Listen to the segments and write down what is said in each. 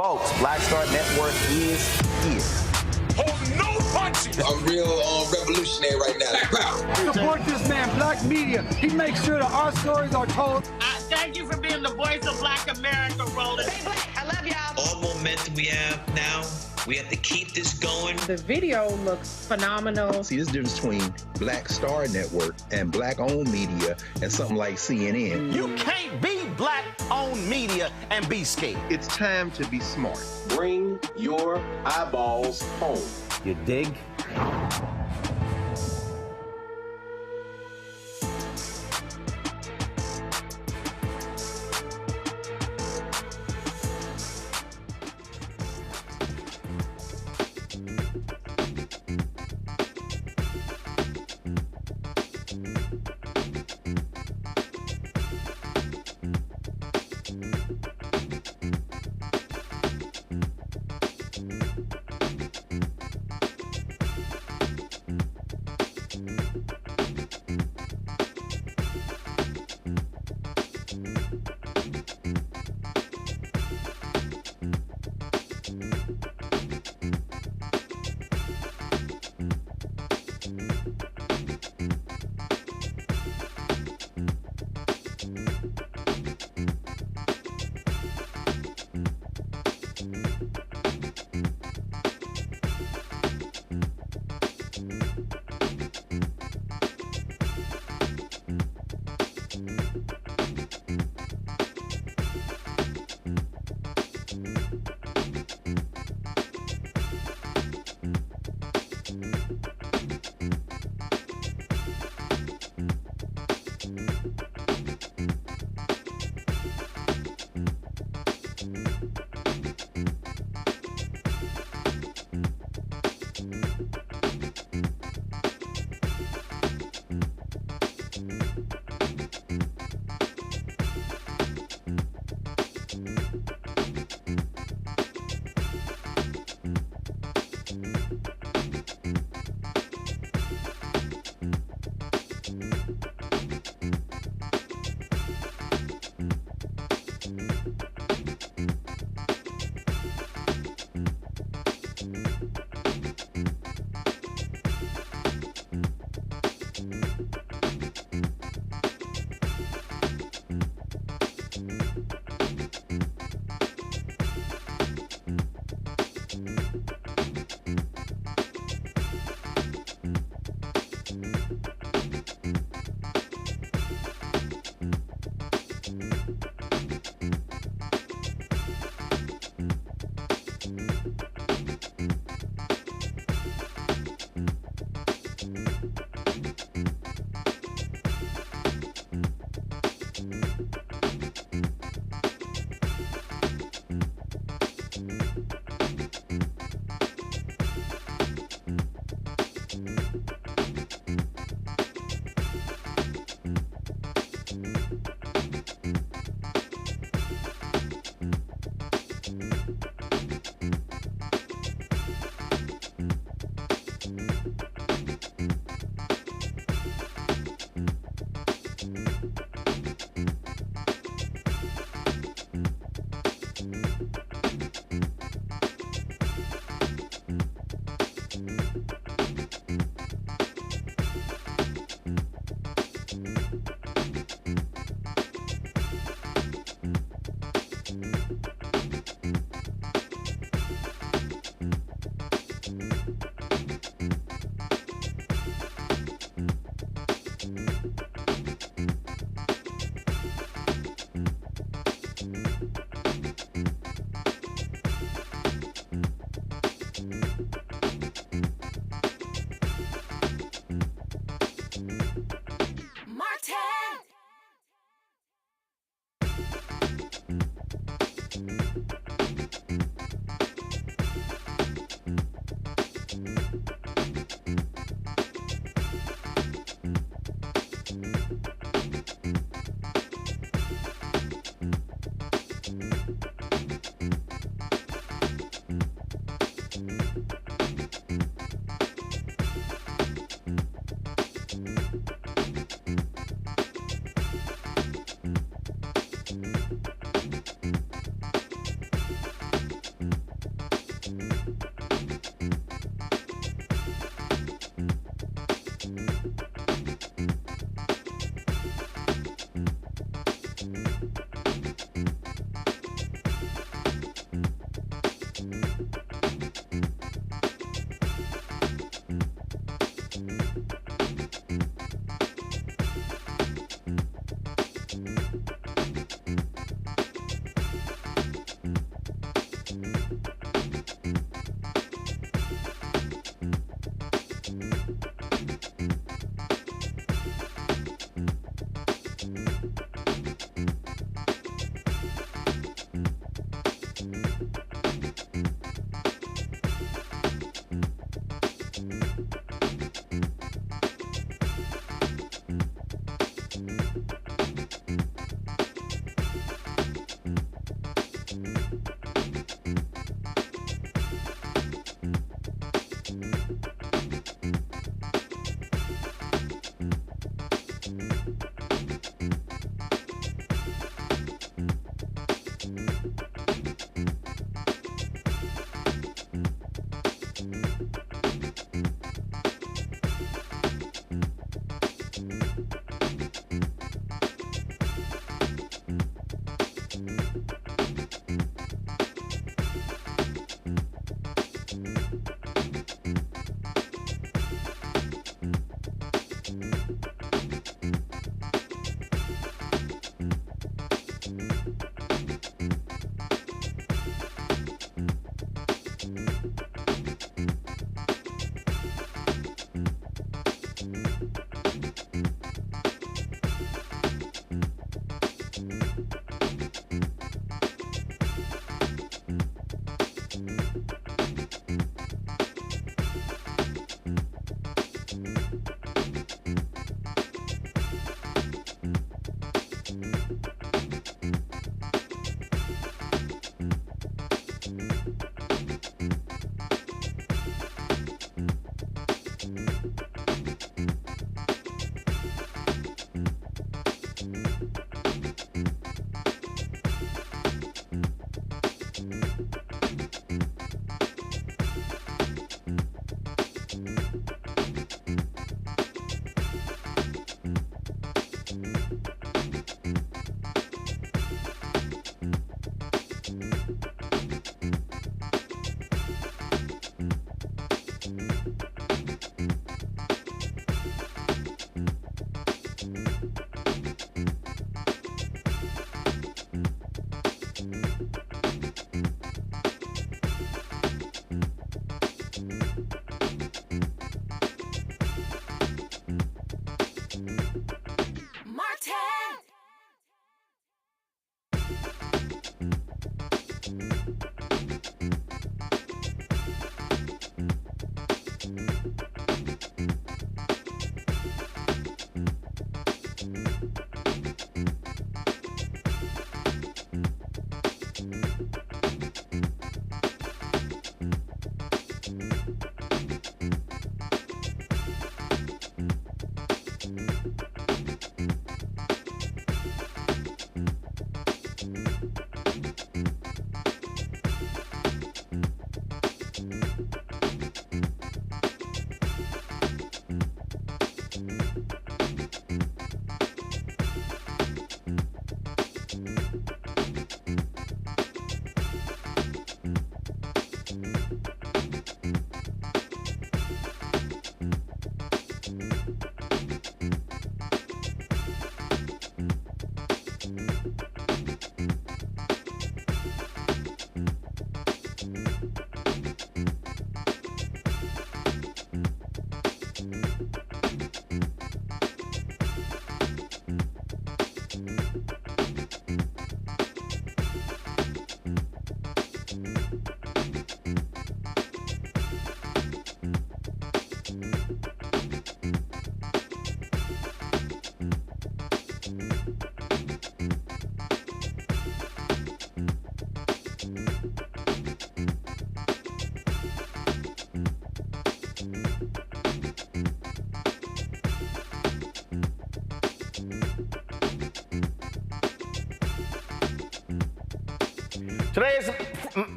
Folks, Black Star Network is here. Hold no punches. I'm real revolutionary right now. Background. Support this man, Black Media. He makes sure that our stories are told. Thank you for being the voice of Black America, Roland. Stay black. I love y'all. All momentum we have now, we have to keep this going. The video looks phenomenal. See, this difference between Black Star Network and Black-owned media and something like CNN. You can't be Black-owned media and be scared. It's time to be smart. Bring your eyeballs home. You dig?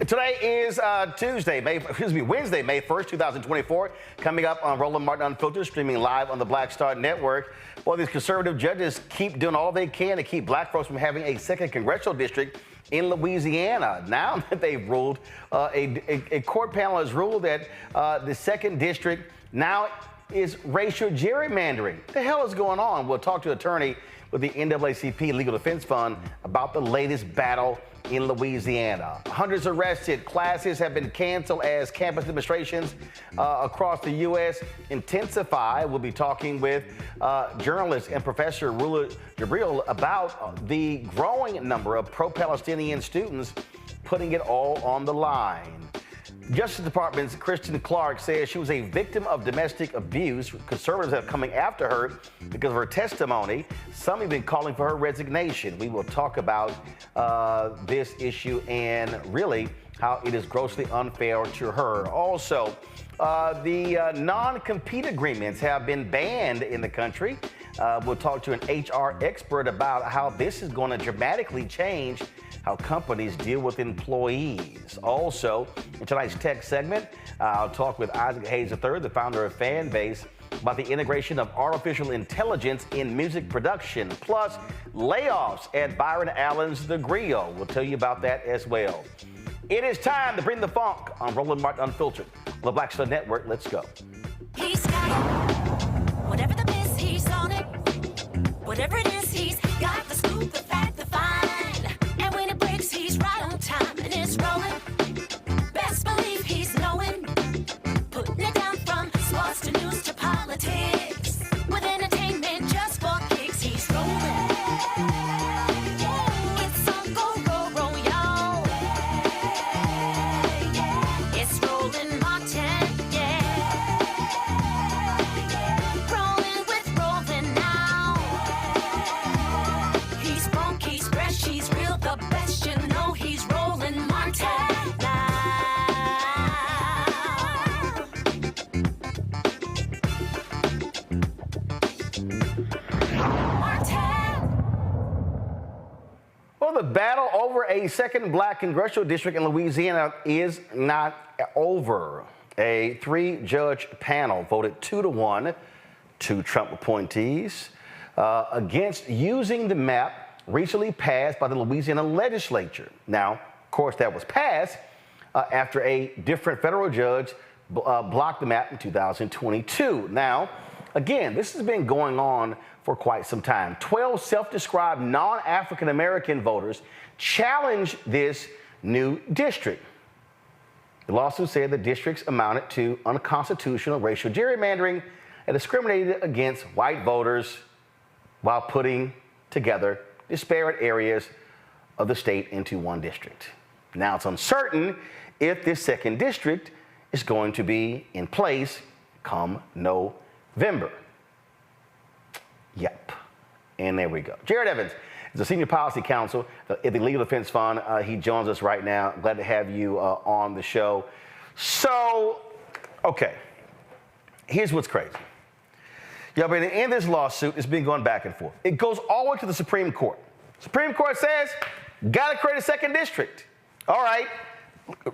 Today is Wednesday, May 1st, 2024. Coming up on Roland Martin Unfiltered, streaming live on the Black Star Network. Boy, these conservative judges keep doing all they can to keep black folks from having a second congressional district in Louisiana. Now that they've ruled, a court panel has ruled that the second district now is racial gerrymandering. What the hell is going on? We'll talk to an attorney with the NAACP Legal Defense Fund about the latest battle in Louisiana. Hundreds arrested, classes have been canceled as campus demonstrations across the U.S. intensify. We'll be talking with journalist and Professor Rula Jebreal about the growing number of pro-Palestinian students putting it all on the line. Justice Department's Kristen Clarke says she was a victim of domestic abuse. Conservatives are coming after her because of her testimony. Some even calling for her resignation. We will talk about this issue and really how it is grossly unfair to her. Also, the non-compete agreements have been banned in the country. We'll talk to an HR expert about how this is going to dramatically change how companies deal with employees. Also, in tonight's tech segment, I'll talk with Isaac Hayes III, the founder of Fanbase, about the integration of artificial intelligence in music production, plus layoffs at Byron Allen's The Griot. We'll tell you about that as well. It is time to bring the funk on Roland Martin Unfiltered on the Black Star Network. Let's go. He's got it. Whatever the miss, he's on it. Whatever it is, he's got the scoop, the fact, the find. And when it breaks, he's right on time and it's rolling. Best believe he's knowing. Putting it down from sports to news to politics. With entertainment just for kicks, he's rolling. It's on go, y'all. It's Roland Martin, yeah. Rolling with Roland now. He's funky, he's fresh, he's real, the best, you know he's Roland Martin now. Well, the battle over a second black congressional district in Louisiana is not over. A 3-judge panel voted 2-1 to Trump appointees against using the map recently passed by the Louisiana legislature. Now, of course, that was passed after a different federal judge blocked the map in 2022. Now, again, this has been going on for quite some time. 12 self-described non-African-American voters challenged this new district. The lawsuit said the districts amounted to unconstitutional racial gerrymandering and discriminated against white voters while putting together disparate areas of the state into one district. Now it's uncertain if this second district is going to be in place come November. Yep. And there we go. Jared Evans is a senior policy counsel at the Legal Defense Fund. He joins us right now. Glad to have you on the show. So, okay, here's what's crazy. Yeah, but in this lawsuit, it's been going back and forth. It goes all the way to the Supreme Court. Supreme Court says, got to create a second district. All right.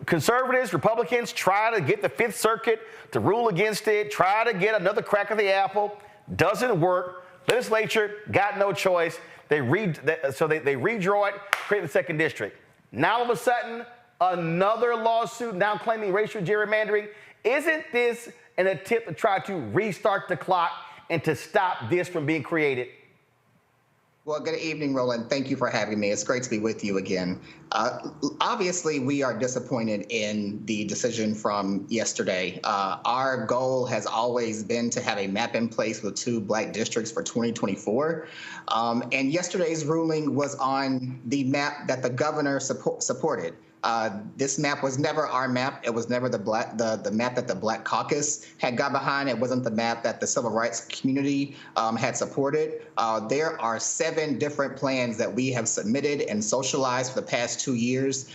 Conservatives, Republicans try to get the Fifth Circuit to rule against it, try to get another crack at the apple. Doesn't work. Legislature got no choice. They redraw it, create the second district. Now all of a sudden, another lawsuit now claiming racial gerrymandering. Isn't this an attempt to try to restart the clock and to stop this from being created? Well, good evening, Roland. Thank you for having me. It's great to be with you again. Obviously, we are disappointed in the decision from yesterday. Our goal has always been to have a map in place with 2 black districts for 2024. And yesterday's ruling was on the map that the governor supported. This map was never our map. It was never the map that the Black Caucus had got behind. It wasn't the map that the civil rights community had supported. There are 7 different plans that we have submitted and socialized for the past 2 years.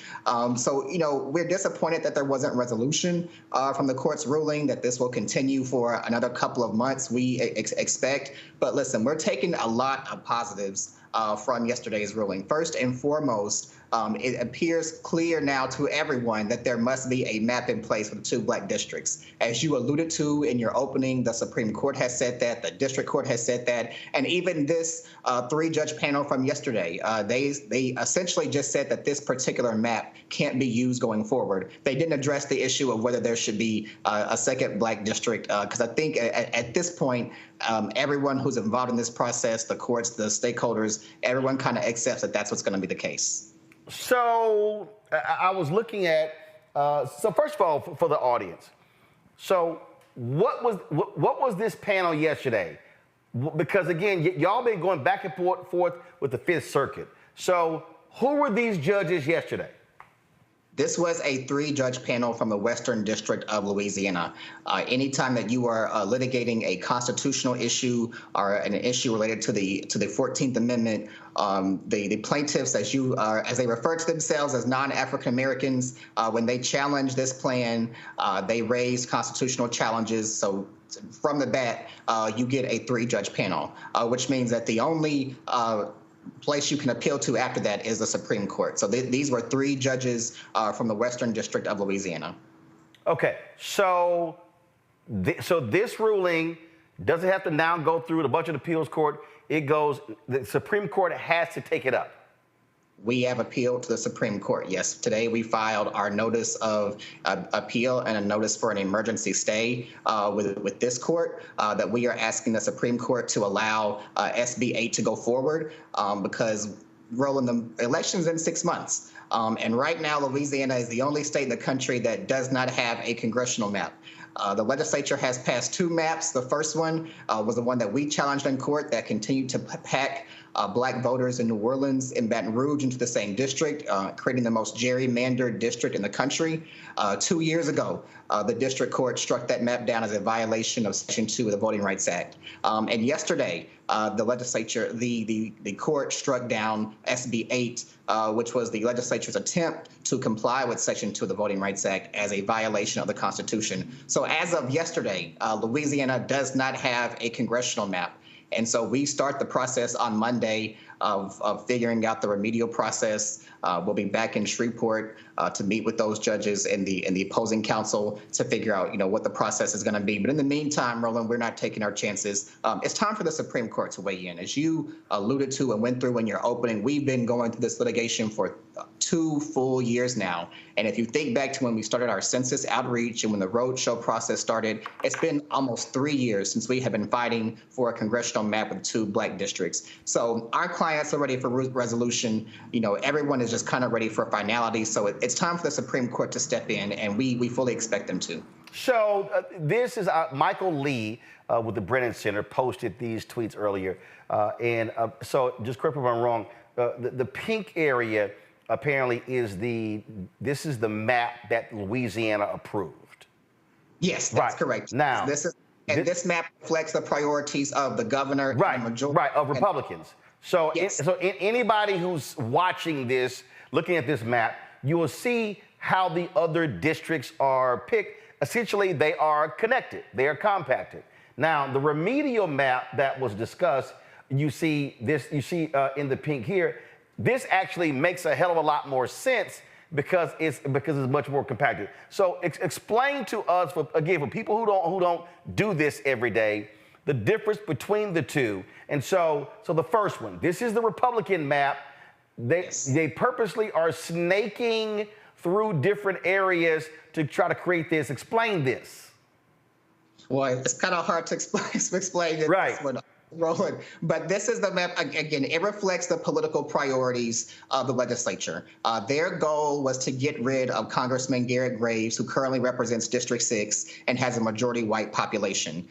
So, we're disappointed that there wasn't resolution from the court's ruling, that this will continue for another couple of months, we expect. But listen, we're taking a lot of positives from yesterday's ruling. First and foremost, it appears clear now to everyone that there must be a map in place for the 2 black districts. As you alluded to in your opening, the Supreme Court has said that, the district court has said that, and even this 3-judge panel from yesterday, they essentially just said that this particular map can't be used going forward. They didn't address the issue of whether there should be a second black district, because I think at this point, everyone who's involved in this process, the courts, the stakeholders, everyone kind of accepts that that's what's going to be the case. So I was looking at, so first of all, for the audience, so what was this panel yesterday? Because again, y'all been going back and forth with the 5th Circuit. So who were these judges yesterday? This was a 3-judge panel from the Western District of Louisiana. Anytime that you are litigating a constitutional issue or an issue related to the 14th Amendment, the plaintiffs, as they refer to themselves as non-African Americans, when they challenge this plan, they raise constitutional challenges. So from the bat, you get a 3-judge panel, which means that the only place you can appeal to after that is the Supreme Court. So these were 3 judges from the Western District of Louisiana. Okay, so this ruling doesn't have to now go through the budget appeals court. The Supreme Court has to take it up. We have appealed to the Supreme Court. Yes, today we filed our notice of appeal and a notice for an emergency stay with this court that we are asking the Supreme Court to allow SB 8 to go forward because, Roland, the election's in 6 months. And right now, Louisiana is the only state in the country that does not have a congressional map. The legislature has passed 2 maps. The first one was the one that we challenged in court that continued to pack black voters in New Orleans and Baton Rouge into the same district, creating the most gerrymandered district in the country. 2 years ago, the district court struck that map down as a violation of Section 2 of the Voting Rights Act. And yesterday, the legislature, the court struck down SB 8, which was the legislature's attempt to comply with Section 2 of the Voting Rights Act as a violation of the Constitution. So as of yesterday, Louisiana does not have a congressional map. And so we start the process on Monday of figuring out the remedial process. We'll be back in Shreveport to meet with those judges and the opposing counsel to figure out, what the process is going to be. But in the meantime, Roland, we're not taking our chances. It's time for the Supreme Court to weigh in. As you alluded to and went through in your opening, we've been going through this litigation for 2 full years now. And if you think back to when we started our census outreach and when the roadshow process started, it's been almost 3 years since we have been fighting for a congressional map with 2 black districts. So our clients are ready for resolution. Everyone is just kind of ready for finality. So it's time for the Supreme Court to step in, and we fully expect them to. So this is Michael Lee with the Brennan Center posted these tweets earlier. So just correct me if I'm wrong, the pink area apparently this is the map that Louisiana approved. Yes, that's correct. Now, this map reflects the priorities of the governor and the majority of Republicans. So, yes. Anybody who's watching this, looking at this map, you will see how the other districts are picked. Essentially, they are connected. They are compacted. Now, the remedial map that was discussed, you see in the pink here. This actually makes a hell of a lot more sense because it's much more compacted. So explain to us, for people who don't do this every day, the difference between the two. And so the first one, this is the Republican map. They purposely are snaking through different areas to try to create this? Explain this. Well, it's kind of hard to explain it. Right. Roland, but this is the map. Again, it reflects the political priorities of the legislature. Their goal was to get rid of Congressman Garrett Graves, who currently represents District 6 and has a majority white population.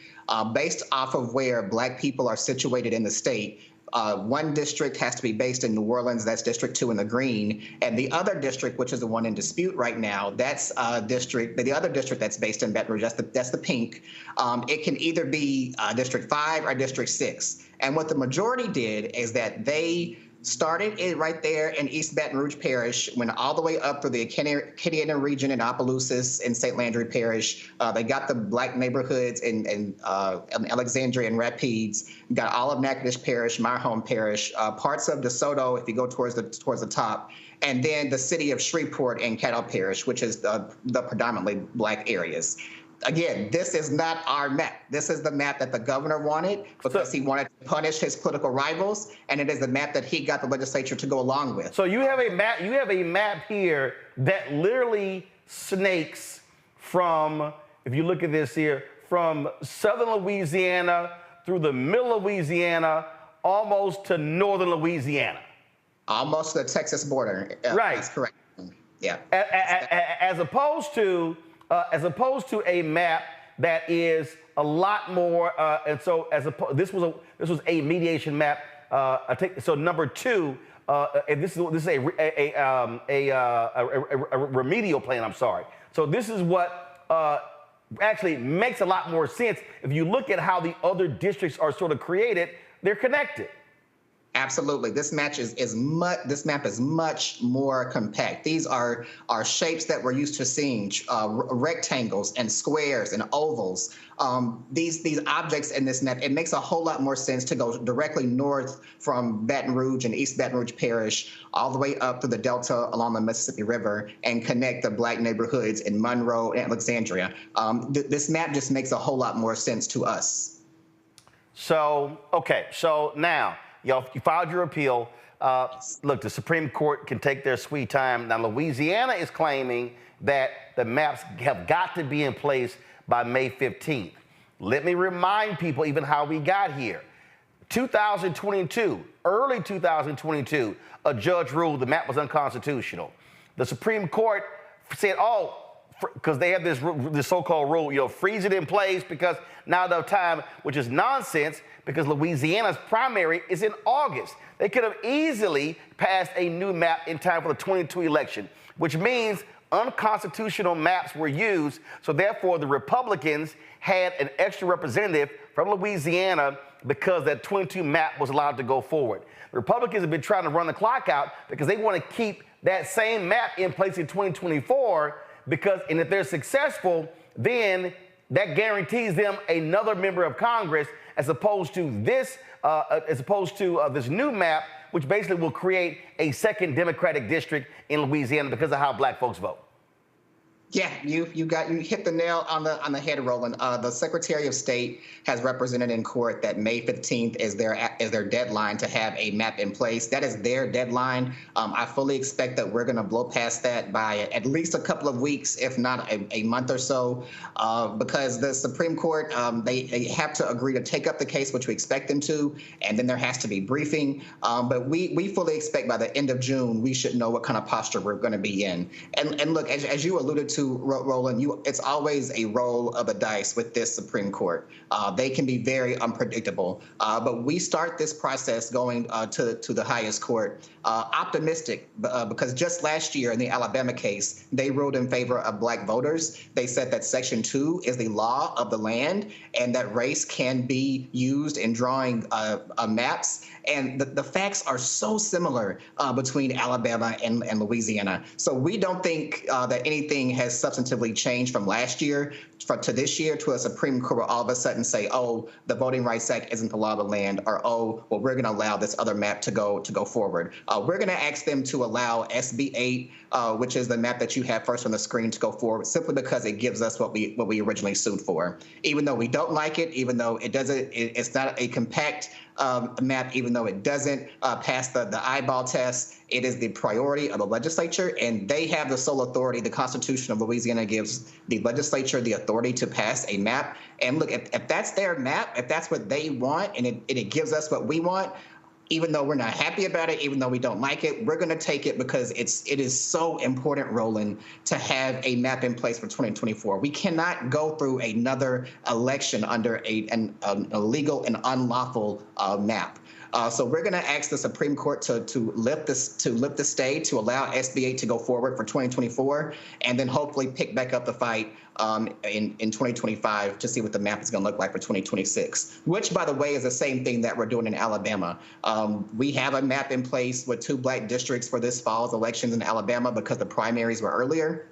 Based off of where Black people are situated in the state, one district has to be based in New Orleans, that's District 2 in the green, and the other district, which is the one in dispute right now, that's the other district that's based in Baton Rouge, that's the pink. It can either be District 5 or District 6. And what the majority did is that they started it right there in East Baton Rouge Parish, went all the way up through the Acadiana region in Opelousas and St. Landry Parish. They got the Black neighborhoods in Alexandria and Rapides, got all of Natchitoches Parish, my home parish, parts of DeSoto if you go towards the top, and then the city of Shreveport and Caddo Parish, which is the predominantly Black areas. Again, this is not our map. This is the map that the governor wanted because he wanted to punish his political rivals, and it is the map that he got the legislature to go along with. So you have a map. You have a map here that literally snakes from, if you look at this here, from southern Louisiana through the middle of Louisiana, almost to northern Louisiana. Almost to the Texas border. Right. That's correct. Yeah. As opposed to a map that is a lot more, and so this was a mediation map. So number two, and this is a remedial plan. I'm sorry. So this is what actually makes a lot more sense if you look at how the other districts are sort of created. They're connected. Absolutely. This map is much more compact. These are shapes that we're used to seeing, rectangles and squares and ovals. These objects in this map, it makes a whole lot more sense to go directly north from Baton Rouge and East Baton Rouge Parish all the way up to the Delta along the Mississippi River and connect the Black neighborhoods in Monroe and Alexandria. This map just makes a whole lot more sense to us. So, okay, so now, you filed your appeal. Look, the Supreme Court can take their sweet time. Now, Louisiana is claiming that the maps have got to be in place by May 15th. Let me remind people even how we got here. 2022, early 2022, a judge ruled the map was unconstitutional. The Supreme Court said, because they have this so-called rule, freeze it in place because now the time, which is nonsense because Louisiana's primary is in August. They could have easily passed a new map in time for the 22 election, which means unconstitutional maps were used. So therefore, the Republicans had an extra representative from Louisiana because that 22 map was allowed to go forward. The Republicans have been trying to run the clock out because they want to keep that same map in place in 2024 and if they're successful, then that guarantees them another member of Congress as opposed to this new map, which basically will create a second Democratic district in Louisiana because of how Black folks vote. Yeah, you hit the nail on the head, Roland. The Secretary of State has represented in court that May 15th is their deadline to have a map in place. That is their deadline. I fully expect that we're going to blow past that by at least a couple of weeks, if not a month or so, because the Supreme Court they have to agree to take up the case, which we expect them to, and then there has to be briefing. But we fully expect by the end of June we should know what kind of posture we're going to be in. And look, as you alluded to, Roland, it's always a roll of the dice with this Supreme Court. They can be very unpredictable. But we start this process going to the highest court optimistic because just last year in the Alabama case, they ruled in favor of Black voters. They said that Section 2 is the law of the land and that race can be used in drawing maps. And the facts are so similar between Alabama and Louisiana. So we don't think that anything has substantively changed from last year to this year to a Supreme Court will all of a sudden say, oh, the Voting Rights Act isn't the law of the land, or, oh, well, we're going to allow this other map to go forward. We're going to ask them to allow SB 8, which is the map that you have first on the screen, to go forward simply because it gives us what we originally sued for. Even though we don't like it, even though it's not a compact map, even though it doesn't pass the eyeball test. It is the priority of the legislature, and they have the sole authority. The Constitution of Louisiana gives the legislature the authority to pass a map. And look, if that's their map, if that's what they want, and it gives us what we want, even though we're not happy about it, even though we don't like it, we're going to take it because it is so important, Roland, to have a map in place for 2024. We cannot go through another election under an illegal and unlawful map. So we're going to ask the Supreme Court to lift the stay, to allow SB 8 to go forward for 2024, and then hopefully pick back up the fight in 2025 to see what the map is going to look like for 2026, which, by the way, is the same thing that we're doing in Alabama. We have a map in place with 2 black districts for this fall's elections in Alabama because the primaries were earlier.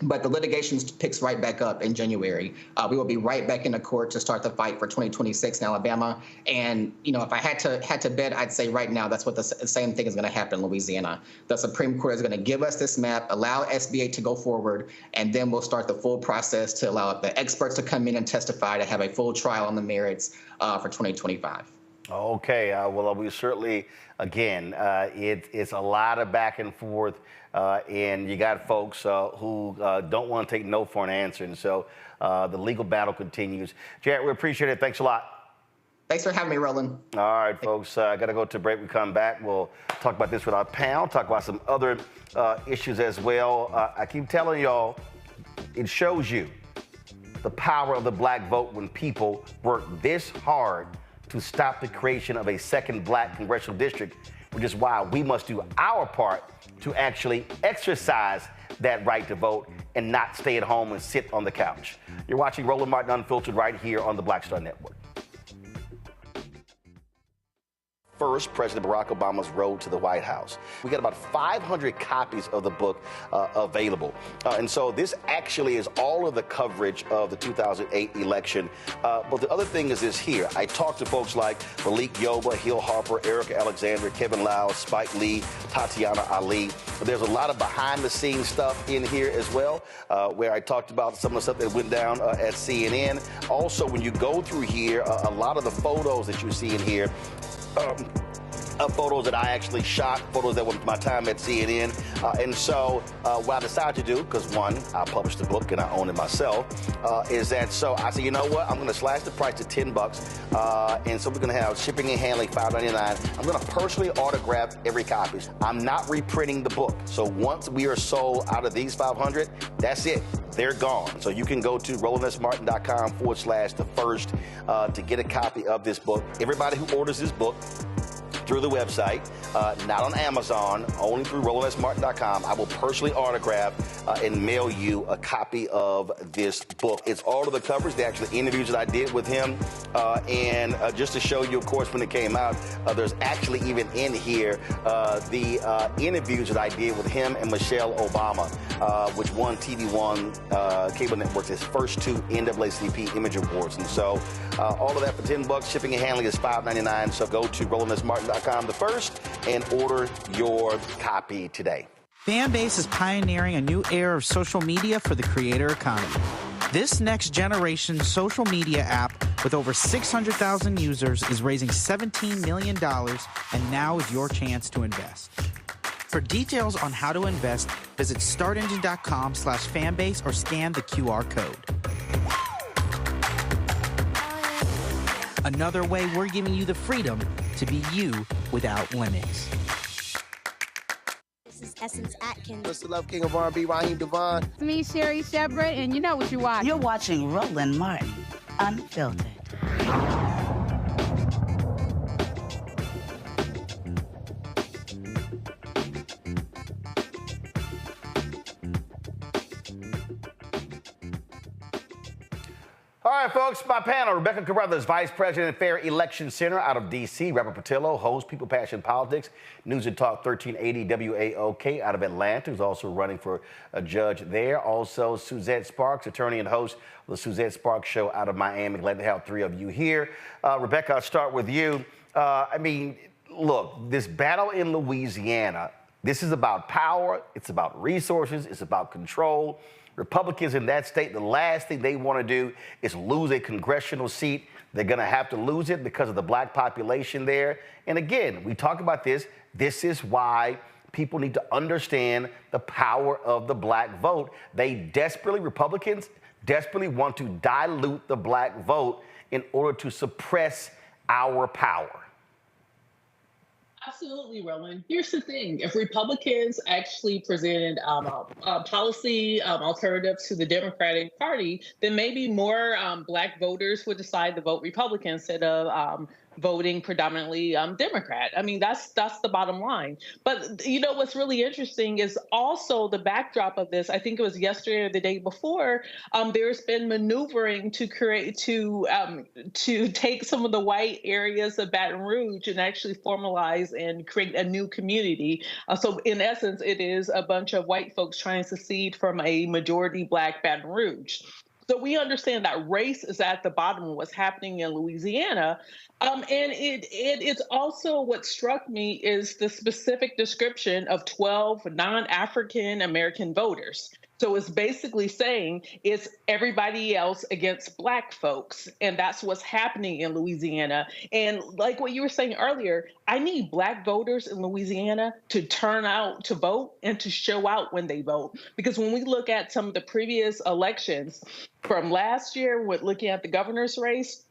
But the litigation picks right back up in January. We will be right back in the court to start the fight for 2026 in Alabama. And, you know, if I had to bet, I'd say right now that's what the same thing is going to happen in Louisiana. The Supreme Court is going to give us this map, allow SB 8 to go forward, and then we'll start the full process to allow the experts to come in and testify to have a full trial on the merits for 2025. Okay, well, we certainly, again, it's a lot of back and forth, and you got folks who don't want to take no for an answer, and so the legal battle continues. Jared, we appreciate it. Thanks a lot. Thanks for having me, Roland. All right, folks, I got to go to break. We come back. We'll talk about this with our panel, talk about some other issues as well. I keep telling y'all, it shows you the power of the black vote when people work this hard to stop the creation of a second black congressional district, which is why we must do our part to actually exercise that right to vote and not stay at home and sit on the couch. You're watching Roland Martin Unfiltered right here on the Black Star Network. First, President Barack Obama's road to the White House. We got about 500 copies of the book available. And so this actually is all of the coverage of the 2008 election. But the other thing is this here. I talked to folks like Malik Yoba, Hill Harper, Erica Alexander, Kevin Lau, Spike Lee, Tatiana Ali. But there's a lot of behind-the-scenes stuff in here as well, where I talked about some of the stuff that went down at CNN. Also, when you go through here, a lot of the photos that you see in here, photos that I actually shot, photos that were my time at CNN. And so what I decided to do, because one, I published the book and I own it myself, is that so I said, you know what, I'm going to slash the price to $10. And so we're going to have shipping and handling, $5.99. I'm going to personally autograph every copy. I'm not reprinting the book. So once we are sold out of these 500, that's it. They're gone. So you can go to RolandSMartin.com/the-first to get a copy of this book. Everybody who orders this book through the website, not on Amazon, only through RolandSMartin.com, I will personally autograph and mail you a copy of this book. It's all of the coverage, the actual interviews that I did with him. And just to show you, of course, when it came out, there's actually even in here the interviews that I did with him and Michelle Obama, which won TV One cable networks its first 2 NAACP Image Awards. And so all of that for $10. Shipping and handling is $5.99. So go to RolandSMartin.com/the-first and order your copy today. Fanbase is pioneering a new era of social media for the creator economy. This next generation social media app with over 600,000 users is raising $17 million, and now is your chance to invest. For details on how to invest, visit startengine.com/fanbase or scan the QR code. Another way we're giving you the freedom to be you without limits. This is Essence Atkins. What's the love king of R&B, Raheem Devon? It's me, Sherry Shepard, and you know what you're watching. You're watching Roland Martin Unfiltered. All right, folks, my panel, Rebecca Carruthers, Vice President, Fair Election Center out of D.C., Robert Patillo, host, People, Passion, Politics, News and Talk 1380 WAOK out of Atlanta, who's also running for a judge there. Also, Suzette Sparks, attorney and host of the Suzette Sparks Show out of Miami. Glad to have 3 of you here. Rebecca, I'll start with you. I mean, look, this battle in Louisiana, this is about power, it's about resources, it's about control. Republicans in that state, the last thing they want to do is lose a congressional seat. They're going to have to lose it because of the black population there. And again, we talk about this. This is why people need to understand the power of the black vote. Republicans desperately want to dilute the black vote in order to suppress our power. Absolutely, Roland. Here's the thing. If Republicans actually presented a policy alternative to the Democratic Party, then maybe more black voters would decide to vote Republican instead of voting predominantly Democrat. I mean, that's the bottom line. But you know what's really interesting is also the backdrop of this. I think it was yesterday or the day before. There's been maneuvering to take some of the white areas of Baton Rouge and actually formalize and create a new community. So in essence, it is a bunch of white folks trying to secede from a majority black Baton Rouge. So we understand that race is at the bottom of what's happening in Louisiana. And it's also what struck me is the specific description of 12 non-African American voters. So it's basically saying it's everybody else against black folks. And that's what's happening in Louisiana. And like what you were saying earlier, I need black voters in Louisiana to turn out to vote and to show out when they vote. Because when we look at some of the previous elections from last year, with looking at the governor's race,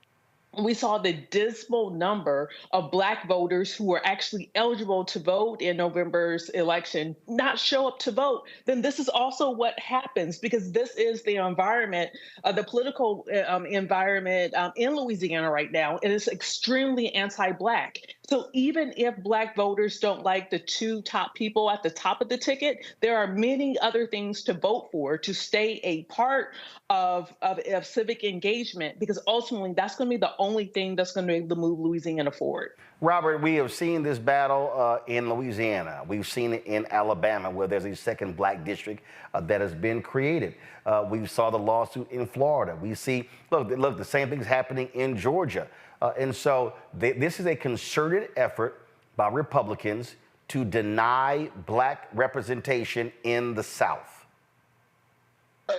we saw the dismal number of black voters who were actually eligible to vote in November's election not show up to vote. Then this is also what happens, because this is the environment, the political environment in Louisiana right now. It is extremely anti-black. So even if black voters don't like the two top people at the top of the ticket, there are many other things to vote for to stay a part of civic engagement, because ultimately that's going to be the only thing that's going to be able to move Louisiana forward. Robert, we have seen this battle in Louisiana. We've seen it in Alabama, where there's a second black district that has been created. We saw the lawsuit in Florida. We see, look, the same thing's happening in Georgia. And so this is a concerted effort by Republicans to deny black representation in the South.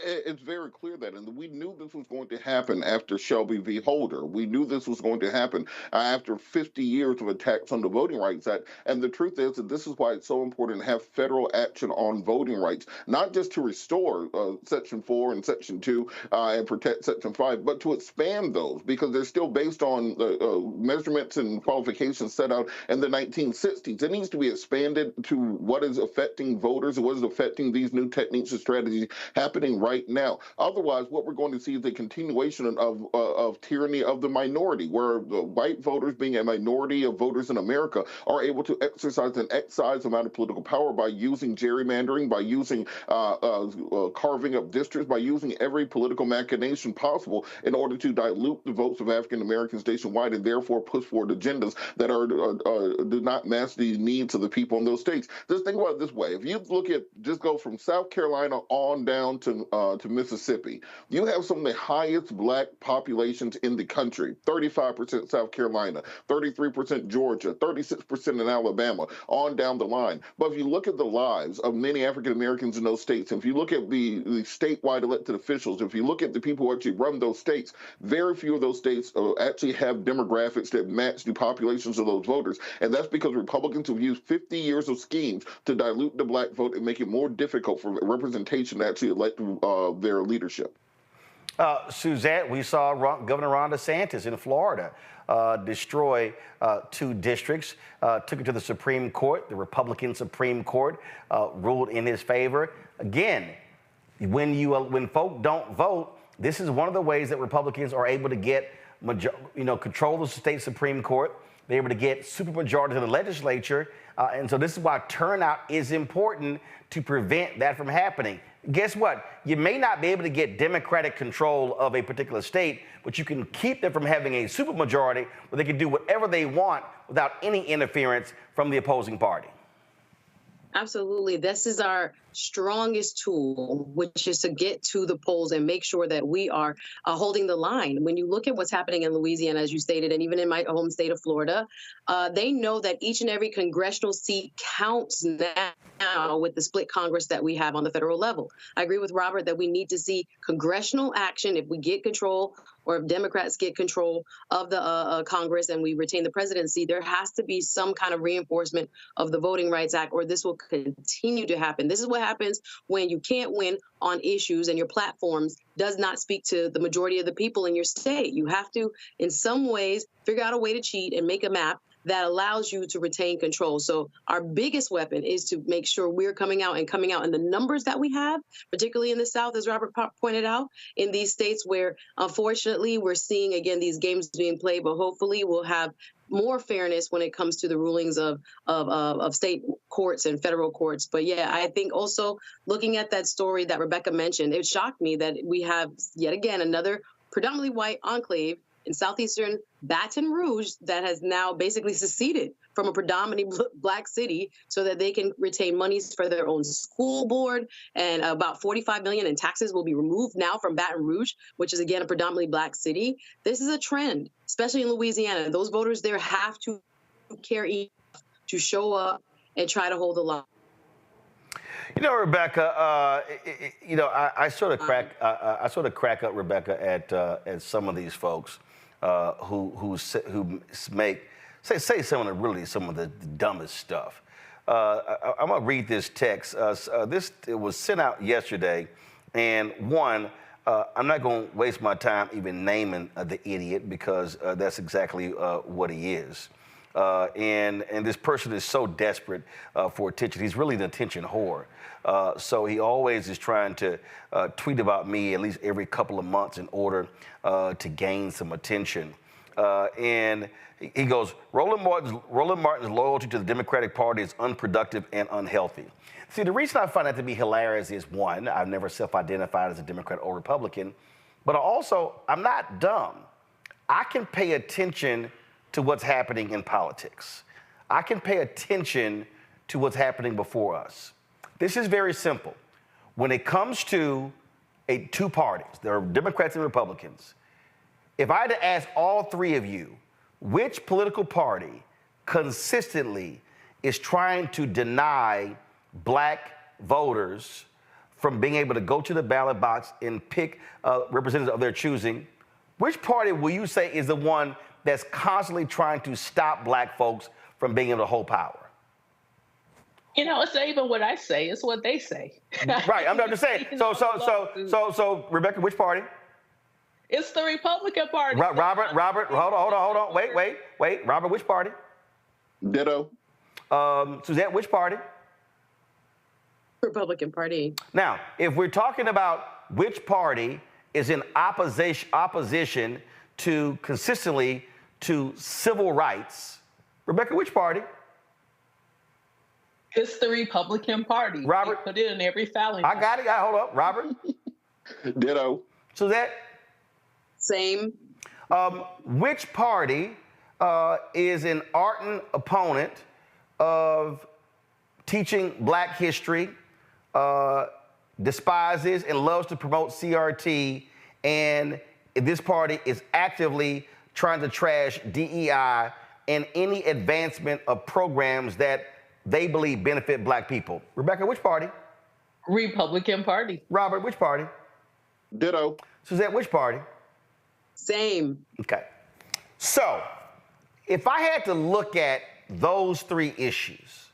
It's very clear that, and we knew this was going to happen after Shelby v. Holder. We knew this was going to happen after 50 years of attacks on the Voting Rights Act. And the truth is that this is why it's so important to have federal action on voting rights, not just to restore Section 4 and Section 2 and protect Section 5, but to expand those, because they're still based on the measurements and qualifications set out in the 1960s. It needs to be expanded to what is affecting voters and what is affecting these new techniques and strategies happening right now. Otherwise, what we're going to see is a continuation of tyranny of the minority, where the white voters, being a minority of voters in America, are able to exercise an excise amount of political power by using gerrymandering, by using carving up districts, by using every political machination possible in order to dilute the votes of African Americans nationwide, and therefore push forward agendas that do not match the needs of the people in those states. Just think about it this way: if you look at, just go from South Carolina on down to Mississippi, you have some of the highest black populations in the country. 35% South Carolina, 33% Georgia, 36% in Alabama, on down the line. But if you look at the lives of many African Americans in those states, if you look at the statewide elected officials, if you look at the people who actually run those states, very few of those states actually have demographics that match the populations of those voters. And that's because Republicans have used 50 years of schemes to dilute the black vote and make it more difficult for representation to actually elect their leadership. Suzette, we saw Governor Ron DeSantis in Florida destroy 2 districts, took it to the Supreme Court. The Republican Supreme Court ruled in his favor. Again, when folk don't vote, this is one of the ways that Republicans are able to get control of the state Supreme Court. They're able to get supermajorities in the legislature. And so this is why turnout is important to prevent that from happening. Guess what? You may not be able to get Democratic control of a particular state, but you can keep them from having a supermajority where they can do whatever they want without any interference from the opposing party. Absolutely. This is our strongest tool, which is to get to the polls and make sure that we are holding the line. When you look at what's happening in Louisiana, as you stated, and even in my home state of Florida, they know that each and every congressional seat counts now with the split Congress that we have on the federal level. I agree with Robert that we need to see congressional action if we get control, or if Democrats get control of the Congress and we retain the presidency. There has to be some kind of reinforcement of the Voting Rights Act, or this will continue to happen. This is what happens when you can't win on issues and your platforms does not speak to the majority of the people in your state. You have to, in some ways, figure out a way to cheat and make a map that allows you to retain control. So our biggest weapon is to make sure we're coming out in the numbers that we have, particularly in the South, as Robert pointed out, in these states where, unfortunately, we're seeing, again, these games being played, but hopefully we'll have more fairness when it comes to the rulings of state courts and federal courts. But yeah, I think also looking at that story that Rebecca mentioned, it shocked me that we have yet again another predominantly white enclave in southeastern Baton Rouge that has now basically seceded from a predominantly black city so that they can retain monies for their own school board, and about $45 million in taxes will be removed now from Baton Rouge, which is again a predominantly black city. This is a trend, especially in Louisiana. Those voters there have to care enough to show up and try to hold the line. You know, Rebecca, I sort of crack up, Rebecca, at some of these folks who say some of the dumbest stuff. I'm gonna read this text. It was sent out yesterday, and I'm not gonna waste my time even naming the idiot because that's exactly what he is. And this person is so desperate for attention. He's really an attention whore. So he always is trying to tweet about me at least every couple of months in order to gain some attention. And he goes, Roland Martin's loyalty to the Democratic Party is unproductive and unhealthy. See, the reason I find that to be hilarious is, one, I've never self-identified as a Democrat or Republican, but I'm not dumb. I can pay attention to what's happening in politics. I can pay attention to what's happening before us. This is very simple. When it comes to two parties, there are Democrats and Republicans, if I had to ask all three of you, which political party consistently is trying to deny black voters from being able to go to the ballot box and pick representatives of their choosing, which party will you say is the one that's constantly trying to stop black folks from being able to hold power? You know, it's not even what I say, it's what they say. Right, I'm just saying. So, Rebecca, which party? It's the Republican Party. Robert, hold on. Wait. Robert, which party? Ditto. Suzette, which party? Republican Party. Now, if we're talking about which party is in opposition to consistently to civil rights, Rebecca, which party? It's the Republican Party. Robert, they put it in every filing. I got it. Hold up, Robert. Ditto. Suzette. Same. Which party is an ardent opponent of teaching black history, despises and loves to promote CRT, and this party is actively trying to trash DEI and any advancement of programs that they believe benefit black people? Rebecca, which party? Republican Party. Robert, which party? Ditto. Suzette, which party? Same. Okay. So, if I had to look at those three issues,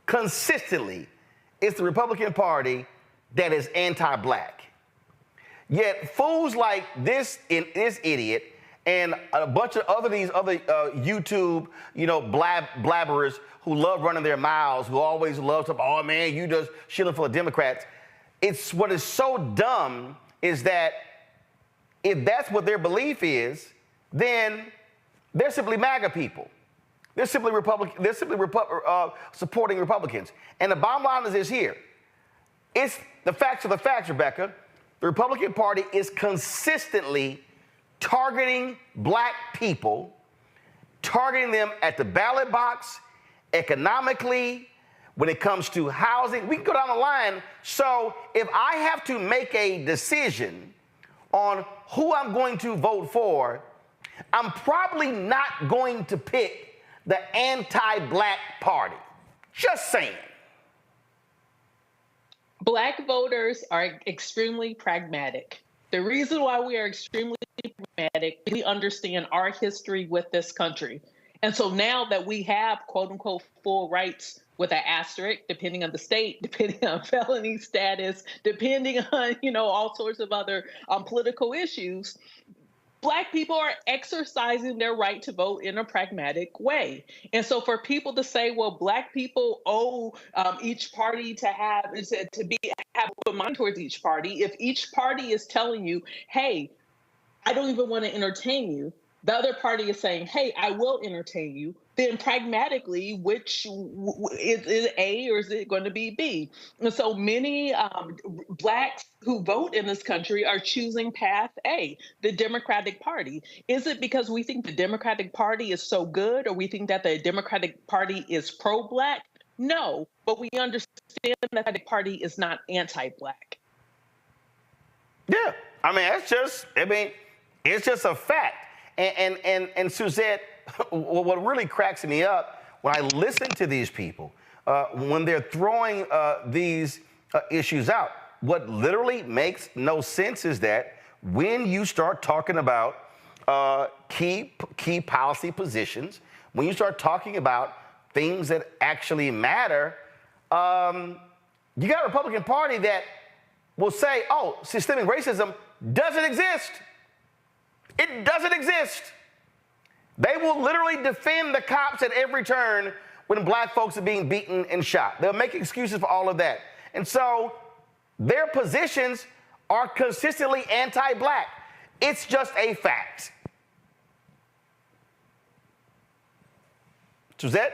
consistently, it's the Republican Party that is anti-black. Yet fools like this idiot and a bunch of these other YouTube, blabberers who love running their mouths, who always love to, oh man, you just shilling for the Democrats. It's what is so dumb is that if that's what their belief is, then they're simply MAGA people. They're simply supporting Republicans. And the bottom line is this here. It's the facts are the facts, Rebecca. The Republican Party is consistently targeting black people, targeting them at the ballot box, economically, when it comes to housing. We can go down the line. So if I have to make a decision on who I'm going to vote for, I'm probably not going to pick the anti-black party. Just saying. Black voters are extremely pragmatic. The reason why we are extremely pragmatic, we understand our history with this country. And so now that we have quote unquote full rights with an asterisk, depending on the state, depending on felony status, depending on, all sorts of other political issues, Black people are exercising their right to vote in a pragmatic way. And so for people to say, well, Black people owe each party to have open mind towards each party, if each party is telling you, hey, I don't even want to entertain you, the other party is saying, hey, I will entertain you, then pragmatically, which is it A or is it going to be B? And so many Blacks who vote in this country are choosing path A, the Democratic Party. Is it because we think the Democratic Party is so good, or we think that the Democratic Party is pro-Black? No, but we understand that the Democratic Party is not anti-Black. Yeah, it's just a fact. And Suzette, what really cracks me up when I listen to these people, when they're throwing these issues out, what literally makes no sense is that when you start talking about key policy positions, when you start talking about things that actually matter, you got a Republican Party that will say, oh, systemic racism doesn't exist. It doesn't exist. They will literally defend the cops at every turn when Black folks are being beaten and shot. They'll make excuses for all of that. And so their positions are consistently anti-Black. It's just a fact. Suzette?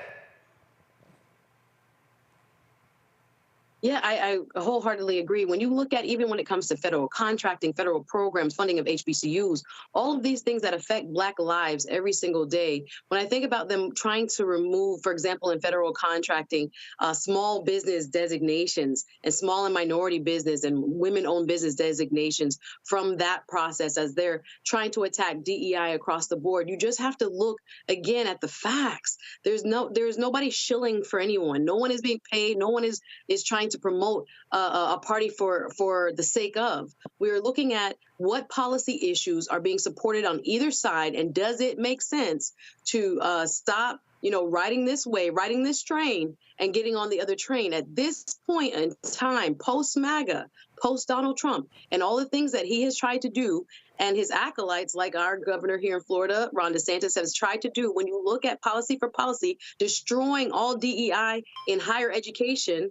Yeah, I wholeheartedly agree. When you look at, even when it comes to federal contracting, federal programs, funding of HBCUs, all of these things that affect Black lives every single day, when I think about them trying to remove, for example, in federal contracting, small business designations and small and minority business and women-owned business designations from that process as they're trying to attack DEI across the board, you just have to look again at the facts. There's nobody shilling for anyone. No one is being paid. No one is trying to promote a party for the sake of. We're looking at what policy issues are being supported on either side, and does it make sense to stop, riding this train and getting on the other train. At this point in time, post-MAGA, post-Donald Trump, and all the things that he has tried to do, and his acolytes, like our governor here in Florida, Ron DeSantis, has tried to do, when you look at policy for policy, destroying all DEI in higher education,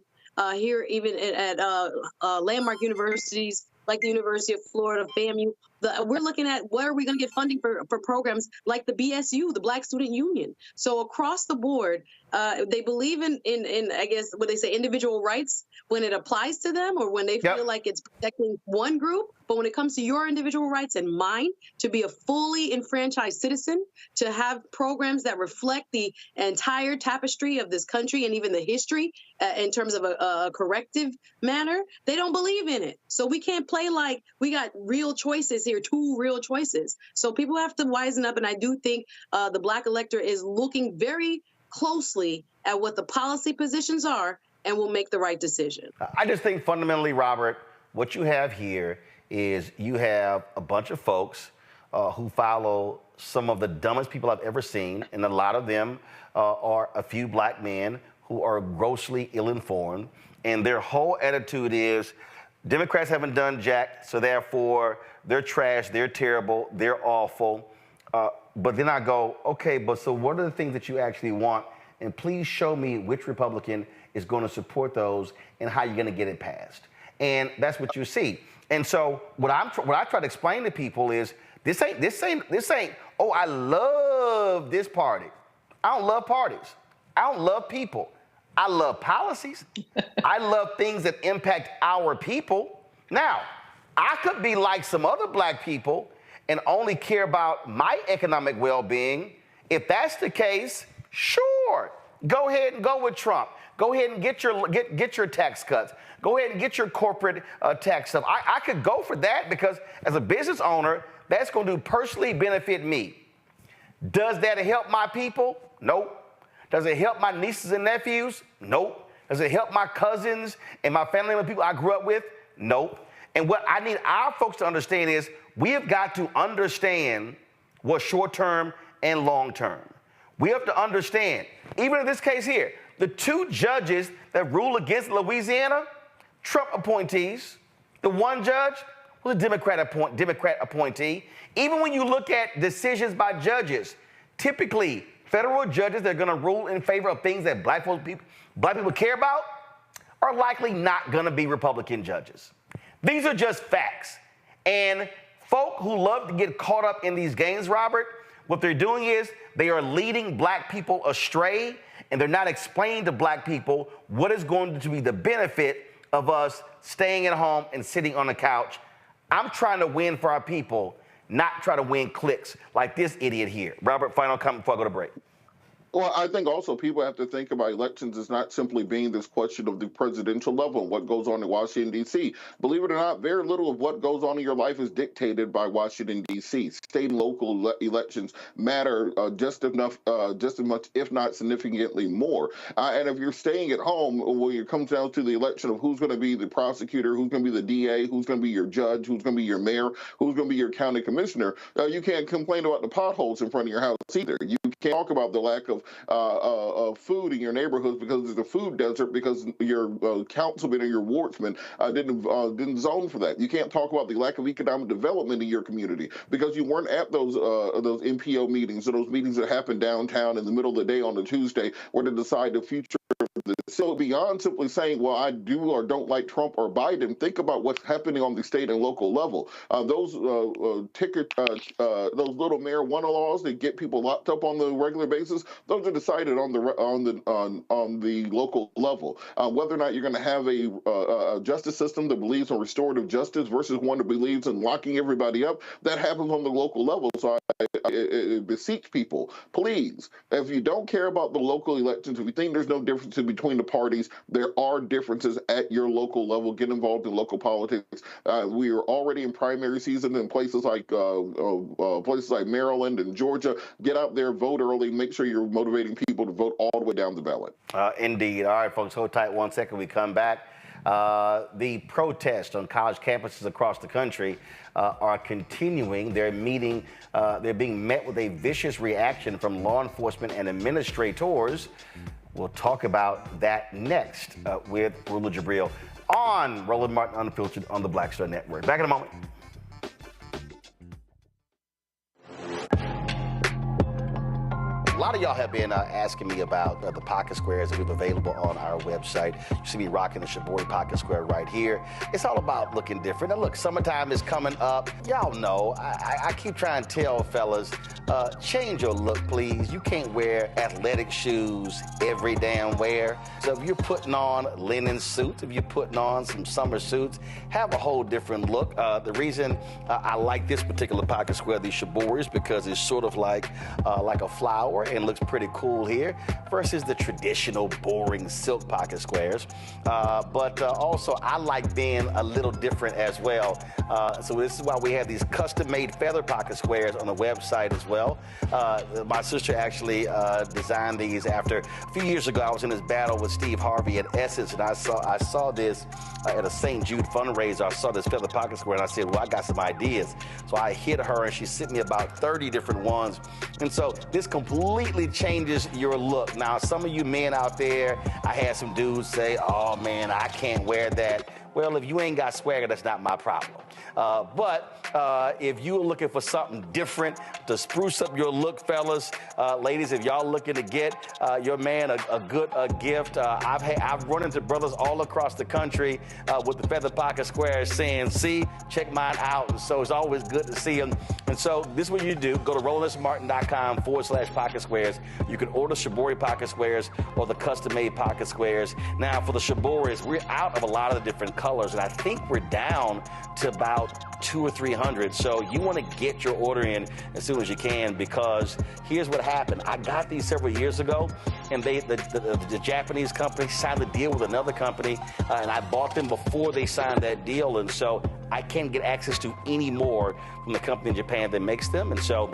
here even at landmark universities like the University of Florida, FAMU, we're looking at where are we going to get funding for programs like the BSU, the Black Student Union. So across the board, they believe in I guess what they say, individual rights when it applies to them, or when they feel like it's protecting one group. But when it comes to your individual rights and mine, to be a fully enfranchised citizen, to have programs that reflect the entire tapestry of this country and even the history in terms of a corrective manner, they don't believe in it. So we can't play like we got real choices here, two real choices. So people have to wisen up. And I do think the Black electorate is looking very closely at what the policy positions are and will make the right decision. I just think fundamentally, Robert, what you have here is you have a bunch of folks who follow some of the dumbest people I've ever seen, and a lot of them are a few Black men who are grossly ill-informed, and their whole attitude is Democrats haven't done jack, so therefore they're trash, they're terrible, they're awful. But then I go, okay, but so what are the things that you actually want? And please show me which Republican is going to support those and how you're going to get it passed. And that's what you see. And so what I try to explain to people is this ain't, oh, I love this party. I don't love parties. I don't love people. I love policies. I love things that impact our people. Now, I could be like some other Black people and only care about my economic well-being. If that's the case, sure, Go ahead and go with Trump. Go ahead and get your tax cuts. Go ahead and get your corporate tax stuff. I could go for that because as a business owner, that's going to personally benefit me. Does that help my people? Nope. Does it help my nieces and nephews? Nope. Does it help my cousins and my family and people I grew up with? Nope. And what I need our folks to understand is we have got to understand what's short-term and long-term. We have to understand, even in this case here, the two judges that ruled against Louisiana, Trump appointees. The one judge was a Democrat appointee. Even when you look at decisions by judges, typically federal judges that are going to rule in favor of things that black people care about are likely not going to be Republican judges. These are just facts. And folk who love to get caught up in these games, Robert, what they're doing is they are leading black people astray, and they're not explaining to black people what is going to be the benefit of us staying at home and sitting on the couch. I'm trying to win for our people, not try to win clicks like this idiot here. Robert, final comment before I go to break. Well, I think also people have to think about elections as not simply being this question of the presidential level and what goes on in Washington, D.C. Believe it or not, very little of what goes on in your life is dictated by Washington, D.C. State and local elections matter just as much, if not significantly more. And if you're staying at home, when it comes down to the election of who's going to be the prosecutor, who's going to be the DA, who's going to be your judge, who's going to be your mayor, who's going to be your county commissioner, you can't complain about the potholes in front of your house either. You can't talk about the lack of food in your neighborhoods because there's a food desert because your councilman or your wardsman didn't zone for that. You can't talk about the lack of economic development in your community because you weren't at those MPO meetings or those meetings that happen downtown in the middle of the day on a Tuesday where they decide the future. So beyond simply saying, well, I do or don't like Trump or Biden, think about what's happening on the state and local level. Those little marijuana laws that get people locked up on the regular basis, those are decided on the local level. Whether or not you're going to have a justice system that believes in restorative justice versus one that believes in locking everybody up, that happens on the local level. So I beseech people, please, if you don't care about the local elections, if you think there's no difference between the parties, there are differences at your local level. Get involved in local politics. We are already in primary season in places like Maryland and Georgia. Get out there, vote early, make sure you're motivating people to vote all the way down the ballot. Indeed. All right, folks, hold tight 1 second. We come back. The protests on college campuses across the country are continuing. They're being met with a vicious reaction from law enforcement and administrators. We'll talk about that next with Rula Jebreal on Roland Martin Unfiltered on the Black Star Network. Back in a moment. A lot of y'all have been asking me about the pocket squares that we have available on our website. You see me rocking the Shibori pocket square right here. It's all about looking different. Now look, summertime is coming up. Y'all know, I keep trying to tell fellas, change your look, please. You can't wear athletic shoes every damn wear. So if you're putting on linen suits, if you're putting on some summer suits, have a whole different look. The reason I like this particular pocket square, the Shibori, is because it's sort of like a flower and looks pretty cool here versus the traditional boring silk pocket squares. But also I like being a little different as well. So this is why we have these custom-made feather pocket squares on the website as well. My sister actually designed these after a few years ago. I was in this battle with Steve Harvey at Essence, and I saw this at a St. Jude fundraiser. I saw this feather pocket square, and I said, well, I got some ideas. So I hit her, and she sent me about 30 different ones. And so this completely changes your look. Now, some of you men out there, I had some dudes say, oh, man, I can't wear that. Well, if you ain't got swagger, that's not my problem. But if you're looking for something different to spruce up your look, fellas, ladies, if y'all looking to get your man a good gift, I've run into brothers all across the country with the feather pocket squares saying, see, check mine out. And so it's always good to see them. And so this is what you do. Go to RolandSMartin.com/pocket squares. You can order Shibori pocket squares or the custom-made pocket squares. Now, for the Shiboris, we're out of a lot of the different colors, and I think we're down to about 200 or 300. So you want to get your order in as soon as you can, because here's what happened. I got these several years ago, and the Japanese company signed a deal with another company, and I bought them before they signed that deal, and so I can't get access to any more from the company in Japan that makes them, and so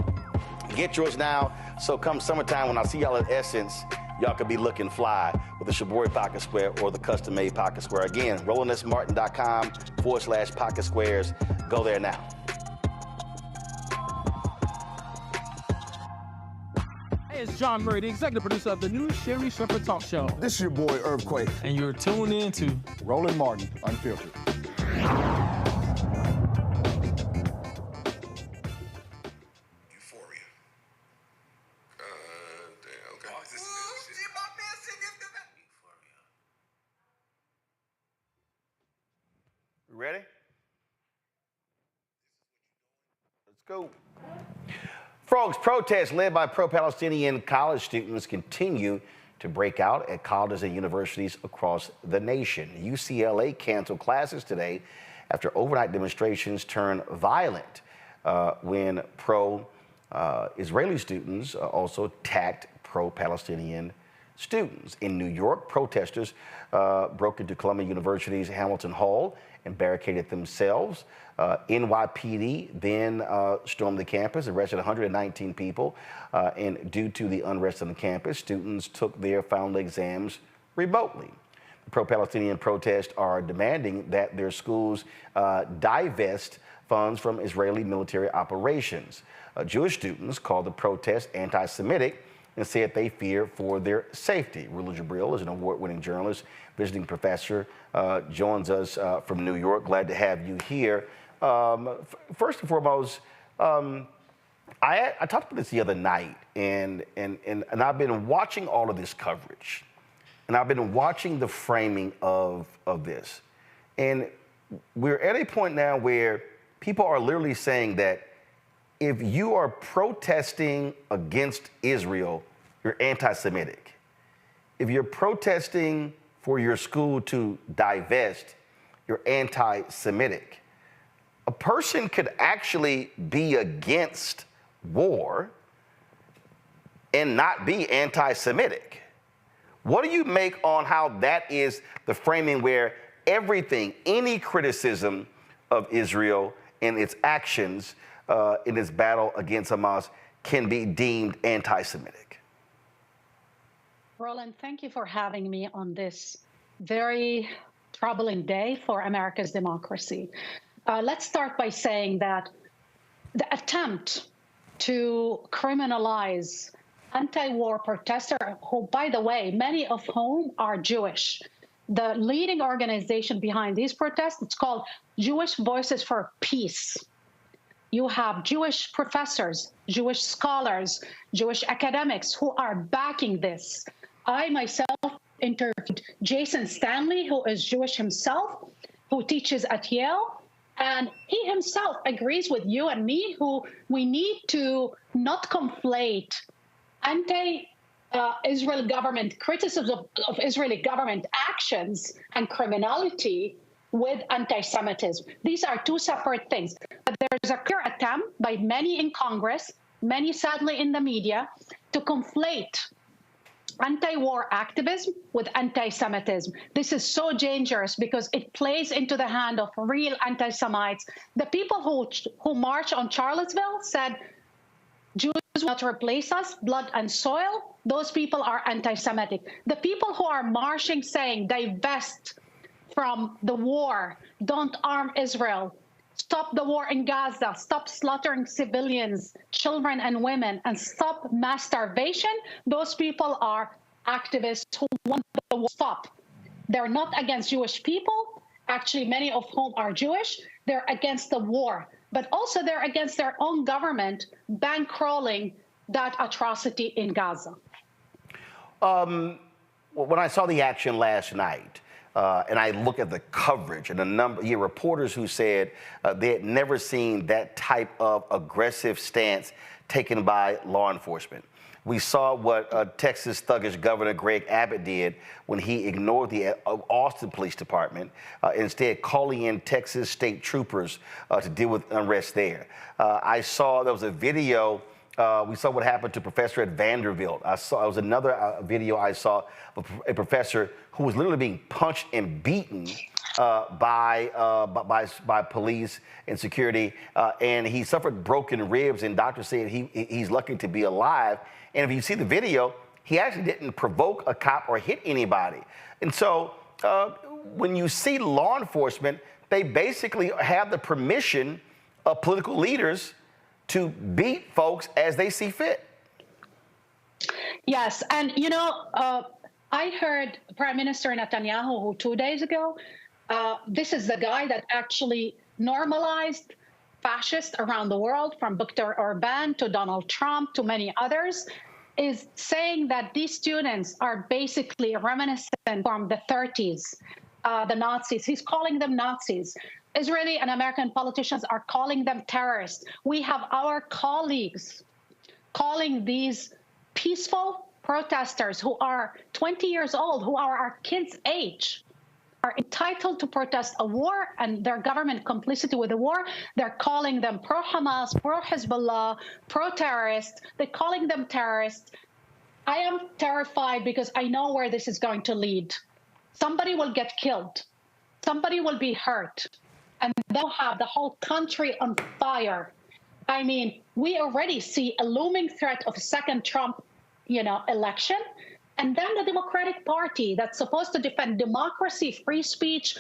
get yours now. So come summertime, when I see y'all at Essence, y'all could be looking fly with the Shibori Pocket Square or the custom-made Pocket Square. Again, RolandSMartin.com/pocket squares. Go there now. Hey, it's John Murray, the executive producer of the new Sherry Shepherd Talk Show. This is your boy, Earthquake. And you're tuned in to Roland Martin, Unfiltered. Ready? Let's go. Folks, protests led by pro-Palestinian college students continue to break out at colleges and universities across the nation. UCLA canceled classes today after overnight demonstrations turned violent when pro-Israeli students also attacked pro-Palestinian students. In New York, protesters broke into Columbia University's Hamilton Hall and barricaded themselves. NYPD then stormed the campus, arrested 119 people, and due to the unrest on the campus, students took their final exams remotely. The pro-Palestinian protests are demanding that their schools divest funds from Israeli military operations. Jewish students called the protest anti-Semitic and said they fear for their safety. Rula Jebreal is an award-winning journalist, visiting professor, joins us from New York. Glad to have you here. First and foremost, I talked about this the other night, and I've been watching all of this coverage, and I've been watching the framing of this. And we're at a point now where people are literally saying that if you are protesting against Israel, you're anti-Semitic. If you're protesting for your school to divest, you're anti-Semitic. A person could actually be against war and not be anti-Semitic. What do you make on how that is the framing where everything, any criticism of Israel and its actions in its battle against Hamas can be deemed anti-Semitic? Roland, thank you for having me on this very troubling day for America's democracy. Let's start by saying that the attempt to criminalize anti-war protesters, who, by the way, many of whom are Jewish. The leading organization behind these protests, it's called Jewish Voices for Peace. You have Jewish professors, Jewish scholars, Jewish academics who are backing this. I myself interviewed Jason Stanley, who is Jewish himself, who teaches at Yale. And he himself agrees with you and me, who we need to not conflate anti-Israel government criticism of Israeli government actions and criminality with anti-Semitism. These are two separate things. But there's a clear attempt by many in Congress, many sadly in the media, to conflate anti-war activism with anti-Semitism. This is so dangerous because it plays into the hand of real anti-Semites. The people who marched on Charlottesville said, Jews will not replace us, blood and soil. Those people are anti-Semitic. The people who are marching saying, divest from the war, don't arm Israel, stop the war in Gaza, stop slaughtering civilians, children and women, and stop mass starvation, those people are activists who want the war to stop. They're not against Jewish people, actually many of whom are Jewish. They're against the war, but also they're against their own government bankrolling that atrocity in Gaza. When I saw the action last night, and I look at the coverage and the number, reporters who said they had never seen that type of aggressive stance taken by law enforcement. We saw what Texas thuggish Governor Greg Abbott did when he ignored the Austin Police Department, instead calling in Texas state troopers to deal with unrest there. I saw there was a video. We saw what happened to Professor at Vanderbilt. There was another video I saw of a professor who was literally being punched and beaten by police and security, and he suffered broken ribs. And doctors said he's lucky to be alive. And if you see the video, he actually didn't provoke a cop or hit anybody. And so when you see law enforcement, they basically have the permission of political leaders to beat folks as they see fit. Yes, and I heard Prime Minister Netanyahu, who 2 days ago, this is the guy that actually normalized fascists around the world, from Viktor Orban to Donald Trump to many others, is saying that these students are basically reminiscent from the 30s, the Nazis. He's calling them Nazis. Israeli and American politicians are calling them terrorists. We have our colleagues calling these peaceful protesters who are 20 years old, who are our kids' age, are entitled to protest a war and their government complicity with the war. They're calling them pro-Hamas, pro-Hezbollah, pro-terrorist. They're calling them terrorists. I am terrified because I know where this is going to lead. Somebody will get killed. Somebody will be hurt. And they'll have the whole country on fire. I mean, we already see a looming threat of a second Trump, election. And then the Democratic Party, that's supposed to defend democracy, free speech,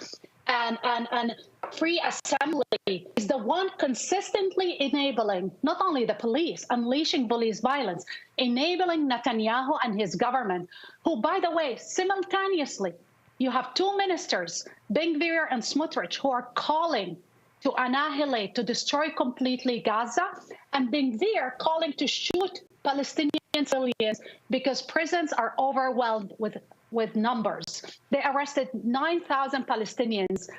and free assembly, is the one consistently enabling not only the police, unleashing police violence, enabling Netanyahu and his government, who, by the way, simultaneously, you have two ministers, Ben-Gvir and Smotrich, who are calling to annihilate, to destroy completely Gaza, and Ben-Gvir calling to shoot Palestinian civilians because prisons are overwhelmed with numbers. They arrested 9,000 Palestinians,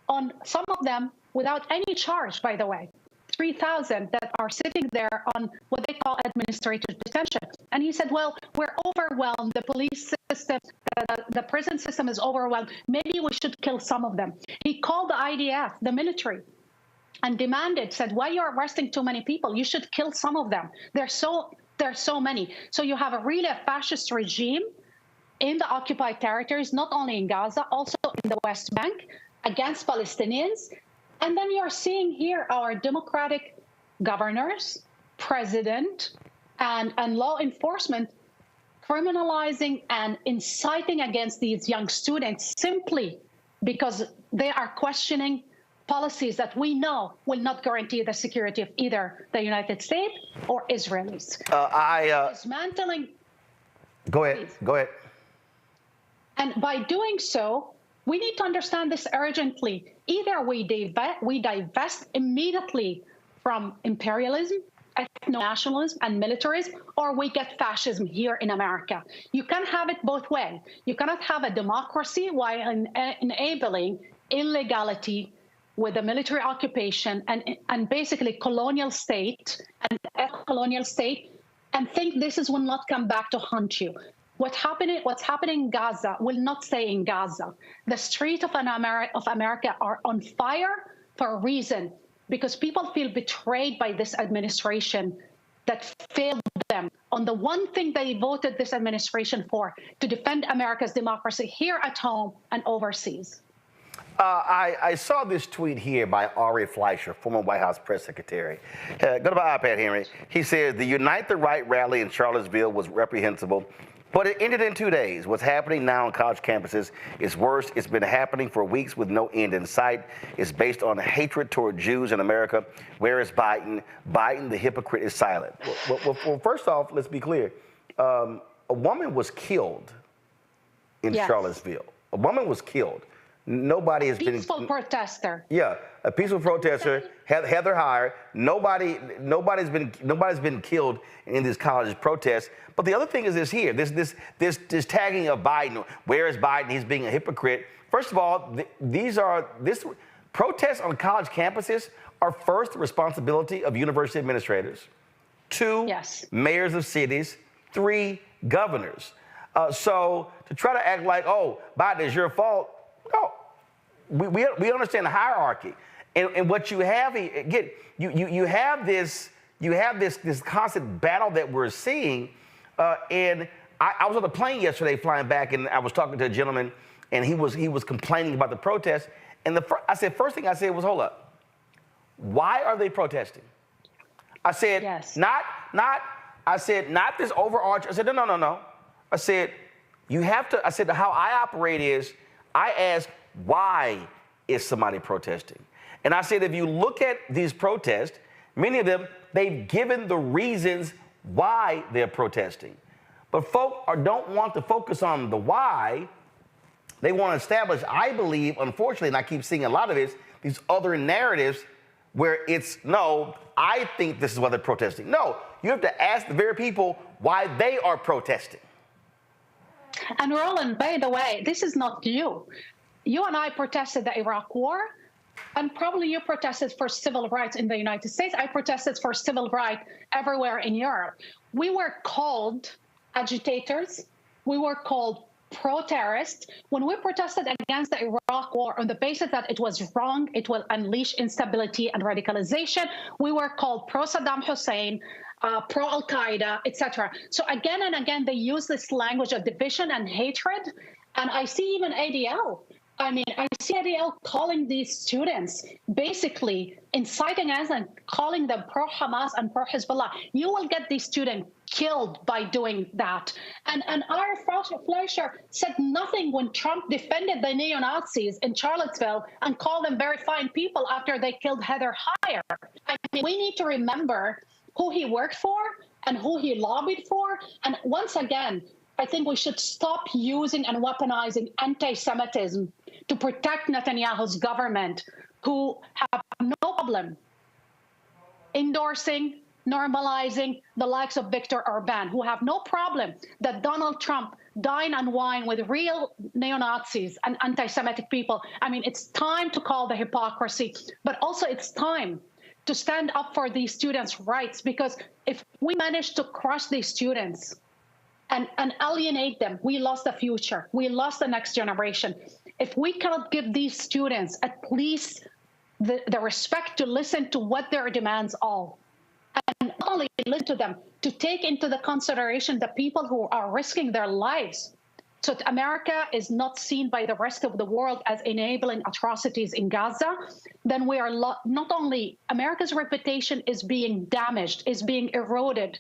on some of them without any charge, by the way. 3,000 that are sitting there on what they call administrative detention. And he said, well, we're overwhelmed. The police system, the prison system is overwhelmed. Maybe we should kill some of them. He called the IDF, the military, and said, why are you arresting too many people? You should kill some of them. There's so many. So you have a really fascist regime in the occupied territories, not only in Gaza, also in the West Bank, against Palestinians. And then you're seeing here our democratic governors, president, and law enforcement criminalizing and inciting against these young students simply because they are questioning policies that we know will not guarantee the security of either the United States or Israelis. Dismantling. Go ahead. And by doing so, we need to understand this urgently. Either we divest immediately from imperialism, ethno-nationalism, and militarism, or we get fascism here in America. You can't have it both ways. You cannot have a democracy while enabling illegality with a military occupation and basically colonial state and colonial state, and think this will not come back to haunt you. What's happening in Gaza will not stay in Gaza. The streets of America are on fire for a reason, because people feel betrayed by this administration that failed them on the one thing they voted this administration for, to defend America's democracy here at home and overseas. I saw this tweet here by Ari Fleischer, former White House press secretary. Go to my iPad, Henry. He says the Unite the Right rally in Charlottesville was reprehensible, but it ended in 2 days. What's happening now on college campuses is worse. It's been happening for weeks with no end in sight. It's based on hatred toward Jews in America. Where is Biden? Biden, the hypocrite, is silent. Well, first off, let's be clear. A woman was killed in Charlottesville. A woman was killed. Nobody has peaceful protester. Yeah, a peaceful protester, Heather Heyer. Nobody's been killed in these college protests. But the other thing is this tagging of Biden. Where is Biden? He's being a hypocrite. First of all, this protests on college campuses are first the responsibility of university administrators. 2, mayors of cities. 3, governors. So to try to act like, oh, Biden is your fault, no. We understand the hierarchy, and what you have again, you have this constant battle that we're seeing, and I was on the plane yesterday flying back, and I was talking to a gentleman, and he was complaining about the protest, and first thing I said was, hold up, why are they protesting? I said not this overarching. I said no. I said you have to. I said how I operate is I ask, why is somebody protesting? And I said, if you look at these protests, many of them, they've given the reasons why they're protesting. But folk don't want to focus on the why. They want to establish, I believe, unfortunately, and I keep seeing a lot of it, these other narratives where it's, no, I think this is why they're protesting. No, you have to ask the very people why they are protesting. And Roland, by the way, this is not you. You and I protested the Iraq War, and probably you protested for civil rights in the United States. I protested for civil rights everywhere in Europe. We were called agitators. We were called pro-terrorists. When we protested against the Iraq War on the basis that it was wrong, it will unleash instability and radicalization, we were called pro-Saddam Hussein, pro-Al-Qaeda, etc. So again and again, they use this language of division and hatred. And I see even ADL. I see ADL calling these students, basically inciting us and calling them pro-Hamas and pro-Hezbollah. You will get these students killed by doing that. And our Fleischer said nothing when Trump defended the neo-Nazis in Charlottesville and called them very fine people after they killed Heather Heyer. We need to remember who he worked for and who he lobbied for. And once again, I think we should stop using and weaponizing anti-Semitism to protect Netanyahu's government, who have no problem endorsing, normalizing the likes of Viktor Orban, who have no problem that Donald Trump dine and wine with real neo-Nazis and anti-Semitic people. It's time to call the hypocrisy, but also it's time to stand up for these students' rights, because if we manage to crush these students and alienate them, we lost the future. We lost the next generation. If we cannot give these students at least the respect to listen to what their demands are, and not only listen to them, to take into the consideration the people who are risking their lives, so that America is not seen by the rest of the world as enabling atrocities in Gaza, then we are not only America's reputation is being damaged, is being eroded.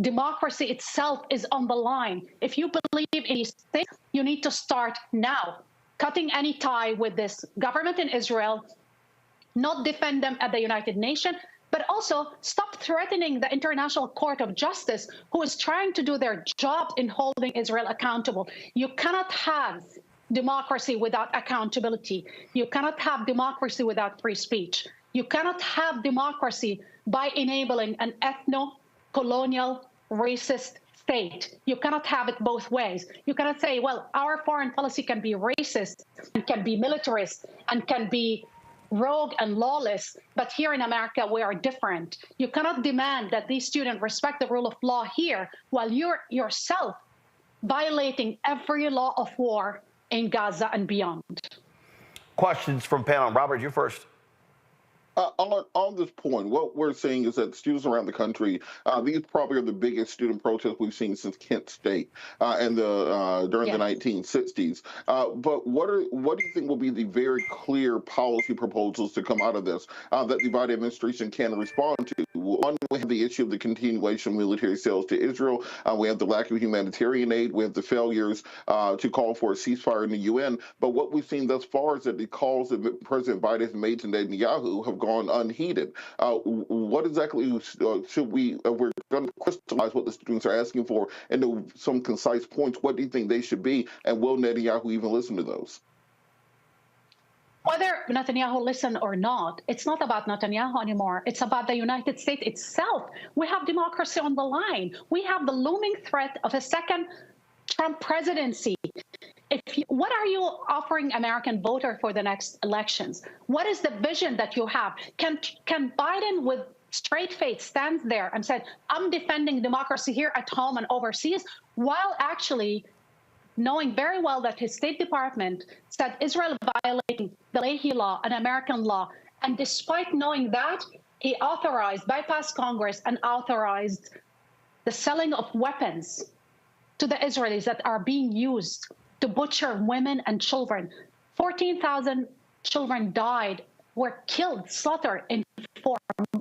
Democracy itself is on the line. If you believe in these things, you need to start now, cutting any tie with this government in Israel, not defend them at the United Nations, but also stop threatening the International Court of Justice, who is trying to do their job in holding Israel accountable. You cannot have democracy without accountability. You cannot have democracy without free speech. You cannot have democracy by enabling an ethno-colonial racist state. You cannot have it both ways. You cannot say, well, our foreign policy can be racist and can be militarist and can be rogue and lawless, but here in America, we are different. You cannot demand that these students respect the rule of law here while you're yourself violating every law of war in Gaza and beyond. Questions from panel. Robert, you're first. On this point, what we're seeing is that students around the country, these probably are the biggest student protests we've seen since Kent State and during the 1960s. But what do you think will be the very clear policy proposals to come out of this that the Biden administration can respond to? One, we have the issue of the continuation of military sales to Israel. We have the lack of humanitarian aid. We have the failures to call for a ceasefire in the UN. But what we've seen thus far is that the calls that President Biden has made to Netanyahu have gone unheeded. What exactly should we, we're going to crystallize what the students are asking for into some concise points. What do you think they should be? And will Netanyahu even listen to those? whether Netanyahu listen or not, it's not about Netanyahu anymore. It's about the United States itself. We have democracy on the line. We have the looming threat of a second Trump presidency. What are you offering American voter for the next elections? What is the vision that you have? Can Biden, with straight face, stand there and say, I'm defending democracy here at home and overseas, while actually knowing very well that his State Department said Israel violating the Leahy law, an American law, and despite knowing that, he bypassed Congress and authorized the selling of weapons to the Israelis that are being used to butcher women and children. 14,000 children died, were killed, slaughtered in 4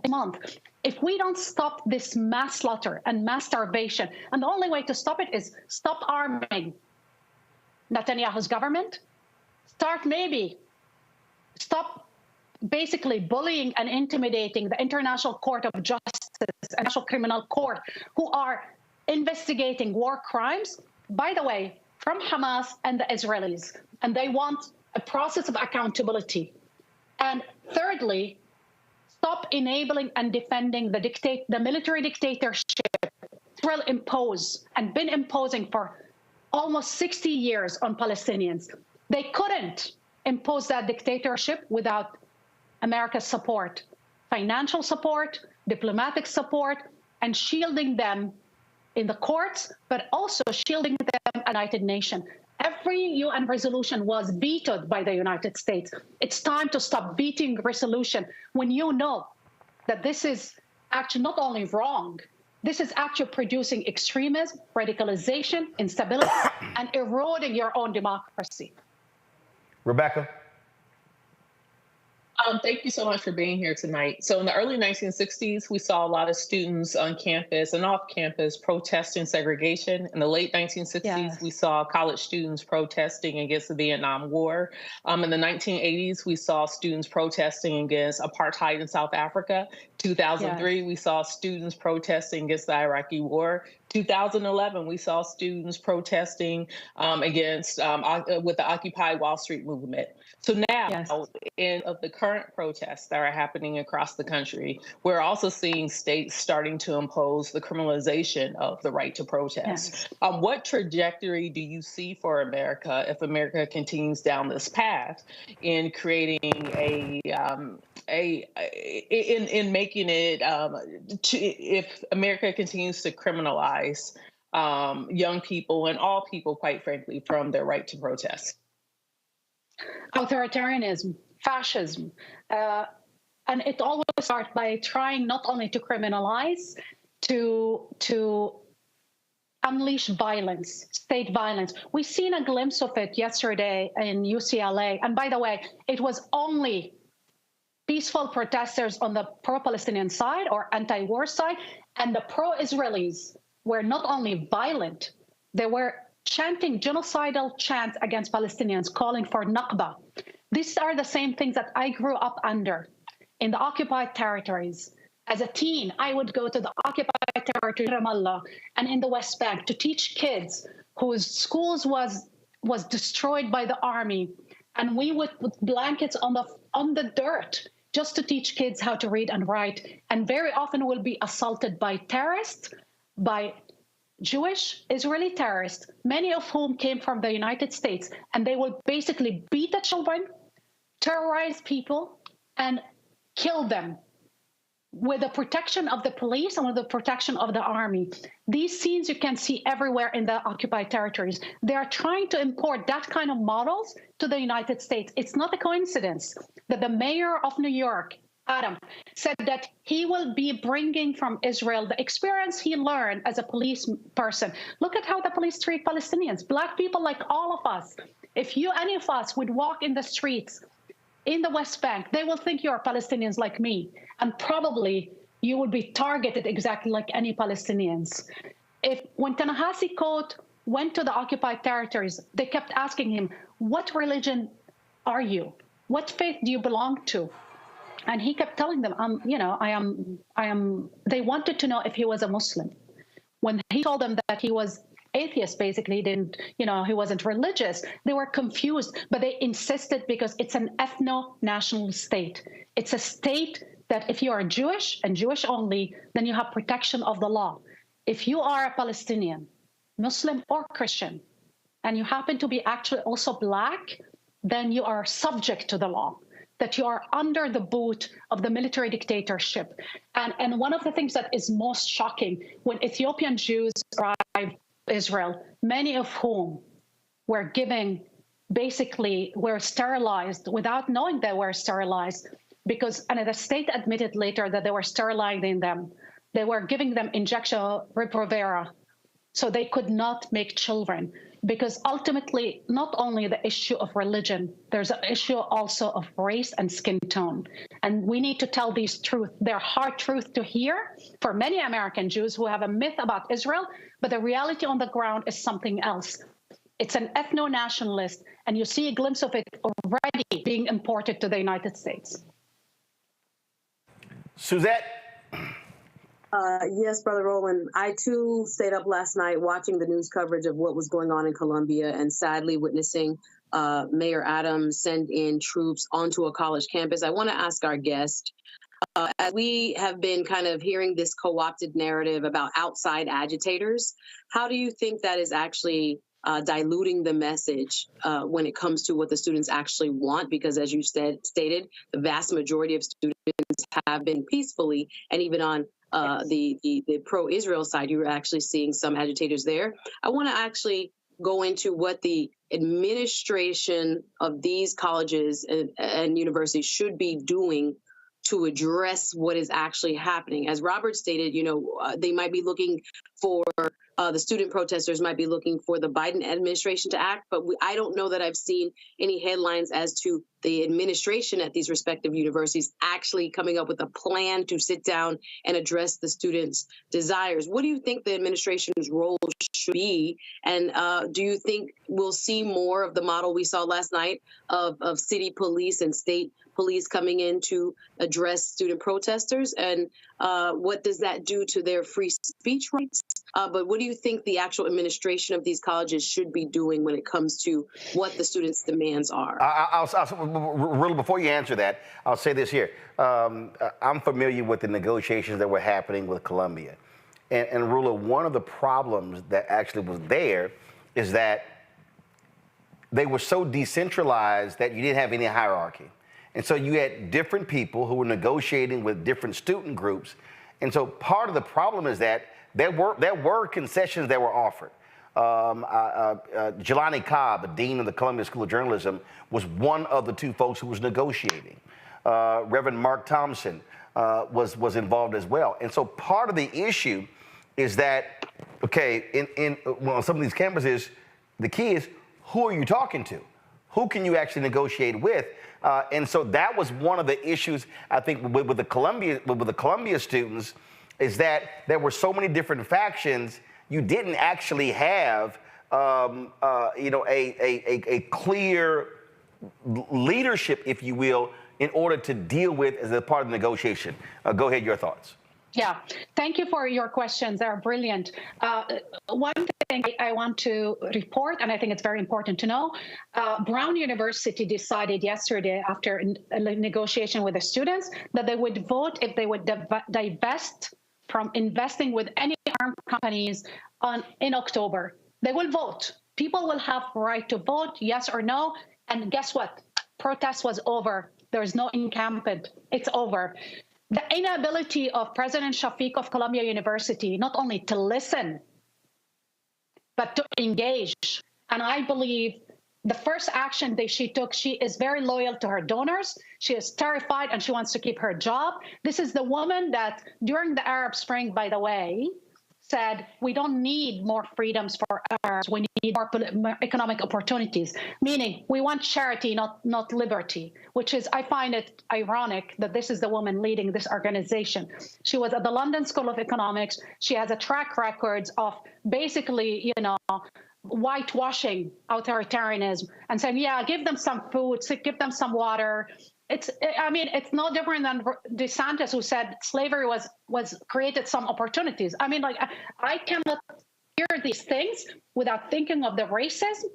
months. If we don't stop this mass slaughter and mass starvation, and the only way to stop it is stop arming Netanyahu's government, stop basically bullying and intimidating the International Court of Justice and National Criminal Court, who are investigating war crimes, by the way, from Hamas and the Israelis, and they want a process of accountability. And thirdly, stop enabling and defending the military dictatorship Israel imposed and been imposing for almost 60 years on Palestinians. They couldn't impose that dictatorship without America's support, financial support, diplomatic support, and shielding them in the courts, but also shielding them at the United Nations. Every UN resolution was vetoed by the United States. It's time to stop vetoing resolution when you know that this is actually not only wrong, this is actually producing extremism, radicalization, instability, and eroding your own democracy. Rebecca? Thank you so much for being here tonight. So in the early 1960s, we saw a lot of students on campus and off campus protesting segregation. In the late 1960s, we saw college students protesting against the Vietnam War. In the 1980s, we saw students protesting against apartheid in South Africa. 2003, we saw students protesting against the Iraqi War. 2011, we saw students protesting against with the Occupy Wall Street movement. So now, in of the current protests that are happening across the country, we're also seeing states starting to impose the criminalization of the right to protest. What trajectory do you see for America if America continues down this path in creating in making it if America continues to criminalize young people and all people, quite frankly, from their right to protest? Authoritarianism, fascism, and it always starts by trying not only to criminalize, to unleash violence, state violence. We've seen a glimpse of it yesterday in UCLA, and by the way, it was only peaceful protesters on the pro-Palestinian side or anti-war side, and the pro-Israelis were not only violent, they were chanting genocidal chants against Palestinians, calling for Nakba. These are the same things that I grew up under in the occupied territories. As a teen, I would go to the occupied territory, Ramallah, and in the West Bank to teach kids whose schools was destroyed by the army, and we would put blankets on the dirt just to teach kids how to read and write, and very often will be assaulted by terrorists, by Jewish Israeli terrorists, many of whom came from the United States, and they will basically beat the children, terrorize people, and kill them with the protection of the police and with the protection of the army. These scenes you can see everywhere in the occupied territories. They are trying to import that kind of models to the United States. It's not a coincidence that the mayor of New York, Adam, said that he will be bringing from Israel the experience he learned as a police person. Look at how the police treat Palestinians, Black people like all of us. If any of us would walk in the streets in the West Bank, they will think you're Palestinians like me, and probably you would be targeted exactly like any Palestinians. When Ta-Nehisi Coates went to the occupied territories, they kept asking him, what religion are you? What faith do you belong to? And he kept telling them, I am. They wanted to know if he was a Muslim. When he told them that he was atheist, basically. He didn't, he wasn't religious. They were confused, but they insisted because it's an ethno-national state. It's a state that if you are Jewish and Jewish only, then you have protection of the law. If you are a Palestinian, Muslim or Christian, and you happen to be actually also Black, then you are subject to the law, that you are under the boot of the military dictatorship. And one of the things that is most shocking, when Ethiopian Jews arrived in Israel, many of whom were were sterilized without knowing they were sterilized, and the state admitted later that they were sterilizing them. They were giving them injection of Riprovera, so they could not make children. Because ultimately, not only the issue of religion, there's an issue also of race and skin tone. And we need to tell these truths. They're hard truth to hear for many American Jews who have a myth about Israel, but the reality on the ground is something else. It's an ethno-nationalist, and you see a glimpse of it already being imported to the United States. Suzette? Yes, Brother Roland. I, too, stayed up last night watching the news coverage of what was going on in Columbia and sadly witnessing Mayor Adams send in troops onto a college campus. I want to ask our guest, as we have been kind of hearing this co-opted narrative about outside agitators, how do you think that is actually diluting the message when it comes to what the students actually want? Because as you stated, the vast majority of students have been peacefully, and even on the pro-Israel side, you were actually seeing some agitators there. I want to actually go into what the administration of these colleges and universities should be doing to address what is actually happening. As Robert stated, they might be looking for, the student protesters might be looking for the Biden administration to act, but I don't know that I've seen any headlines as to the administration at these respective universities actually coming up with a plan to sit down and address the students' desires. What do you think the administration's role should be? And do you think we'll see more of the model we saw last night of city police and state police coming in to address student protesters? And what does that do to their free speech rights? But what do you think the actual administration of these colleges should be doing when it comes to what the students' demands are? Really, before you answer that, I'll say this here. I'm familiar with the negotiations that were happening with Columbia. And Rula, one of the problems that actually was there is that they were so decentralized that you didn't have any hierarchy. And so you had different people who were negotiating with different student groups. And so part of the problem is that there were concessions that were offered. Jelani Cobb, the dean of the Columbia School of Journalism, was one of the two folks who was negotiating. Reverend Mark Thompson was involved as well. And so part of the issue is that, on some of these campuses, the key is, who are you talking to? Who can you actually negotiate with? And so that was one of the issues, I think, with the Columbia students, is that there were so many different factions. You didn't actually have, a clear leadership, if you will, in order to deal with as a part of the negotiation. Go ahead, your thoughts. Yeah, thank you for your questions. They're brilliant. One thing I want to report, and I think it's very important to know, Brown University decided yesterday, after a negotiation with the students, that they would vote if they would divest from investing with any armed companies in October. They will vote. People will have the right to vote, yes or no. And guess what? Protest was over. There's no encampment. It's over. The inability of President Shafiq of Columbia University not only to listen, but to engage. And I believe the first action that she took, she is very loyal to her donors. She is terrified and she wants to keep her job. This is the woman that during the Arab Spring, by the way, said, we don't need more freedoms for Arabs. We need more economic opportunities, meaning we want charity, not liberty, which is, I find it ironic that this is the woman leading this organization. She was at the London School of Economics. She has a track record of basically, whitewashing authoritarianism and saying, yeah, give them some food, give them some water. It's no different than DeSantis, who said slavery was created some opportunities. I cannot hear these things without thinking of the racism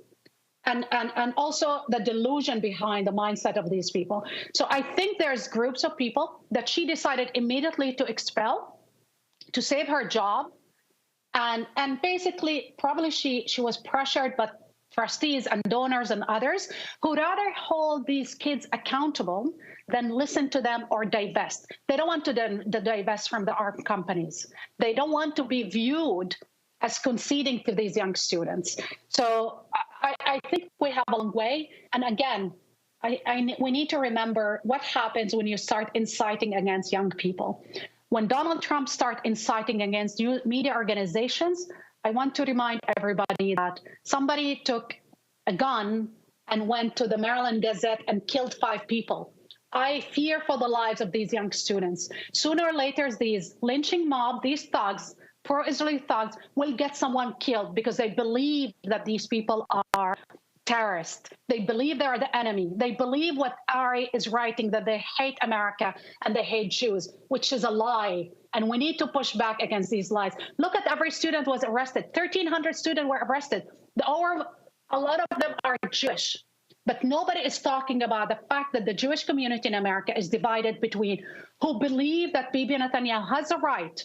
and also the delusion behind the mindset of these people. So I think there's groups of people that she decided immediately to expel to save her job. And basically, probably she was pressured by trustees and donors and others who rather hold these kids accountable than listen to them or divest. They don't want to divest from the armed companies. They don't want to be viewed as conceding to these young students. So I think we have a long way. And again, we need to remember what happens when you start inciting against young people. When Donald Trump started inciting against media organizations, I want to remind everybody that somebody took a gun and went to the Maryland Gazette and killed 5 people. I fear for the lives of these young students. Sooner or later, these lynching mob, these thugs, pro-Israeli thugs, will get someone killed because they believe that these people are terrorists. They believe they are the enemy. They believe what Ari is writing, that they hate America and they hate Jews, which is a lie. And we need to push back against these lies. Look at every student was arrested. 1,300 students were arrested. A lot of them are Jewish. But nobody is talking about the fact that the Jewish community in America is divided between who believe that Bibi Netanyahu has a right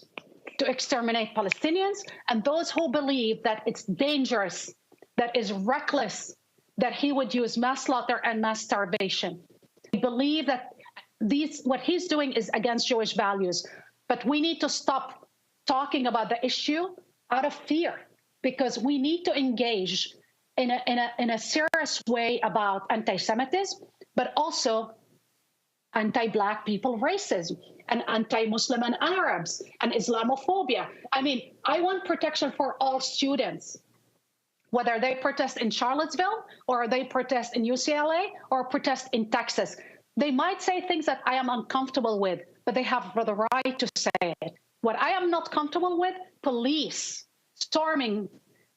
to exterminate Palestinians and those who believe that it's dangerous, that is reckless, that he would use mass slaughter and mass starvation. They believe that what he's doing is against Jewish values. But we need to stop talking about the issue out of fear, because we need to engage in a serious way about anti-Semitism, but also anti-Black people racism and anti-Muslim and Arabs and Islamophobia. I mean, I want protection for all students, whether they protest in Charlottesville or they protest in UCLA or protest in Texas. They might say things that I am uncomfortable with, but they have the right to say it. What I am not comfortable with, police storming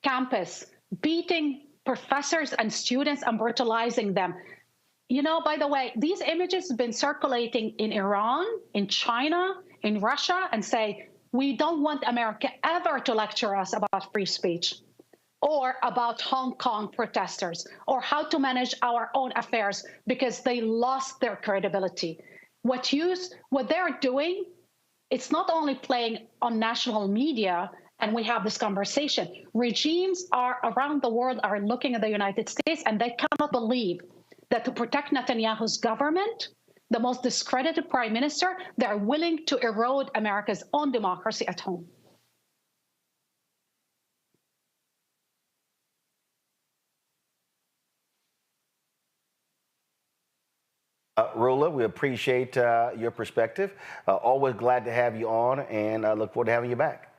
campus, beating professors and students and brutalizing them. You know, by the way, these images have been circulating in Iran, in China, in Russia, and say, we don't want America ever to lecture us about free speech or about Hong Kong protesters or how to manage our own affairs, because they lost their credibility. What they're doing, it's not only playing on national media, and we have this conversation. Regimes around the world are looking at the United States, and they cannot believe that to protect Netanyahu's government, the most discredited prime minister, they're willing to erode America's own democracy at home. Rula, we appreciate your perspective. Always glad to have you on, and look forward to having you back.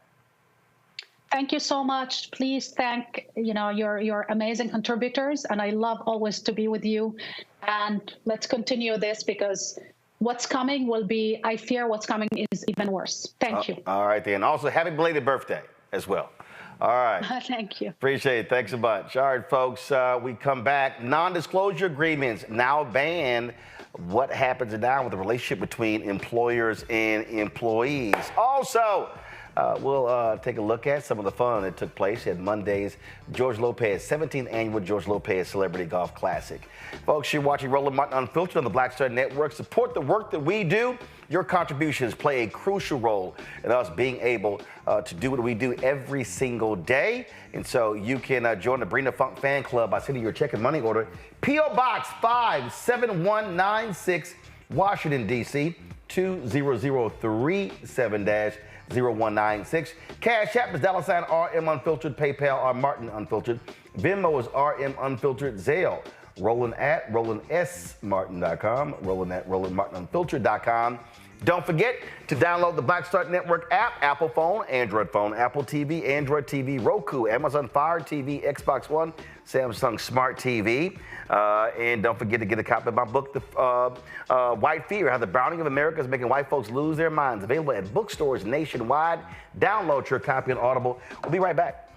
Thank you so much. Please thank your amazing contributors, and I love always to be with you. And let's continue this, because what's coming will be, I fear what's coming is even worse. Thank you. All right, then. Also, happy belated birthday as well. All right. Thank you. Appreciate it. Thanks a bunch. All right, folks, we come back. Non-disclosure agreements now banned. What happens now with the relationship between employers and employees? Also, we'll take a look at some of the fun that took place at Monday's George Lopez, 17th annual George Lopez Celebrity Golf Classic. Folks, you're watching Roland Martin Unfiltered on the Black Star Network. Support the work that we do. Your contributions play a crucial role in us being able to do what we do every single day. And so you can join the Bring the Funk fan club by sending your check and money order. P.O. Box 57196, Washington, D.C. 20037-0196. Cash App is $RM Unfiltered. PayPal R Martin Unfiltered. Venmo is RM Unfiltered. Zelle, Roland at RolandSMartin.com. Roland at RolandMartinUnfiltered.com. Don't forget to download the Black Star Network app, Apple phone, Android phone, Apple TV, Android TV, Roku, Amazon Fire TV, Xbox One, Samsung Smart TV. And don't forget to get a copy of my book, The White Fear, How the Browning of America is Making White Folks Lose Their Minds. Available at bookstores nationwide. Download your copy on Audible. We'll be right back.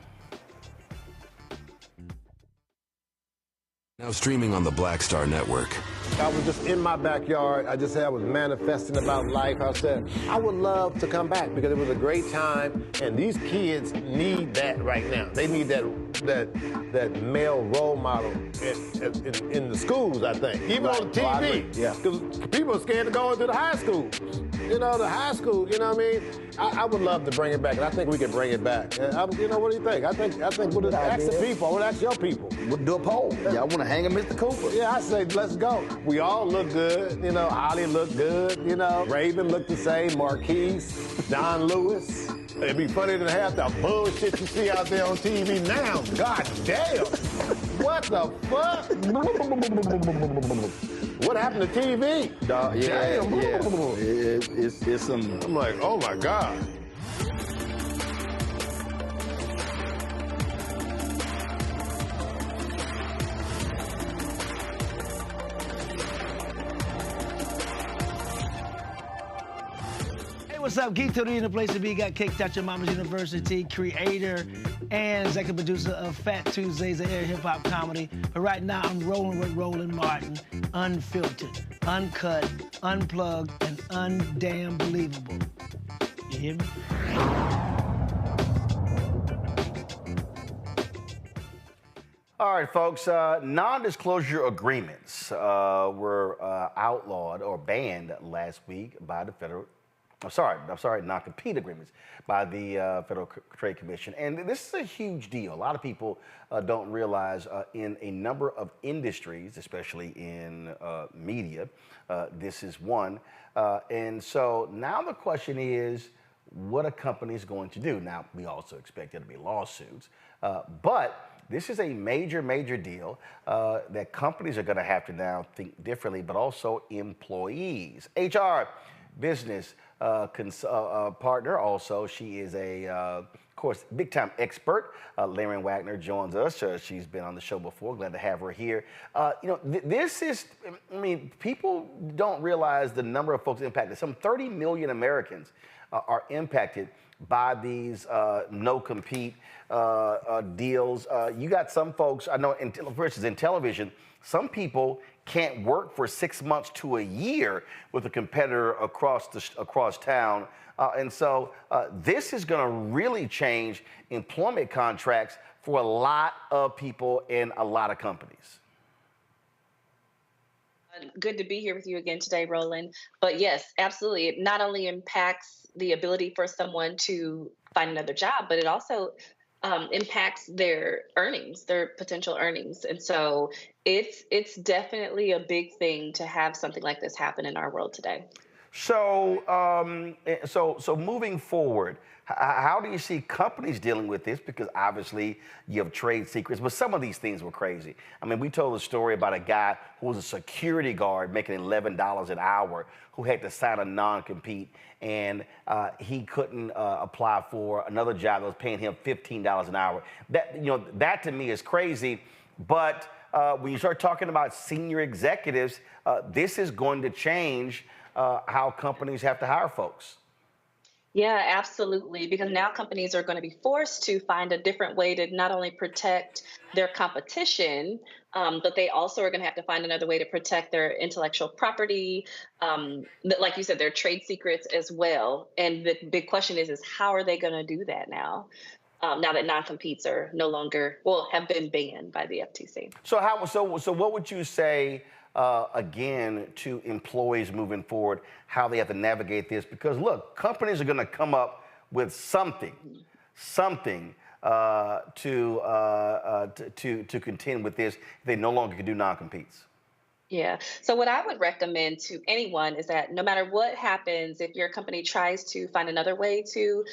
Now streaming on the Black Star Network. I was just in my backyard. I just said I was manifesting about life. I said, I would love to come back because it was a great time, and these kids need that right now. They need that male role model in the schools, I think. Even on TV. Because people are scared to go into the high schools. You know, the high school, you know what I mean? I would love to bring it back, and I think we can bring it back. You know, what do you think? I think we'll ask the people. We'll ask your people. We'll do a poll. Y'all want to hang a Mr. Cooper? Yeah, I say let's go. We all look good. You know, Holly looked good. You know, Raven looked the same. Marquise, Don Lewis. It'd be funny to have the bullshit you see out there on TV now. God damn. What the fuck? What happened to TV? It's some. I'm like, oh my God. What's up? Geek Tony in the place to be. Got kicked out your mama's university, creator and executive producer of Fat Tuesdays, an air hip-hop comedy. But right now, I'm rolling with Roland Martin, unfiltered, uncut, unplugged, and undamn believable. You hear me? All right, folks, non-disclosure agreements were outlawed or banned last week by the federal. I'm sorry, non-compete agreements by the Federal Trade Commission. And this is a huge deal. A lot of people don't realize in a number of industries, especially in media, this is one. And so now the question is, what a company is going to do. Now, we also expect there to be lawsuits, but this is a major, major deal that companies are going to have to now think differently, but also employees. HR business partner also. She is of course, big-time expert. Laren Wagner joins us. She's been on the show before. Glad to have her here. You know, this is, I mean, people don't realize the number of folks impacted. Some 30 million Americans are impacted by these no-compete deals. You got some folks, I know, for instance, in television, some people can't work for 6 months to a year with a competitor across town. And so this is going to really change employment contracts for a lot of people in a lot of companies. Good to be here with you again today, Roland. But yes, absolutely. It not only impacts the ability for someone to find another job, but it also impacts their earnings, their potential earnings. And so it's definitely a big thing to have something like this happen in our world today. So, so moving forward, how do you see companies dealing with this? Because obviously you have trade secrets, but some of these things were crazy. I mean, we told a story about a guy who was a security guard making $11 an hour who had to sign a non-compete, and he couldn't apply for another job that was paying him $15 an hour. That, you know, that to me is crazy. But when you start talking about senior executives, this is going to change how companies have to hire folks. Yeah, absolutely. Because now companies are going to be forced to find a different way to not only protect their competition, but they also are going to have to find another way to protect their intellectual property, like you said, their trade secrets as well. And the big question is how are they going to do that now? Now that non-competes are no longer, well, have been banned by the FTC. So what would you say, again, to employees moving forward, how they have to navigate this? Because look, companies are going to come up with something to contend with this. They no longer can do non-competes. Yeah. So what I would recommend to anyone is that no matter what happens, if your company tries to find another way to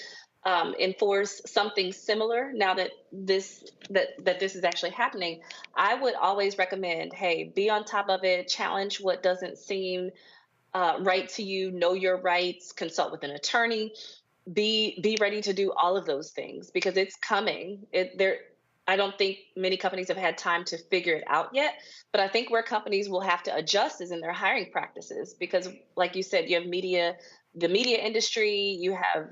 enforce something similar, now that this is actually happening, I would always recommend, hey, be on top of it, challenge what doesn't seem right to you, know your rights, consult with an attorney, be ready to do all of those things because it's coming. I don't think many companies have had time to figure it out yet, but I think where companies will have to adjust is in their hiring practices because, like you said, you have the media industry, you have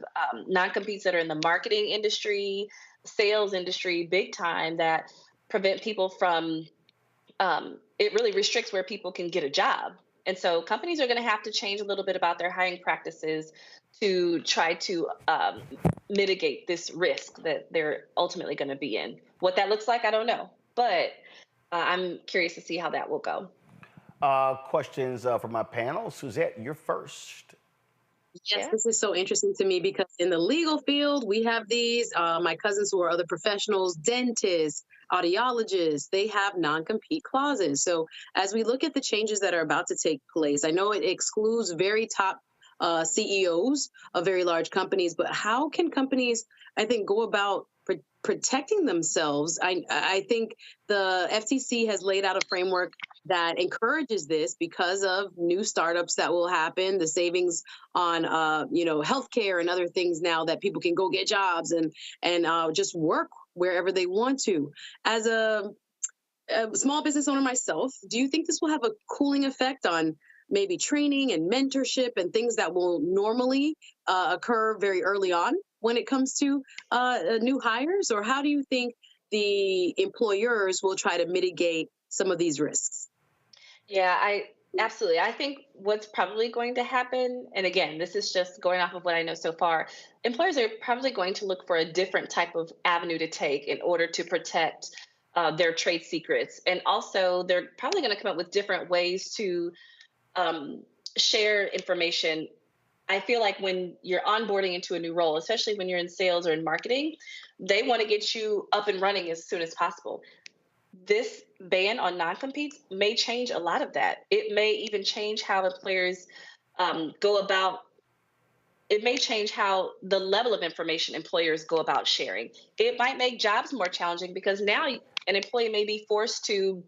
non-competes that are in the marketing industry, sales industry, big time, that prevent people from it really restricts where people can get a job. And so companies are going to have to change a little bit about their hiring practices to try to mitigate this risk that they're ultimately going to be in. What that looks like, I don't know. But I'm curious to see how that will go. Questions from my panel. Suzette, you're first. Yes, this is so interesting to me because in the legal field, we have these, my cousins who are other professionals, dentists, audiologists, they have non-compete clauses. So as we look at the changes that are about to take place, I know it excludes very top CEOs of very large companies, but how can companies, I think, go about protecting themselves? I think the FTC has laid out a framework that encourages this because of new startups that will happen, the savings on healthcare and other things now that people can go get jobs and just work wherever they want to. As a small business owner myself, do you think this will have a cooling effect on maybe training and mentorship and things that will normally occur very early on when it comes to new hires? Or how do you think the employers will try to mitigate some of these risks? Yeah, absolutely. I think what's probably going to happen, and again, this is just going off of what I know so far, employers are probably going to look for a different type of avenue to take in order to protect their trade secrets. And also, they're probably going to come up with different ways to share information. I feel like when you're onboarding into a new role, especially when you're in sales or in marketing, they want to get you up and running as soon as possible. This ban on non-competes may change a lot of that. It may even change how employers go about. It may change how the level of information employers go about sharing. It might make jobs more challenging because now an employee may be forced to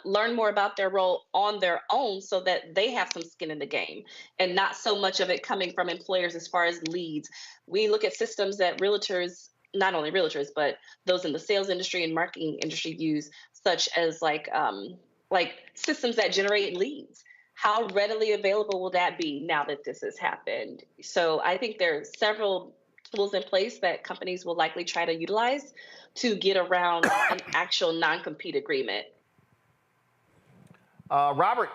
learn more about their role on their own so that they have some skin in the game and not so much of it coming from employers as far as leads. We look at systems that realtors, not only realtors, but those in the sales industry and marketing industry use, such as like systems that generate leads. How readily available will that be now that this has happened? So I think there are several tools in place that companies will likely try to utilize to get around an actual non-compete agreement. Robert.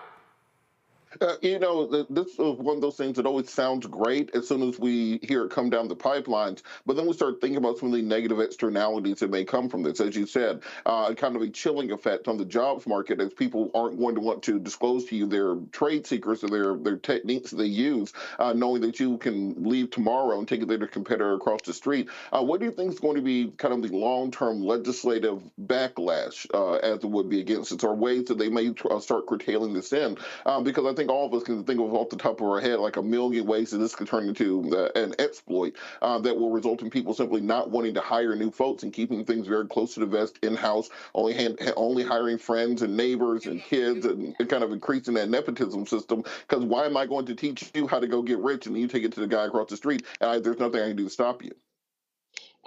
This is one of those things that always sounds great as soon as we hear it come down the pipelines, but then we start thinking about some of the negative externalities that may come from this. As you said, kind of a chilling effect on the jobs market as people aren't going to want to disclose to you their trade secrets or their techniques that they use, knowing that you can leave tomorrow and take it to their competitor across the street. What do you think is going to be kind of the long-term legislative backlash, as it would be against it, or ways that they may start curtailing this in? Because I think all of us can think of off the top of our head like a million ways that this could turn into an exploit that will result in people simply not wanting to hire new folks and keeping things very close to the vest in-house, only hiring friends and neighbors and kids and kind of increasing that nepotism system. Because why am I going to teach you how to go get rich and you take it to the guy across the street and there's nothing I can do to stop you?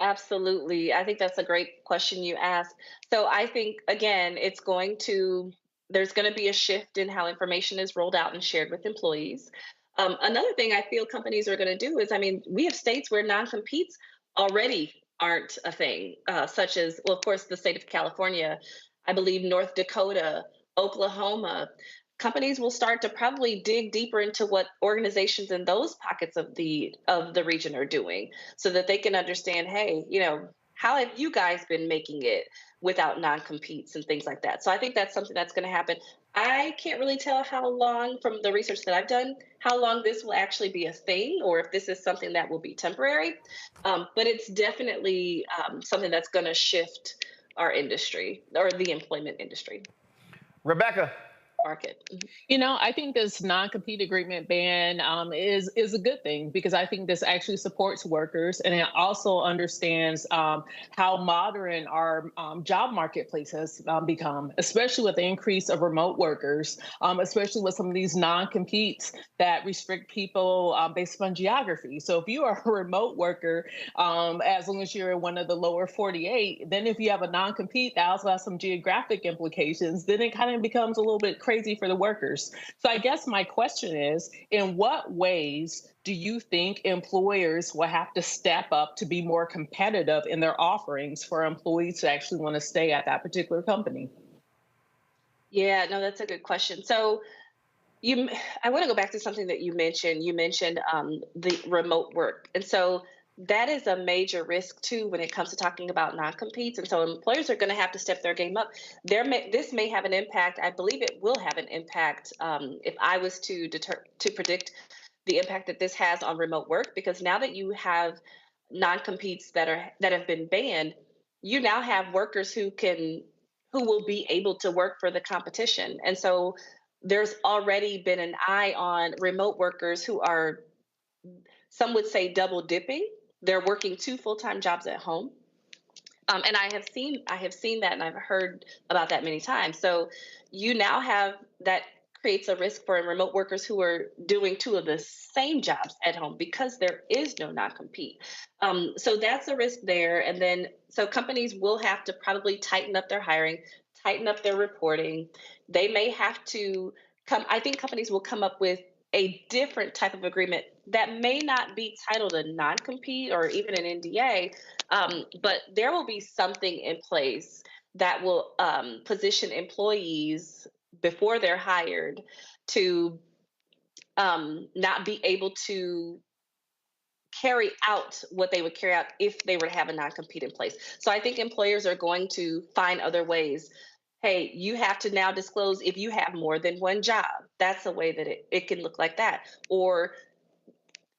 Absolutely. I think that's a great question you asked. So I think, again, there's going to be a shift in how information is rolled out and shared with employees. Another thing I feel companies are going to do is, we have states where non-competes already aren't a thing, such as, well, of course, the state of California, I believe North Dakota, Oklahoma. Companies will start to probably dig deeper into what organizations in those pockets of the region are doing so that they can understand, hey, how have you guys been making it without non-competes and things like that? So I think that's something that's going to happen. I can't really tell how long, from the research that I've done, how long this will actually be a thing or if this is something that will be temporary. But it's definitely something that's going to shift our industry or the employment industry. Rebecca. Market. I think this non-compete agreement ban is a good thing because I think this actually supports workers and it also understands how modern our job marketplace has become, especially with the increase of remote workers, especially with some of these non-competes that restrict people based on geography. So if you are a remote worker, as long as you're in one of the lower 48, then if you have a non-compete that also has some geographic implications, then it kind of becomes a little bit crazy for the workers. So I guess my question is, in what ways do you think employers will have to step up to be more competitive in their offerings for employees to actually want to stay at that particular company? Yeah, no, that's a good question. So I want to go back to something that you mentioned. You mentioned the remote work. And so that is a major risk too when it comes to talking about non-competes. And so employers are going to have to step their game up. This may have an impact. I believe it will have an impact if I was to predict the impact that this has on remote work, because now that you have non-competes that have been banned, you now have workers who will be able to work for the competition. And so there's already been an eye on remote workers who are, some would say, double dipping. They're working 2 full-time jobs at home. And I have seen that, and I've heard about that many times. So you now have that creates a risk for remote workers who are doing 2 of the same jobs at home because there is no non-compete. So that's a risk there. And then, so companies will have to probably tighten up their hiring, tighten up their reporting. They may have to I think companies will come up with a different type of agreement that may not be titled a non-compete or even an NDA, but there will be something in place that will position employees before they're hired to not be able to carry out what they would carry out if they were to have a non-compete in place. So I think employers are going to find other ways. Hey, you have to now disclose if you have more than one job. That's a way that it can look like that. Or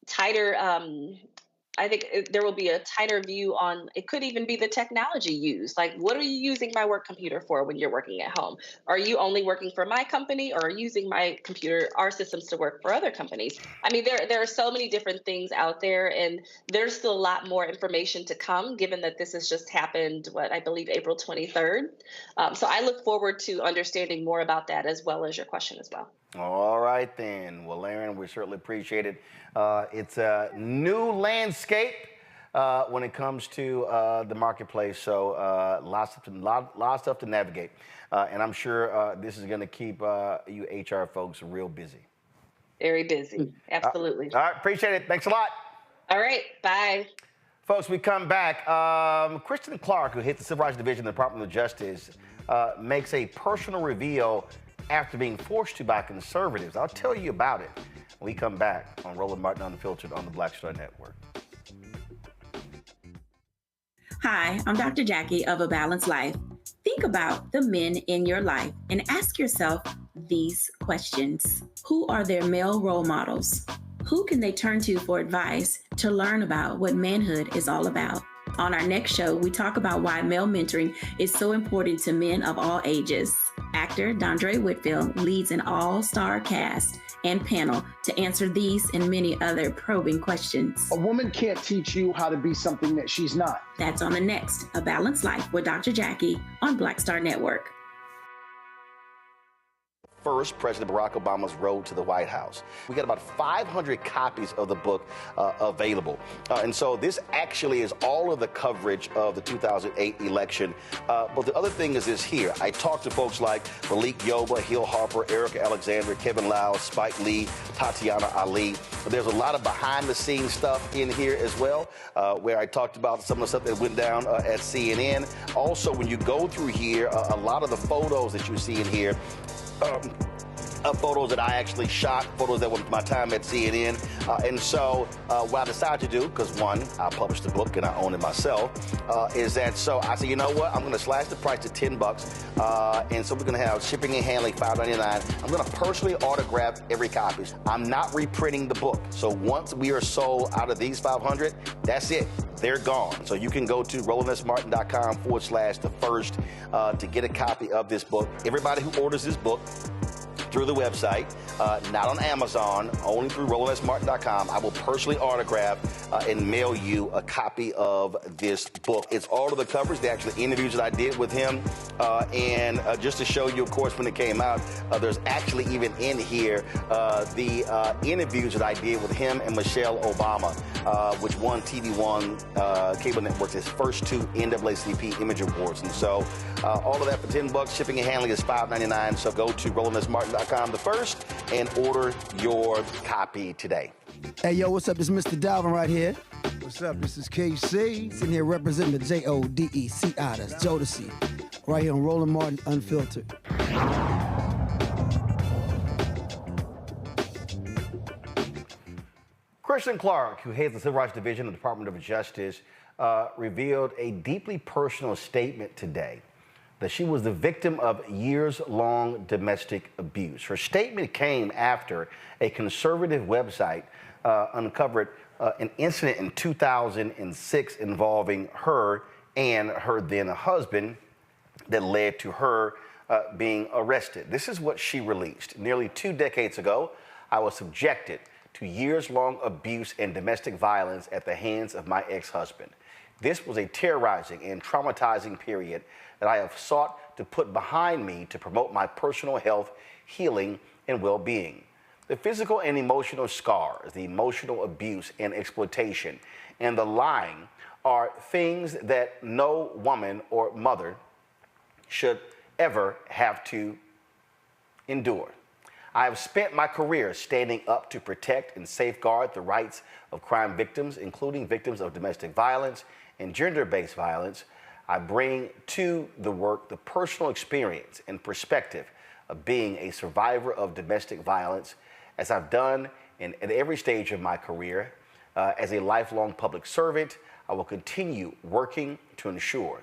tighter, I think there will be a tighter view on, it could even be the technology used. Like, what are you using my work computer for when you're working at home? Are you only working for my company, or are you using my computer, our systems, to work for other companies? I mean, there are so many different things out there, and there's still a lot more information to come, given that this has just happened, I believe April 23rd. So I look forward to understanding more about that, as well as your question as well. All right, then. Well, Aaron, we certainly appreciate it. It's a new landscape when it comes to the marketplace, so lots of stuff to navigate. And I'm sure this is going to keep you HR folks real busy. Very busy. Absolutely. All right, appreciate it. Thanks a lot. All right, bye. Folks, we come back. Kristen Clarke, who hit the Civil Rights Division of the Department of Justice, makes a personal reveal after being forced to by conservatives. I'll tell you about it when we come back on Roland Martin Unfiltered on the Black Star Network. Hi, I'm Dr. Jackie of A Balanced Life. Think about the men in your life and ask yourself these questions. Who are their male role models? Who can they turn to for advice to learn about what manhood is all about? On our next show, we talk about why male mentoring is so important to men of all ages. Actor Dondre Whitfield leads an all-star cast and panel to answer these and many other probing questions. A woman can't teach you how to be something that she's not. That's on the next A Balanced Life with Dr. Jackie on Black Star Network. First, President Barack Obama's road to the White House. We got about 500 copies of the book available. And so this actually is all of the coverage of the 2008 election. But the other thing is this here. I talked to folks like Malik Yoba, Hill Harper, Erica Alexander, Kevin Lau, Spike Lee, Tatiana Ali. But there's a lot of behind-the-scenes stuff in here as well, where I talked about some of the stuff that went down at CNN. Also, when you go through here, a lot of the photos that you see in here, photos that I actually shot, photos that were my time at CNN. And so what I decided to do, because one, I published the book and I own it myself, is that so I said, you know what, I'm going to slash the price to $10. And so we're going to have shipping and handling $5.99. I'm going to personally autograph every copy. I'm not reprinting the book. So once we are sold out of these 500, that's it. They're gone. So you can go to RolandSMartin.com/the-first to get a copy of this book. Everybody who orders this book through the website, not on Amazon, only through RolandSMartin.com, I will personally autograph and mail you a copy of this book. It's all of the coverage, the actual interviews that I did with him. And just to show you, of course, when it came out, there's actually even in here the interviews that I did with him and Michelle Obama, which won TV One Cable Network's his first 2 NAACP Image Awards. And so all of that for $10. Shipping and handling is $5.99. So go to RolandSMartin.com the first and order your copy today. Hey, yo, what's up? This is Mr. Dalvin right here. What's up? This is KC. Sitting here representing the JODECI. That's Jodeci. Right here on Roland Martin Unfiltered. Kristen Clarke, who heads the Civil Rights Division of the Department of Justice, revealed a deeply personal statement today that she was the victim of years-long domestic abuse. Her statement came after a conservative website uncovered an incident in 2006 involving her and her then husband that led to her being arrested. This is what she released. Nearly 2 decades ago, I was subjected to years-long abuse and domestic violence at the hands of my ex-husband. This was a terrorizing and traumatizing period that I have sought to put behind me to promote my personal health, healing, and well-being. The physical and emotional scars, the emotional abuse and exploitation, and the lying are things that no woman or mother should ever have to endure. I have spent my career standing up to protect and safeguard the rights of crime victims, including victims of domestic violence and gender-based violence. I bring to the work the personal experience and perspective of being a survivor of domestic violence, as I've done at every stage of my career. As a lifelong public servant, I will continue working to ensure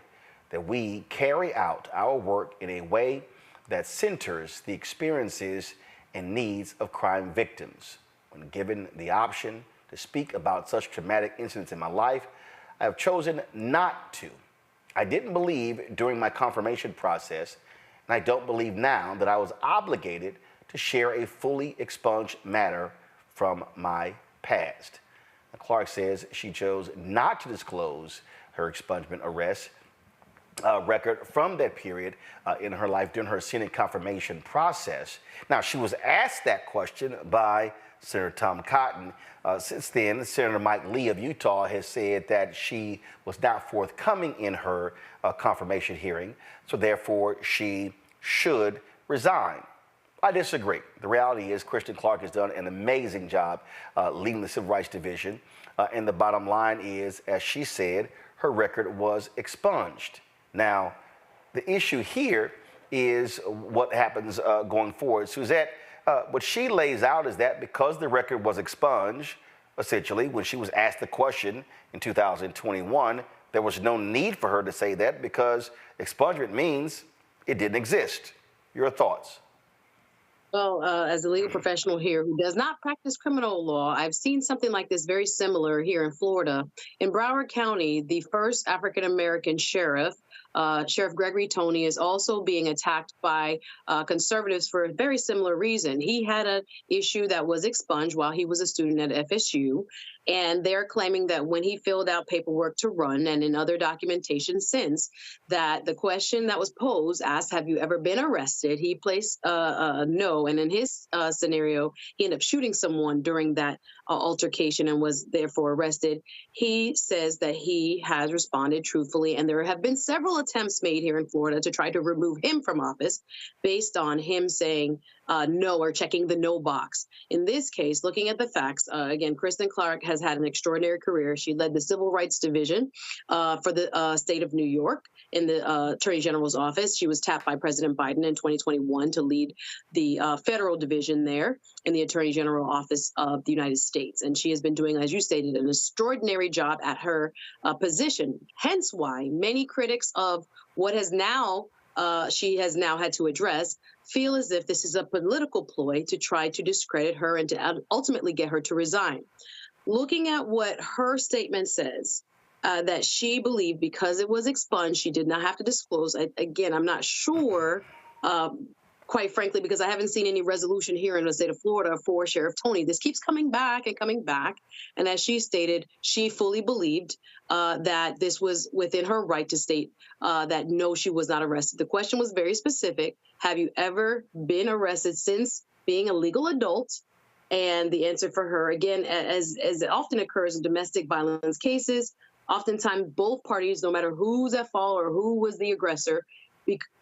that we carry out our work in a way that centers the experiences and needs of crime victims. When given the option to speak about such traumatic incidents in my life, I have chosen not to. I didn't believe during my confirmation process, and I don't believe now that I was obligated to share a fully expunged matter from my past. Now, Clarke says she chose not to disclose her expungement arrest record from that period in her life during her Senate confirmation process. Now, she was asked that question by Senator Tom Cotton. Since then, Senator Mike Lee of Utah has said that she was not forthcoming in her confirmation hearing, so therefore she should resign. I disagree. The reality is Kristen Clarke has done an amazing job leading the Civil Rights Division, and the bottom line is, as she said, her record was expunged. Now, the issue here is what happens going forward. Suzette, what she lays out is that because the record was expunged, essentially, when she was asked the question in 2021, there was no need for her to say that because expungement means it didn't exist. Your thoughts? Well, as a legal professional here who does not practice criminal law, I've seen something like this very similar here in Florida. In Broward County, the first African-American sheriff, Sheriff Gregory Toney, is also being attacked by conservatives for a very similar reason. He had an issue that was expunged while he was a student at FSU, and they're claiming that when he filled out paperwork to run and in other documentation since, that the question that was posed asked, have you ever been arrested? He placed no, and in his scenario, he ended up shooting someone during that altercation and was therefore arrested. He says that he has responded truthfully, and there have been several attempts made here in Florida to try to remove him from office based on him saying no or checking the no box. In this case, looking at the facts, again, Kristen Clarke has had an extraordinary career. She led the Civil Rights Division for the state of New York in the Attorney General's office. She was tapped by President Biden in 2021 to lead the federal division there in the Attorney General office of the United States. And she has been doing, as you stated, an extraordinary job at her position. Hence why many critics of what has now she has now had to address feel as if this is a political ploy to try to discredit her and to ultimately get her to resign. Looking at what her statement says, that she believed because it was expunged, she did not have to disclose. Again, I'm not sure, quite frankly, because I haven't seen any resolution here in the state of Florida for Sheriff Toney. This keeps coming back and coming back. And as she stated, she fully believed that this was within her right to state that no, she was not arrested. The question was very specific. Have you ever been arrested since being a legal adult? And the answer for her, again, as it often occurs in domestic violence cases, oftentimes both parties, no matter who's at fault or who was the aggressor,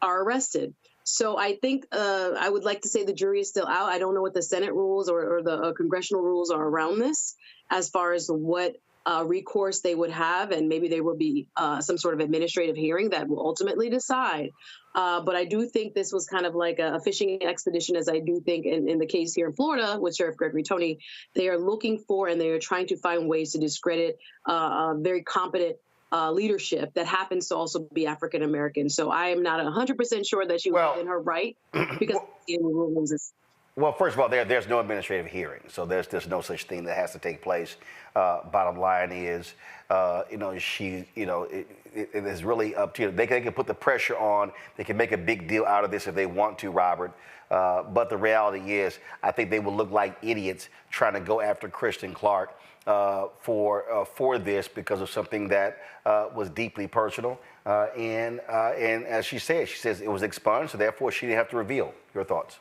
are arrested. So I think I would like to say the jury is still out. I don't know what the Senate rules or the congressional rules are around this as far as what recourse they would have, and maybe there will be some sort of administrative hearing that will ultimately decide. But I do think this was kind of like a fishing expedition, as I do think in the case here in Florida with Sheriff Gregory Tony. They are looking for and they are trying to find ways to discredit very competent leadership that happens to also be African American. So I am not 100% sure that she was in her right because Well, first of all, there's no administrative hearing, so there's no such thing that has to take place. Bottom line is, it is really up to you. They can put the pressure on. They can make a big deal out of this if they want to, Robert. But the reality is, I think they will look like idiots trying to go after Kristen Clarke for this because of something that was deeply personal. And as she says it was expunged, so therefore she didn't have to reveal. Your thoughts?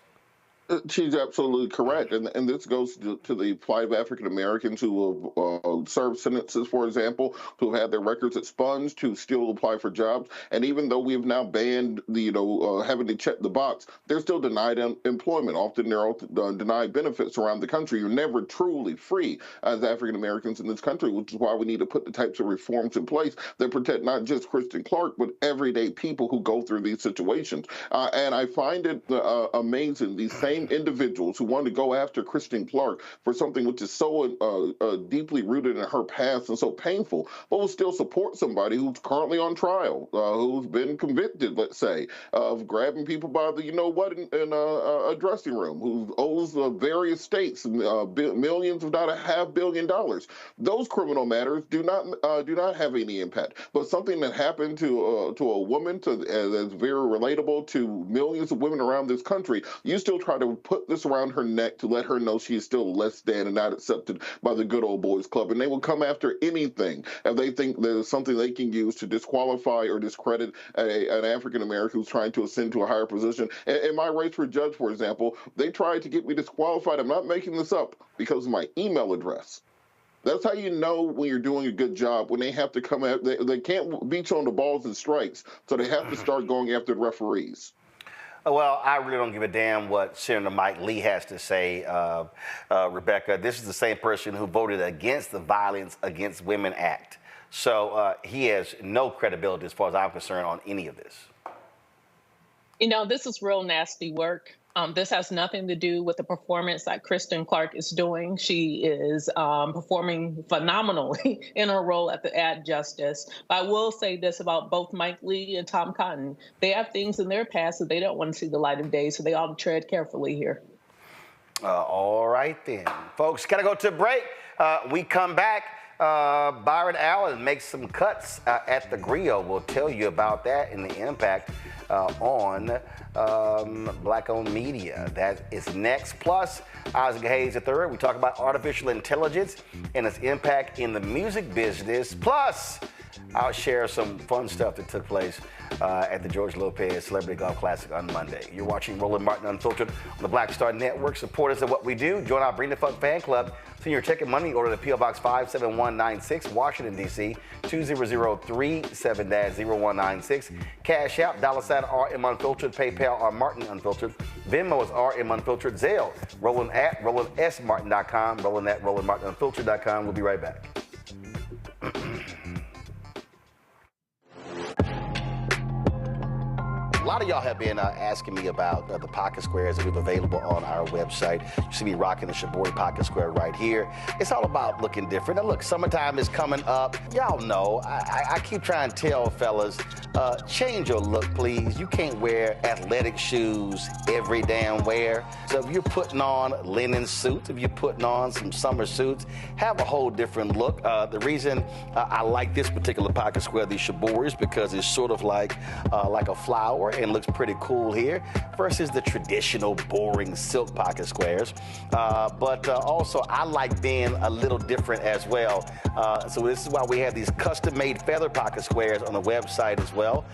She's absolutely correct, and this goes to the plight of African Americans who have served sentences, for example, who have had their records expunged, who still apply for jobs, and even though we have now banned having to check the box, they're still denied employment. Often they're denied benefits around the country. You're never truly free as African Americans in this country, which is why we need to put the types of reforms in place that protect not just Kristen Clarke, but everyday people who go through these situations. And I find it amazing, these same individuals who want to go after Kristen Clarke for something which is so deeply rooted in her past and so painful, but will still support somebody who's currently on trial, who's been convicted, let's say, of grabbing people by the in a dressing room, who owes various states millions, if not $500 million. Those criminal matters do not have any impact. But something that happened to a woman that's very relatable to millions of women around this country, you still try to put this around her neck to let her know she is still less than and not accepted by the good old boys club. And they will come after anything if they think there's something they can use to disqualify or discredit an African American who's trying to ascend to a higher position. In my race for judge, for example, they tried to get me disqualified. I'm not making this up, because of my email address. That's how you know when you're doing a good job, when they have to come out. They can't beat you on the balls and strikes, so they have to start going after the referees. Well, I really don't give a damn what Senator Mike Lee has to say, Rebecca. This is the same person who voted against the Violence Against Women Act. So he has no credibility, as far as I'm concerned, on any of this. This is real nasty work. This has nothing to do with the performance that Kristen Clarke is doing. She is performing phenomenally in her role at Justice. But I will say this about both Mike Lee and Tom Cotton. They have things in their past that they don't want to see the light of day, so they ought to tread carefully here. All right, then. Folks, got to go to a break. We come back. Byron Allen makes some cuts at the grill. We'll tell you about that and the impact on Black-owned media. That is next. Plus, Isaac Hayes III. We talk about artificial intelligence and its impact in the music business. Plus, I'll share some fun stuff that took place at the George Lopez Celebrity Golf Classic on Monday. You're watching Roland Martin Unfiltered on the Black Star Network. Support us at what we do. Join our Bring the Funk fan club. Send your check and money order to P.O. Box 57196, Washington, D.C. 20037-0196. Cash App, $RM Unfiltered. PayPal, R Martin Unfiltered. Venmo is RM Unfiltered. Zelle, Roland at RolandSMartin.com. Roland at RolandMartinUnfiltered.com. We'll be right back. A lot of y'all have been asking me about the pocket squares that we have available on our website. You see me rocking the Shabori pocket square right here. It's all about looking different. And look, summertime is coming up. Y'all know, I keep trying to tell fellas, change your look, please. You can't wear athletic shoes every damn wear. So if you're putting on linen suits, if you're putting on some summer suits, have a whole different look. The reason I like this particular pocket square, the Shabori, is because it's sort of like a flower and looks pretty cool here versus the traditional boring silk pocket squares. But also I like being a little different as well. So this is why we have these custom-made feather pocket squares on the website as well.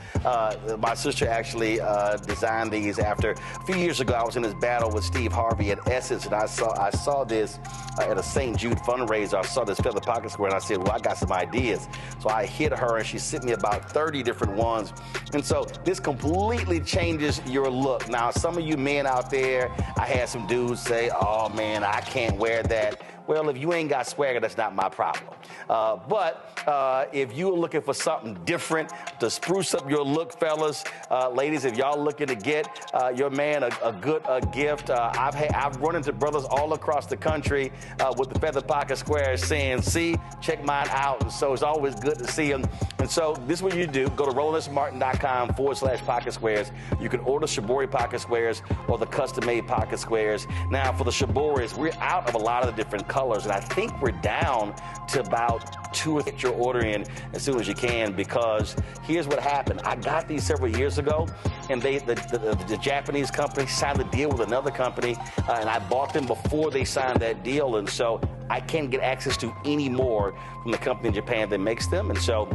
My sister actually designed these after a few years ago. I was in this battle with Steve Harvey at Essence, and I saw this at a St. Jude fundraiser. I saw this feather pocket square, and I said, well, I got some ideas. So I hit her, and she sent me about 30 different ones. And so this completely changes your look. Now, some of you men out there, I had some dudes say, oh, man, I can't wear that. Well, if you ain't got swagger, that's not my problem. But if you're looking for something different to spruce up your look, fellas, ladies, if y'all looking to get your man a good gift, I've run into brothers all across the country with the feather pocket squares saying, see, check mine out. And so it's always good to see them. And so this is what you do. Go to RolandSMartin.com/pocket squares. You can order Shibori pocket squares or the custom-made pocket squares. Now, for the Shiboris, we're out of a lot of the different colors, and I think we're down to about 2 or 3 you're ordering as soon as you can, because here's what happened. I got these several years ago, and the Japanese company signed a deal with another company, and I bought them before they signed that deal, and so I can't get access to any more from the company in Japan that makes them, and so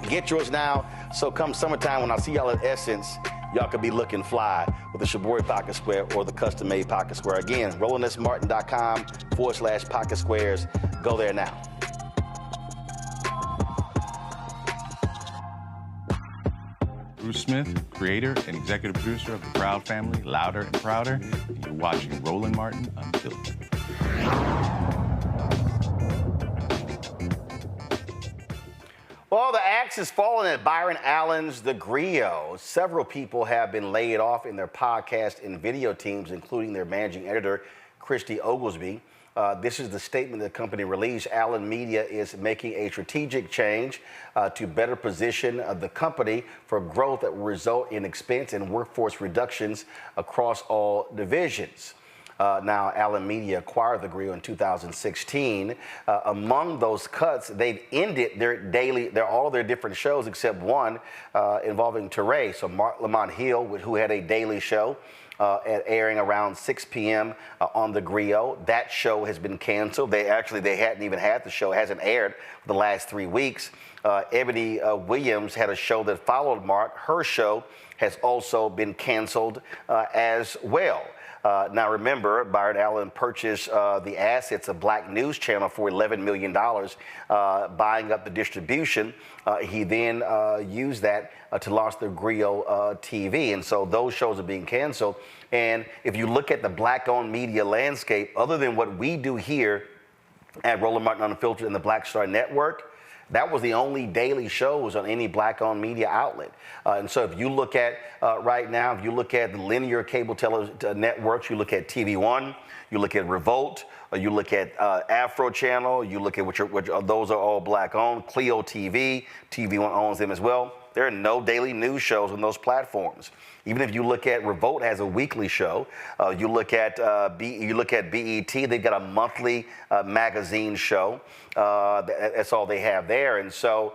get yours now. So come summertime, when I see y'all at Essence, y'all could be looking fly with the Shibori pocket square or the custom-made pocket square. Again, RolandSMartin.com/pocket squares. Go there now. Bruce Smith, creator and executive producer of The Proud Family, Louder and Prouder, and you're watching Roland Martin Unfiltered. Well, the axe is falling at Byron Allen's The Griot. Several people have been laid off in their podcast and video teams, including their managing editor, Christy Oglesby. This is the statement the company released. Allen Media is making a strategic change to better position the company for growth that will result in expense and workforce reductions across all divisions. Now, Allen Media acquired The Griot in 2016. Among those cuts, they've ended all their different shows except one involving Teray. So Mark Lamont Hill, who had a daily show, airing around 6 p.m. On The Griot. That show has been canceled. They hadn't even had the show. It hasn't aired for the last 3 weeks. Ebony Williams had a show that followed Mark. Her show has also been canceled as well. Now, remember, Byron Allen purchased the assets of Black News Channel for $11 million, buying up the distribution. He then used that to launch The Griot TV. And so those shows are being canceled. And if you look at the Black-owned media landscape, other than what we do here at Roland Martin Unfiltered and the Black Star Network, that was the only daily shows on any Black-owned media outlet. And so if you look at right now, if you look at the linear cable television networks, you look at TV One, you look at Revolt, you look at Afro Channel, you look at which those are all Black-owned. Clio TV, TV One owns them as well. There are no daily news shows on those platforms. Even if you look at Revolt has a weekly show, you look at BET, they've got a monthly magazine show. That's all they have there, and so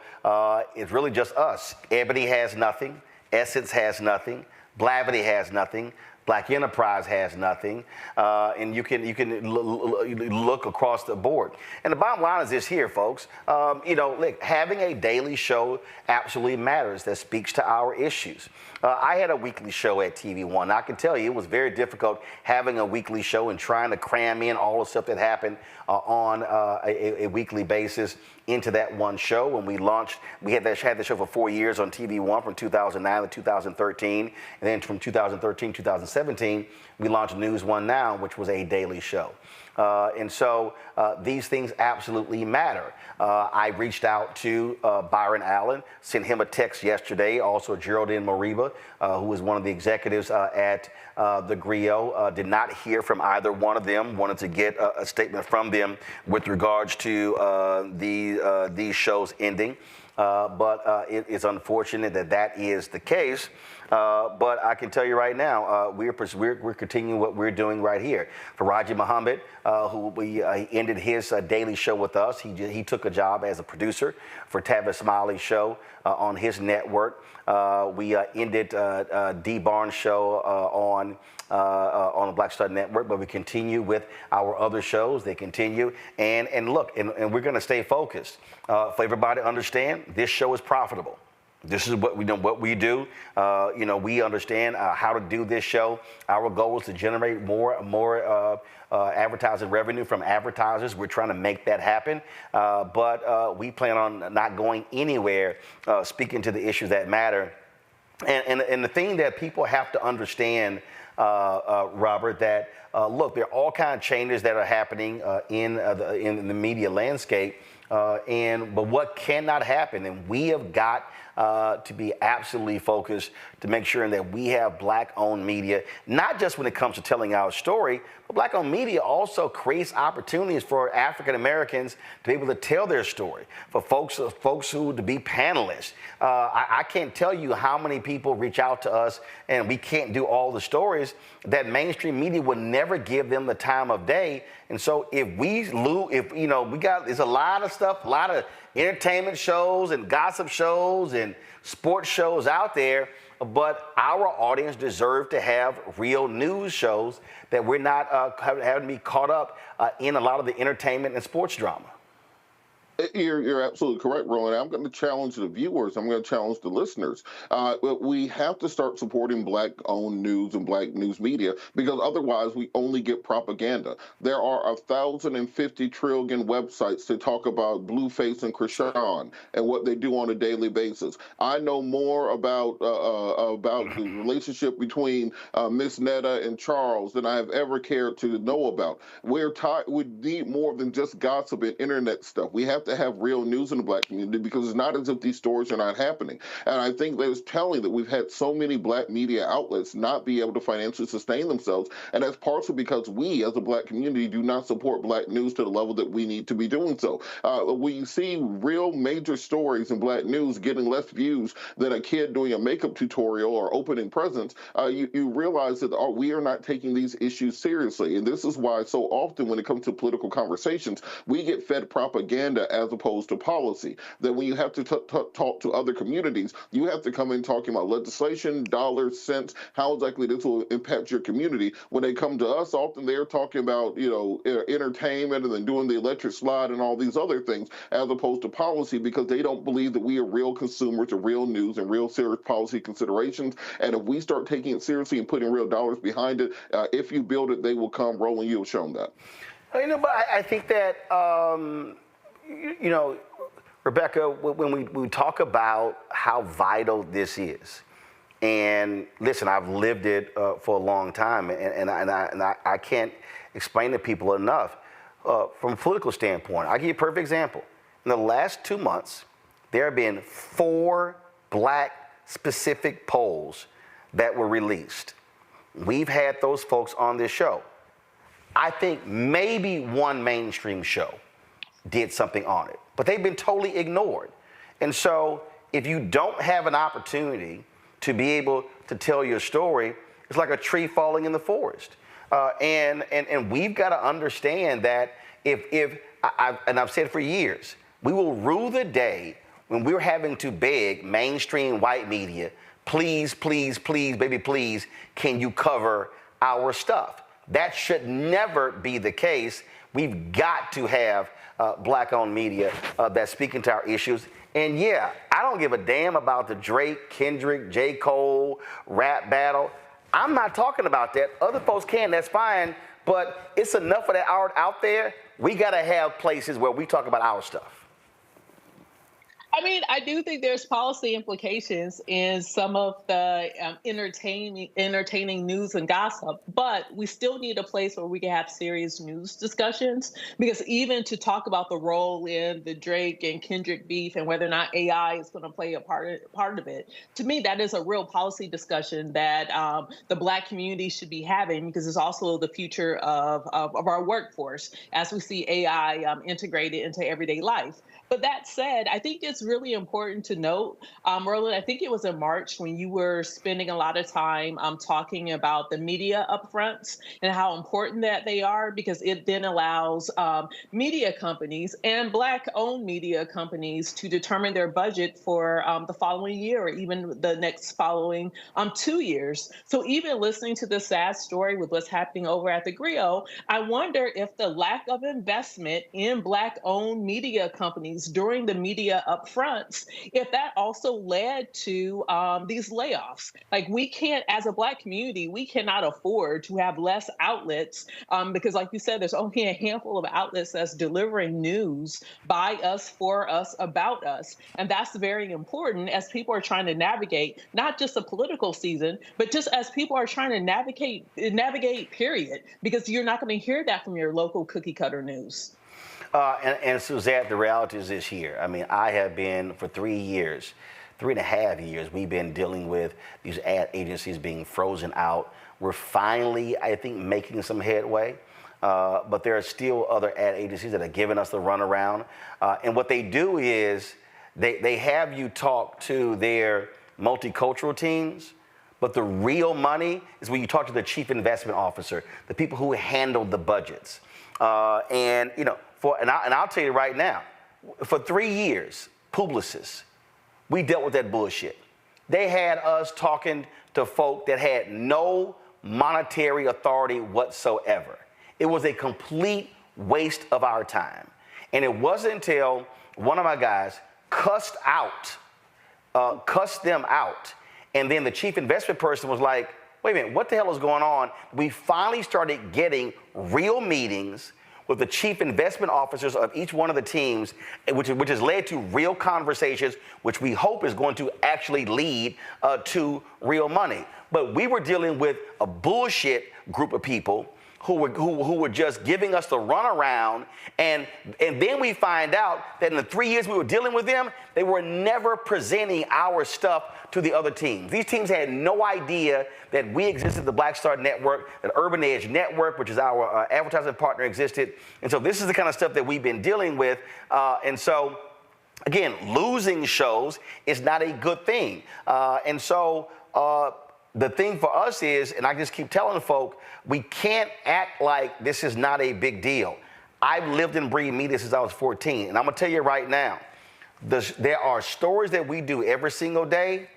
it's really just us. Ebony has nothing, Essence has nothing, Blavity has nothing, Black Enterprise has nothing, and you can look across the board. And the bottom line is this here, folks. Look, having a daily show absolutely matters that speaks to our issues. I had a weekly show at TV One. I can tell you it was very difficult having a weekly show and trying to cram in all the stuff that happened on a weekly basis into that one show. When we launched, we had the show for 4 years on TV One from 2009 to 2013. And then from 2013 to 2017, we launched News One Now, which was a daily show. And so these things absolutely matter. I reached out to Byron Allen, sent him a text yesterday, also Geraldine Moriba, who is one of the executives at The Griot. Did not hear from either one of them, wanted to get a statement from them with regards to these shows ending. But it is unfortunate that is the case. But I can tell you right now, we're continuing what we're doing right here. Faraji Muhammad, who ended his daily show with us. He took a job as a producer for Tavis Smiley's show on his network. We ended D. Barnes' show on the Black Star Network, but we continue with our other shows. They continue, and look, and we're going to stay focused. For everybody to understand, this show is profitable. This is what we do. We understand how to do this show. Our goal is to generate more advertising revenue from advertisers. We're trying to make that happen, but we plan on not going anywhere, speaking to the issues that matter. And the thing that people have to understand Robert, that look, there are all kinds of changes that are happening in the media landscape, but what cannot happen, and we have got to be absolutely focused to make sure that we have Black-owned media, not just when it comes to telling our story, but Black-owned media also creates opportunities for African Americans to be able to tell their story, for folks who to be panelists. I can't tell you how many people reach out to us, and we can't do all the stories that mainstream media would never give them the time of day. And so if we lose, there's a lot of stuff, a lot of entertainment shows and gossip shows and sports shows out there, but our audience deserves to have real news shows that we're not having to be caught up in a lot of the entertainment and sports drama. You're absolutely correct, Roland. I'm going to challenge the viewers. I'm going to challenge the listeners. We have to start supporting Black-owned news and Black news media, because otherwise we only get propaganda. There are 1,050 trillion websites to talk about Blueface and Krishan and what they do on a daily basis. I know more about the relationship between Miss Netta and Charles than I have ever cared to know about. We need more than just gossip and internet stuff. We have to have real news in the Black community, because it's not as if these stories are not happening. And I think that it's telling that we've had so many Black media outlets not be able to financially sustain themselves, and that's partially because we, as a Black community, do not support Black news to the level that we need to be doing so. When you see real major stories in Black news getting less views than a kid doing a makeup tutorial or opening presents, you realize that we are not taking these issues seriously. And this is why so often when it comes to political conversations, we get fed propaganda as opposed to policy. That when you have to talk to other communities, you have to come in talking about legislation, dollars, cents, how exactly this will impact your community. When they come to us, often they're talking about, entertainment and then doing the electric slide and all these other things, as opposed to policy, because they don't believe that we are real consumers of real news and real serious policy considerations. And if we start taking it seriously and putting real dollars behind it, if you build it, they will come. Roland, you've shown that. But I think that, Rebecca, when we talk about how vital this is, and listen, I've lived it for a long time, and I can't explain to people enough. From a political standpoint, I'll give you a perfect example. In the last 2 months, there have been 4 Black-specific polls that were released. We've had those folks on this show. I think maybe one mainstream show did something on it, but they've been totally ignored. And so if you don't have an opportunity to be able to tell your story, it's like a tree falling in the forest. And we've got to understand that I've said for years, we will rue the day when we're having to beg mainstream white media, please, please, please, baby, please, can you cover our stuff? That should never be the case. We've got to have Black-owned media that's speaking to our issues. And yeah, I don't give a damn about the Drake, Kendrick, J. Cole rap battle. I'm not talking about that. Other folks can, that's fine. But it's enough of that art out there. We got to have places where we talk about our stuff. I mean, I do think there's policy implications in some of the entertaining news and gossip, but we still need a place where we can have serious news discussions, because even to talk about the role in the Drake and Kendrick beef and whether or not AI is going to play a part of it, to me, that is a real policy discussion that the Black community should be having, because it's also the future of our workforce as we see AI integrated into everyday life. But that said, I think it's really important to note, Roland, I think it was in March when you were spending a lot of time talking about the media upfronts and how important that they are, because it then allows media companies and Black-owned media companies to determine their budget for the following year or even the next following 2 years. So even listening to this sad story with what's happening over at the Griot, I wonder if the lack of investment in Black-owned media companies happens during the media upfronts if that also led to these layoffs. Like, we can't, as a Black community, we cannot afford to have less outlets because, like you said, there's only a handful of outlets that's delivering news by us, for us, about us. And that's very important as people are trying to navigate not just a political season, but just as people are trying to navigate, period, because you're not going to hear that from your local cookie cutter news. And Suzette, the reality is this here. I mean, I have been for 3 years, 3.5 years, we've been dealing with these ad agencies being frozen out. We're finally, I think, making some headway. But there are still other ad agencies that are giving us the runaround. And what they do is they have you talk to their multicultural teams, but the real money is when you talk to the chief investment officer, the people who handle the budgets. And I'll tell you right now, for 3 years, Publicis, we dealt with that bullshit. They had us talking to folk that had no monetary authority whatsoever. It was a complete waste of our time. And it wasn't until one of my guys cussed them out, and then the chief investment person was like, wait a minute, what the hell is going on? We finally started getting real meetings with the chief investment officers of each one of the teams, which has led to real conversations, which we hope is going to actually lead to real money. But we were dealing with a bullshit group of people who were just giving us the runaround, and then we find out that in the 3 years we were dealing with them, they were never presenting our stuff to the other teams. These teams had no idea that we existed, the Black Star Network, that Urban Edge Network, which is our advertising partner, existed. And so this is the kind of stuff that we've been dealing with. And so, again, losing shows is not a good thing. The thing for us is, and I just keep telling folk, we can't act like this is not a big deal. I've lived and breathed media since I was 14, and I'm gonna tell you right now, there are stories that we do every single day.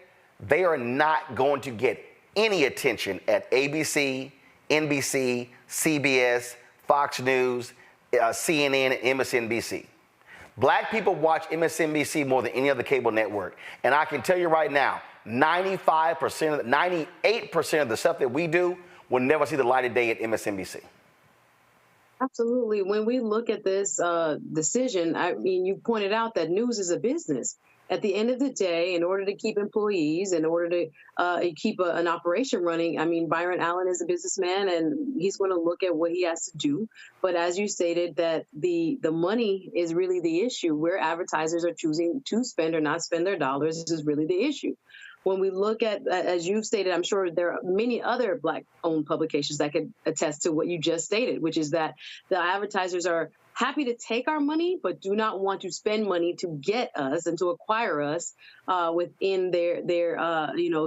They are not going to get any attention at ABC, NBC, CBS, Fox News, CNN, and MSNBC. Black people watch MSNBC more than any other cable network, and I can tell you right now, 98% of the stuff that we do will never see the light of day at MSNBC. Absolutely. When we look at this decision, I mean, you pointed out that news is a business. At the end of the day, in order to keep employees, in order to keep an operation running, I mean, Byron Allen is a businessman and he's going to look at what he has to do. But as you stated, that the money is really the issue. Where advertisers are choosing to spend or not spend their dollars is really the issue. When we look at, as you've stated, I'm sure there are many other Black-owned publications that could attest to what you just stated, which is that the advertisers are happy to take our money, but do not want to spend money to get us and to acquire us within their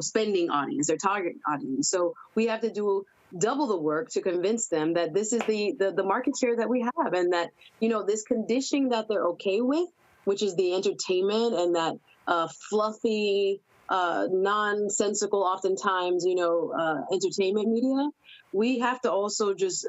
spending audience, their target audience. So we have to do double the work to convince them that this is the market share that we have, and that, this conditioning that they're okay with, which is the entertainment and that fluffy, nonsensical, oftentimes, entertainment media. We have to also just,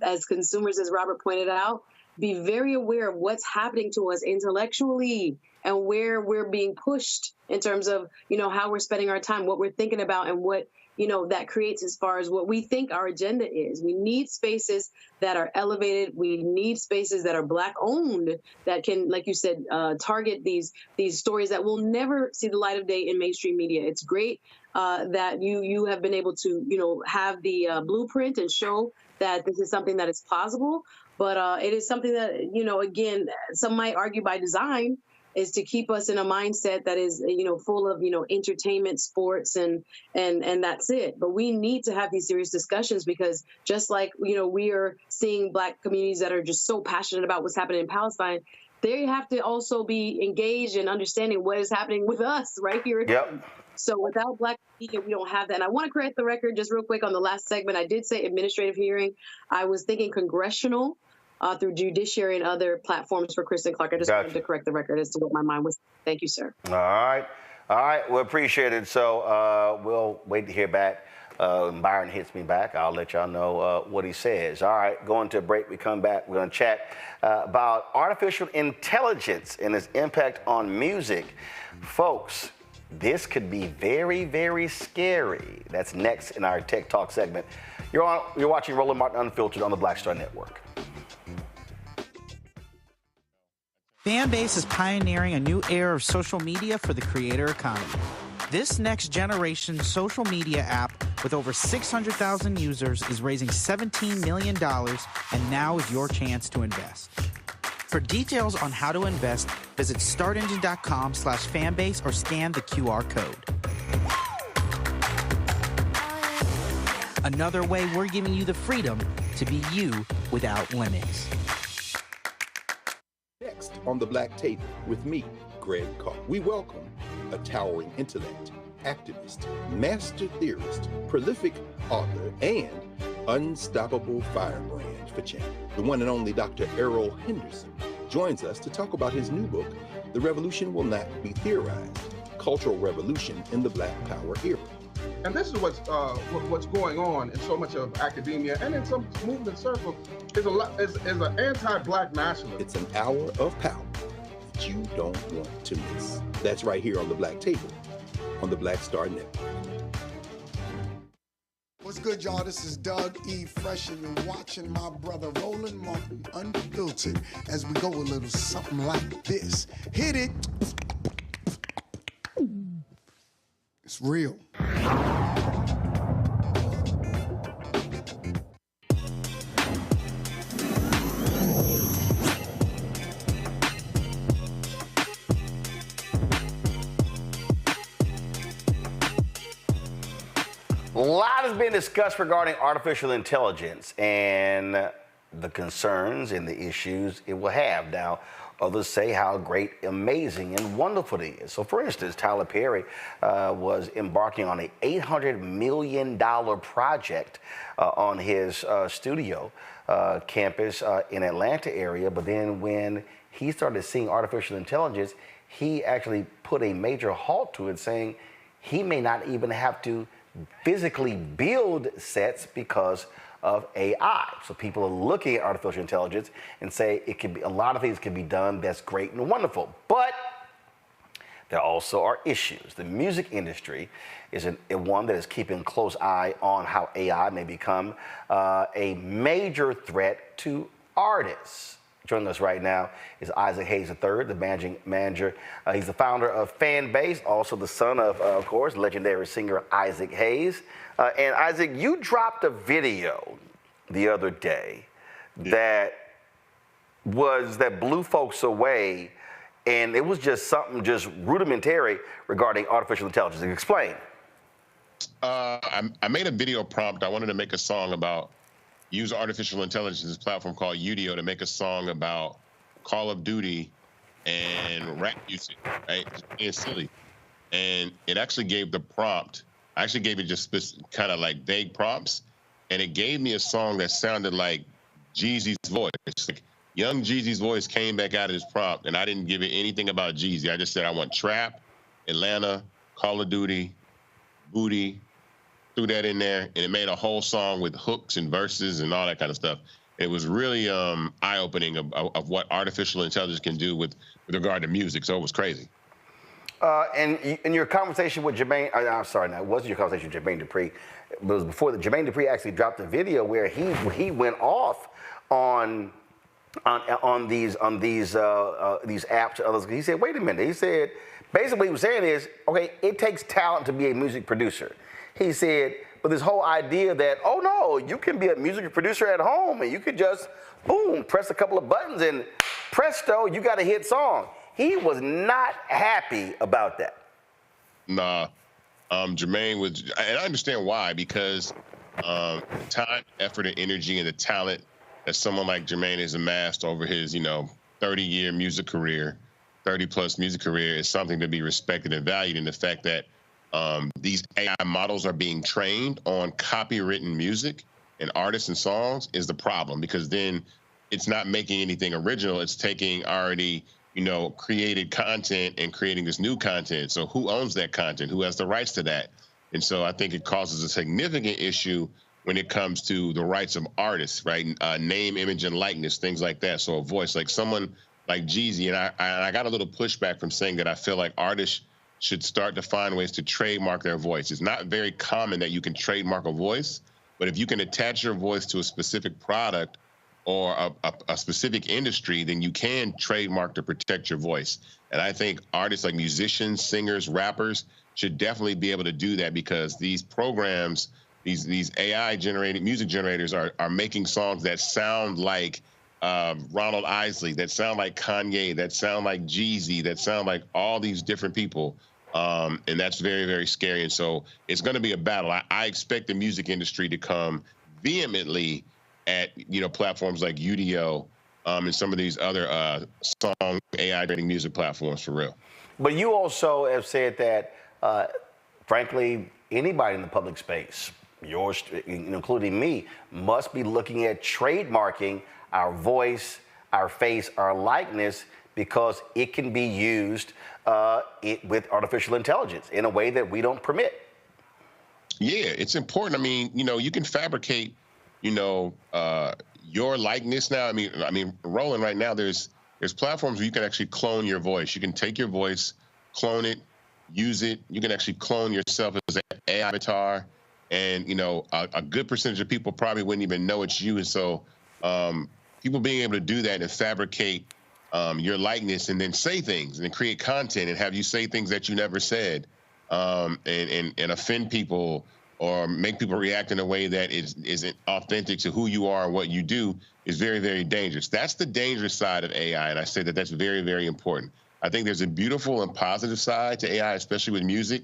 as consumers, as Robert pointed out, be very aware of what's happening to us intellectually and where we're being pushed in terms of, how we're spending our time, what we're thinking about, and what, that creates as far as what we think our agenda is. We need spaces that are elevated. We need spaces that are Black owned, that can, like you said, target these stories that will never see the light of day in mainstream media. It's great that you have been able to, have the blueprint and show that this is something that is possible. But it is something that, again, some might argue by design, is to keep us in a mindset that is, full of, entertainment, sports, and that's it. But we need to have these serious discussions, because just like, we are seeing Black communities that are just so passionate about what's happening in Palestine, they have to also be engaged in understanding what is happening with us right here. Yep. So without Black media, we don't have that. And I want to correct the record just real quick on the last segment. I did say administrative hearing. I was thinking Congressional. Through judiciary and other platforms for Kristen Clark. I just wanted to correct the record as to what my mind was. Thank you, sir. All right. All right, we appreciate it. So we'll wait to hear back. When Byron hits me back, I'll let y'all know what he says. All right, going to a break. We come back. We're going to chat about artificial intelligence and its impact on music. Folks, this could be very, very scary. That's next in our Tech Talk segment. You're watching Roland Martin Unfiltered on the Black Star Network. Fanbase is pioneering a new era of social media for the creator economy. This next generation social media app with over 600,000 users is raising $17 million, and now is your chance to invest. For details on how to invest, visit startengine.com/fanbase or scan the QR code. Another way we're giving you the freedom to be you without limits. Next on the Black Table with me, Greg Carr, we welcome a towering intellect, activist, master theorist, prolific author, and unstoppable firebrand for change. The one and only Dr. Errol Henderson joins us to talk about his new book, The Revolution Will Not Be Theorized, Cultural Revolution in the Black Power Era. And this is what's going on in so much of academia and in some movement circles is an anti-Black nationalism. It's an hour of power that you don't want to miss. That's right here on the Black Table on the Black Star Network. What's good, y'all? This is Doug E. Fresh, and you're watching my brother Roland Martin Unfiltered as we go a little something like this. Hit it. It's real. A lot has been discussed regarding artificial intelligence and the concerns and the issues it will have. Now, others say how great, amazing, and wonderful it is. So, for instance, Tyler Perry was embarking on an $800 million project on his studio campus in Atlanta area. But then when he started seeing artificial intelligence, he actually put a major halt to it, saying he may not even have to physically build sets because of AI. So people are looking at artificial intelligence and say it can be, a lot of things can be done that's great and wonderful. But there also are issues. The music industry is one that is keeping a close eye on how AI may become a major threat to artists. Joining us right now is Isaac Hayes III, the managing manager. He's the founder of Fanbase, also the son of course, legendary singer Isaac Hayes. And Isaac, you dropped a video the other day that blew folks away, and it was just something just rudimentary regarding artificial intelligence. Explain. I made a video prompt. I wanted to make a song about use artificial intelligence platform called Udio to make a song about Call of Duty and rap music, right? It's silly. And it actually gave the prompt. I actually gave it just kind of like vague prompts, and it gave me a song that sounded like Jeezy's voice. Like young Jeezy's voice came back out of his prompt, and I didn't give it anything about Jeezy. I just said I want trap, Atlanta, Call of Duty, booty, threw that in there, and it made a whole song with hooks and verses and all that kind of stuff. It was really eye-opening of what artificial intelligence can do with regard to music, so it was crazy. And in your conversation with Jermaine, I'm sorry, no, it wasn't your conversation with Jermaine Dupri. It was before that Jermaine Dupri actually dropped a video where he went off on these apps and others. He said, wait a minute. He said, basically what he was saying is, okay, it takes talent to be a music producer. He said, but this whole idea that, oh no, you can be a music producer at home and you could just, boom, press a couple of buttons and presto, you got a hit song. He was not happy about that. Nah, Jermaine was, and I understand why, because time, effort, and energy and the talent that someone like Jermaine has amassed over his, 30-year music career, 30-plus music career is something to be respected and valued. And the fact that these AI models are being trained on copywritten music and artists and songs is the problem, because then it's not making anything original. It's taking already created content and creating this new content. So who owns that content? Who has the rights to that? And so I think it causes a significant issue when it comes to the rights of artists, right? Name, image, and likeness, things like that. So a voice, like someone like Jeezy, and I got a little pushback from saying that I feel like artists should start to find ways to trademark their voice. It's not very common that you can trademark a voice, but if you can attach your voice to a specific product or a specific industry, then you can trademark to protect your voice. And I think artists like musicians, singers, rappers should definitely be able to do that, because these programs, these AI-generated music generators are making songs that sound like Ronald Isley, that sound like Kanye, that sound like Jeezy, that sound like all these different people. And that's very, very scary. And so it's going to be a battle. I expect the music industry to come vehemently at platforms like UDO and some of these other song AI-generating music platforms, for real. But you also have said that, frankly, anybody in the public space, yours, including me, must be looking at trademarking our voice, our face, our likeness, because it can be used with artificial intelligence in a way that we don't permit. Yeah, it's important. I mean, you can fabricate, your likeness now. I mean, Roland, right now there's platforms where you can actually clone your voice. You can take your voice, clone it, use it. You can actually clone yourself as an AI avatar, and a good percentage of people probably wouldn't even know it's you. And so people being able to do that and fabricate your likeness and then say things and then create content and have you say things that you never said, and offend people or make people react in a way that isn't authentic to who you are and what you do is very, very dangerous. That's the dangerous side of AI, and I say that that's very, very important. I think there's a beautiful and positive side to AI, especially with music,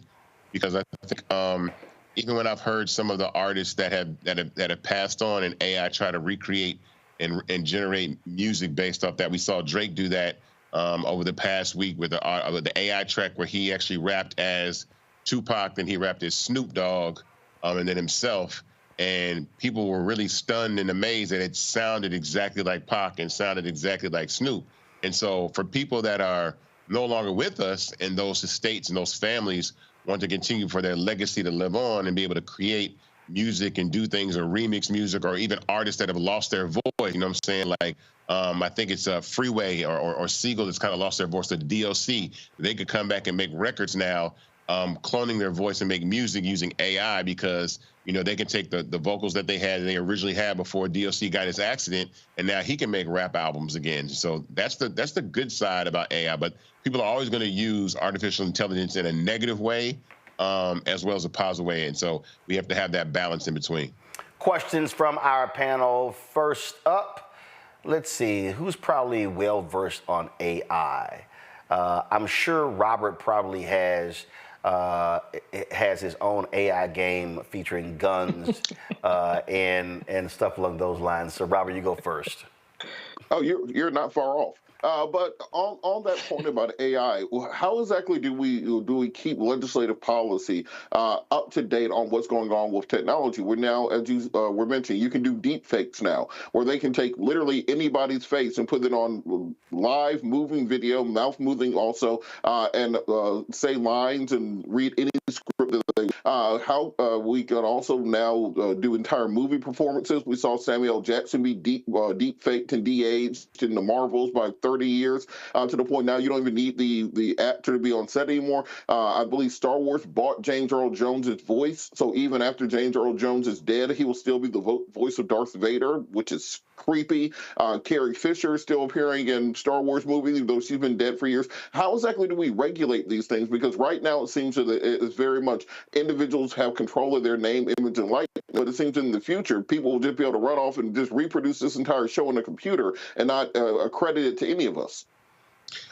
because I think even when I've heard some of the artists that have passed on and AI try to recreate and generate music based off that, we saw Drake do that over the past week with the AI track where he actually rapped as Tupac, then he rapped as Snoop Dogg, and then himself. And people were really stunned and amazed that it sounded exactly like Pac and sounded exactly like Snoop. And so for people that are no longer with us and those estates and those families want to continue for their legacy to live on and be able to create music and do things or remix music, or even artists that have lost their voice, you know what I'm saying? Like, I think it's Freeway or Siegel that's kind of lost their voice to DLC. They could come back and make records now, cloning their voice and make music using AI, because they can take the vocals that they originally had before DLC got his accident, and now he can make rap albums again. So that's the good side about AI. But people are always going to use artificial intelligence in a negative way, as well as a positive way, and so we have to have that balance in between. Questions from our panel. First up, let's see, who's probably well versed on AI? I'm sure Robert probably has his own AI game featuring guns and stuff along those lines. So, Robert, you go first. Oh, you're not far off. But on that point about AI, how exactly do we keep legislative policy up to date on what's going on with technology? We're now, as you were mentioning, you can do deep fakes now, where they can take literally anybody's face and put it on live moving video, mouth moving also, and say lines and read any script that they. How we can also now do entire movie performances. We saw Samuel Jackson be deep faked and de-aged in the Marvels by 30 years, to the point now you don't even need the actor to be on set anymore. I believe Star Wars bought James Earl Jones' voice, so even after James Earl Jones is dead, he will still be the voice of Darth Vader, which is creepy. Carrie Fisher is still appearing in Star Wars movies, though she's been dead for years. How exactly do we regulate these things? Because right now it seems that it's very much individuals have control of their name, image, and likeness, but it seems in the future people will just be able to run off and just reproduce this entire show on a computer and not accredit it to any of us.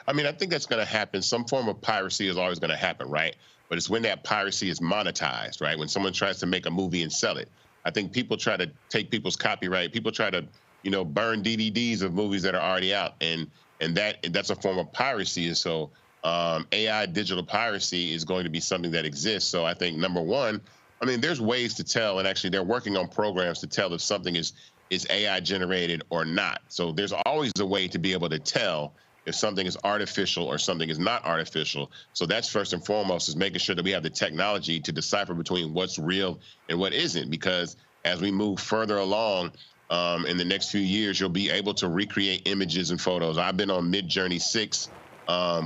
I mean, I think that's going to happen. Some form of piracy is always going to happen, right? But it's when that piracy is monetized, right? When someone tries to make a movie and sell it. I think people try to take people's copyright. People try to, burn DVDs of movies that are already out, and that's a form of piracy. And so AI digital piracy is going to be something that exists. So I think, number one, I mean, there's ways to tell, and actually they're working on programs to tell if something is AI generated or not. So there's always a way to be able to tell if something is artificial or something is not artificial. So that's first and foremost, is making sure that we have the technology to decipher between what's real and what isn't. Because as we move further along in the next few years, you'll be able to recreate images and photos. I've been on Midjourney 6. I've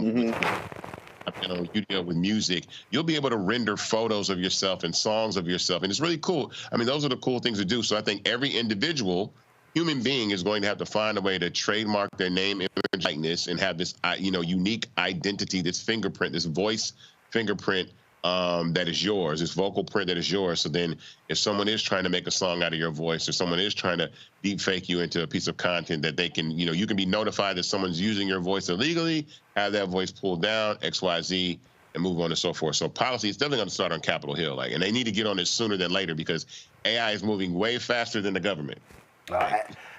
been on Udeo with music. You'll be able to render photos of yourself and songs of yourself. And it's really cool. I mean, those are the cool things to do. So I think every individual human being is going to have to find a way to trademark their name, image, likeness, and have this, unique identity, this fingerprint, this voice fingerprint that is yours, this vocal print that is yours. So then if someone is trying to make a song out of your voice, or someone is trying to deep fake you into a piece of content, that they can, you can be notified that someone's using your voice illegally, have that voice pulled down, XYZ, and move on and so forth. So policy is definitely going to start on Capitol Hill, and they need to get on this sooner than later, because AI is moving way faster than the government.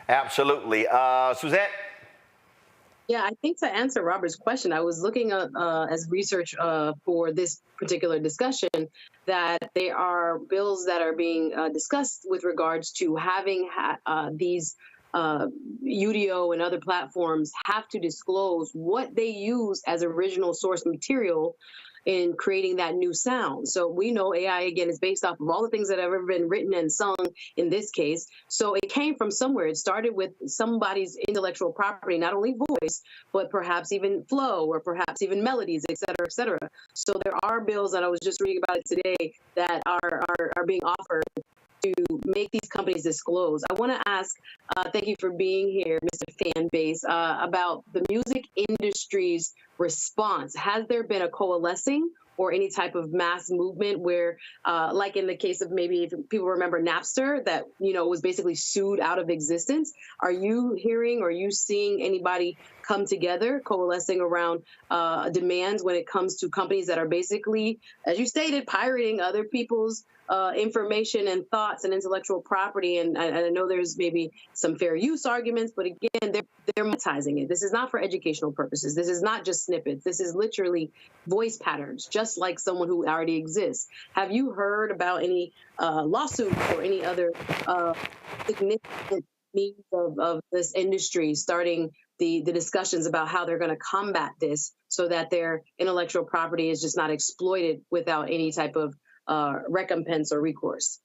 Absolutely. Suzette? Yeah, I think to answer Robert's question, I was looking at as research for this particular discussion that there are bills that are being discussed with regards to having these UDO and other platforms have to disclose what they use as original source material in creating that new sound. So we know AI, again, is based off of all the things that have ever been written and sung in this case. So it came from somewhere. It started with somebody's intellectual property, not only voice, but perhaps even flow, or perhaps even melodies, et cetera, et cetera. So there are bills that I was just reading about it today that are being offered to make these companies disclose. I want to ask, thank you for being here, Mr. Fanbase, about the music industry's response. Has there been a coalescing or any type of mass movement where, like in the case of, maybe if people remember Napster, that, was basically sued out of existence? Are you hearing, or are you seeing anybody come together, coalescing around demands when it comes to companies that are basically, as you stated, pirating other people's information and thoughts and intellectual property? And I know there's maybe some fair use arguments, but again, they're monetizing it. This is not for educational purposes. This is not just snippets. This is literally voice patterns, just like someone who already exists. Have you heard about any lawsuits or any other significant means of this industry starting the discussions about how they're going to combat this so that their intellectual property is just not exploited without any type of recompense or recourse?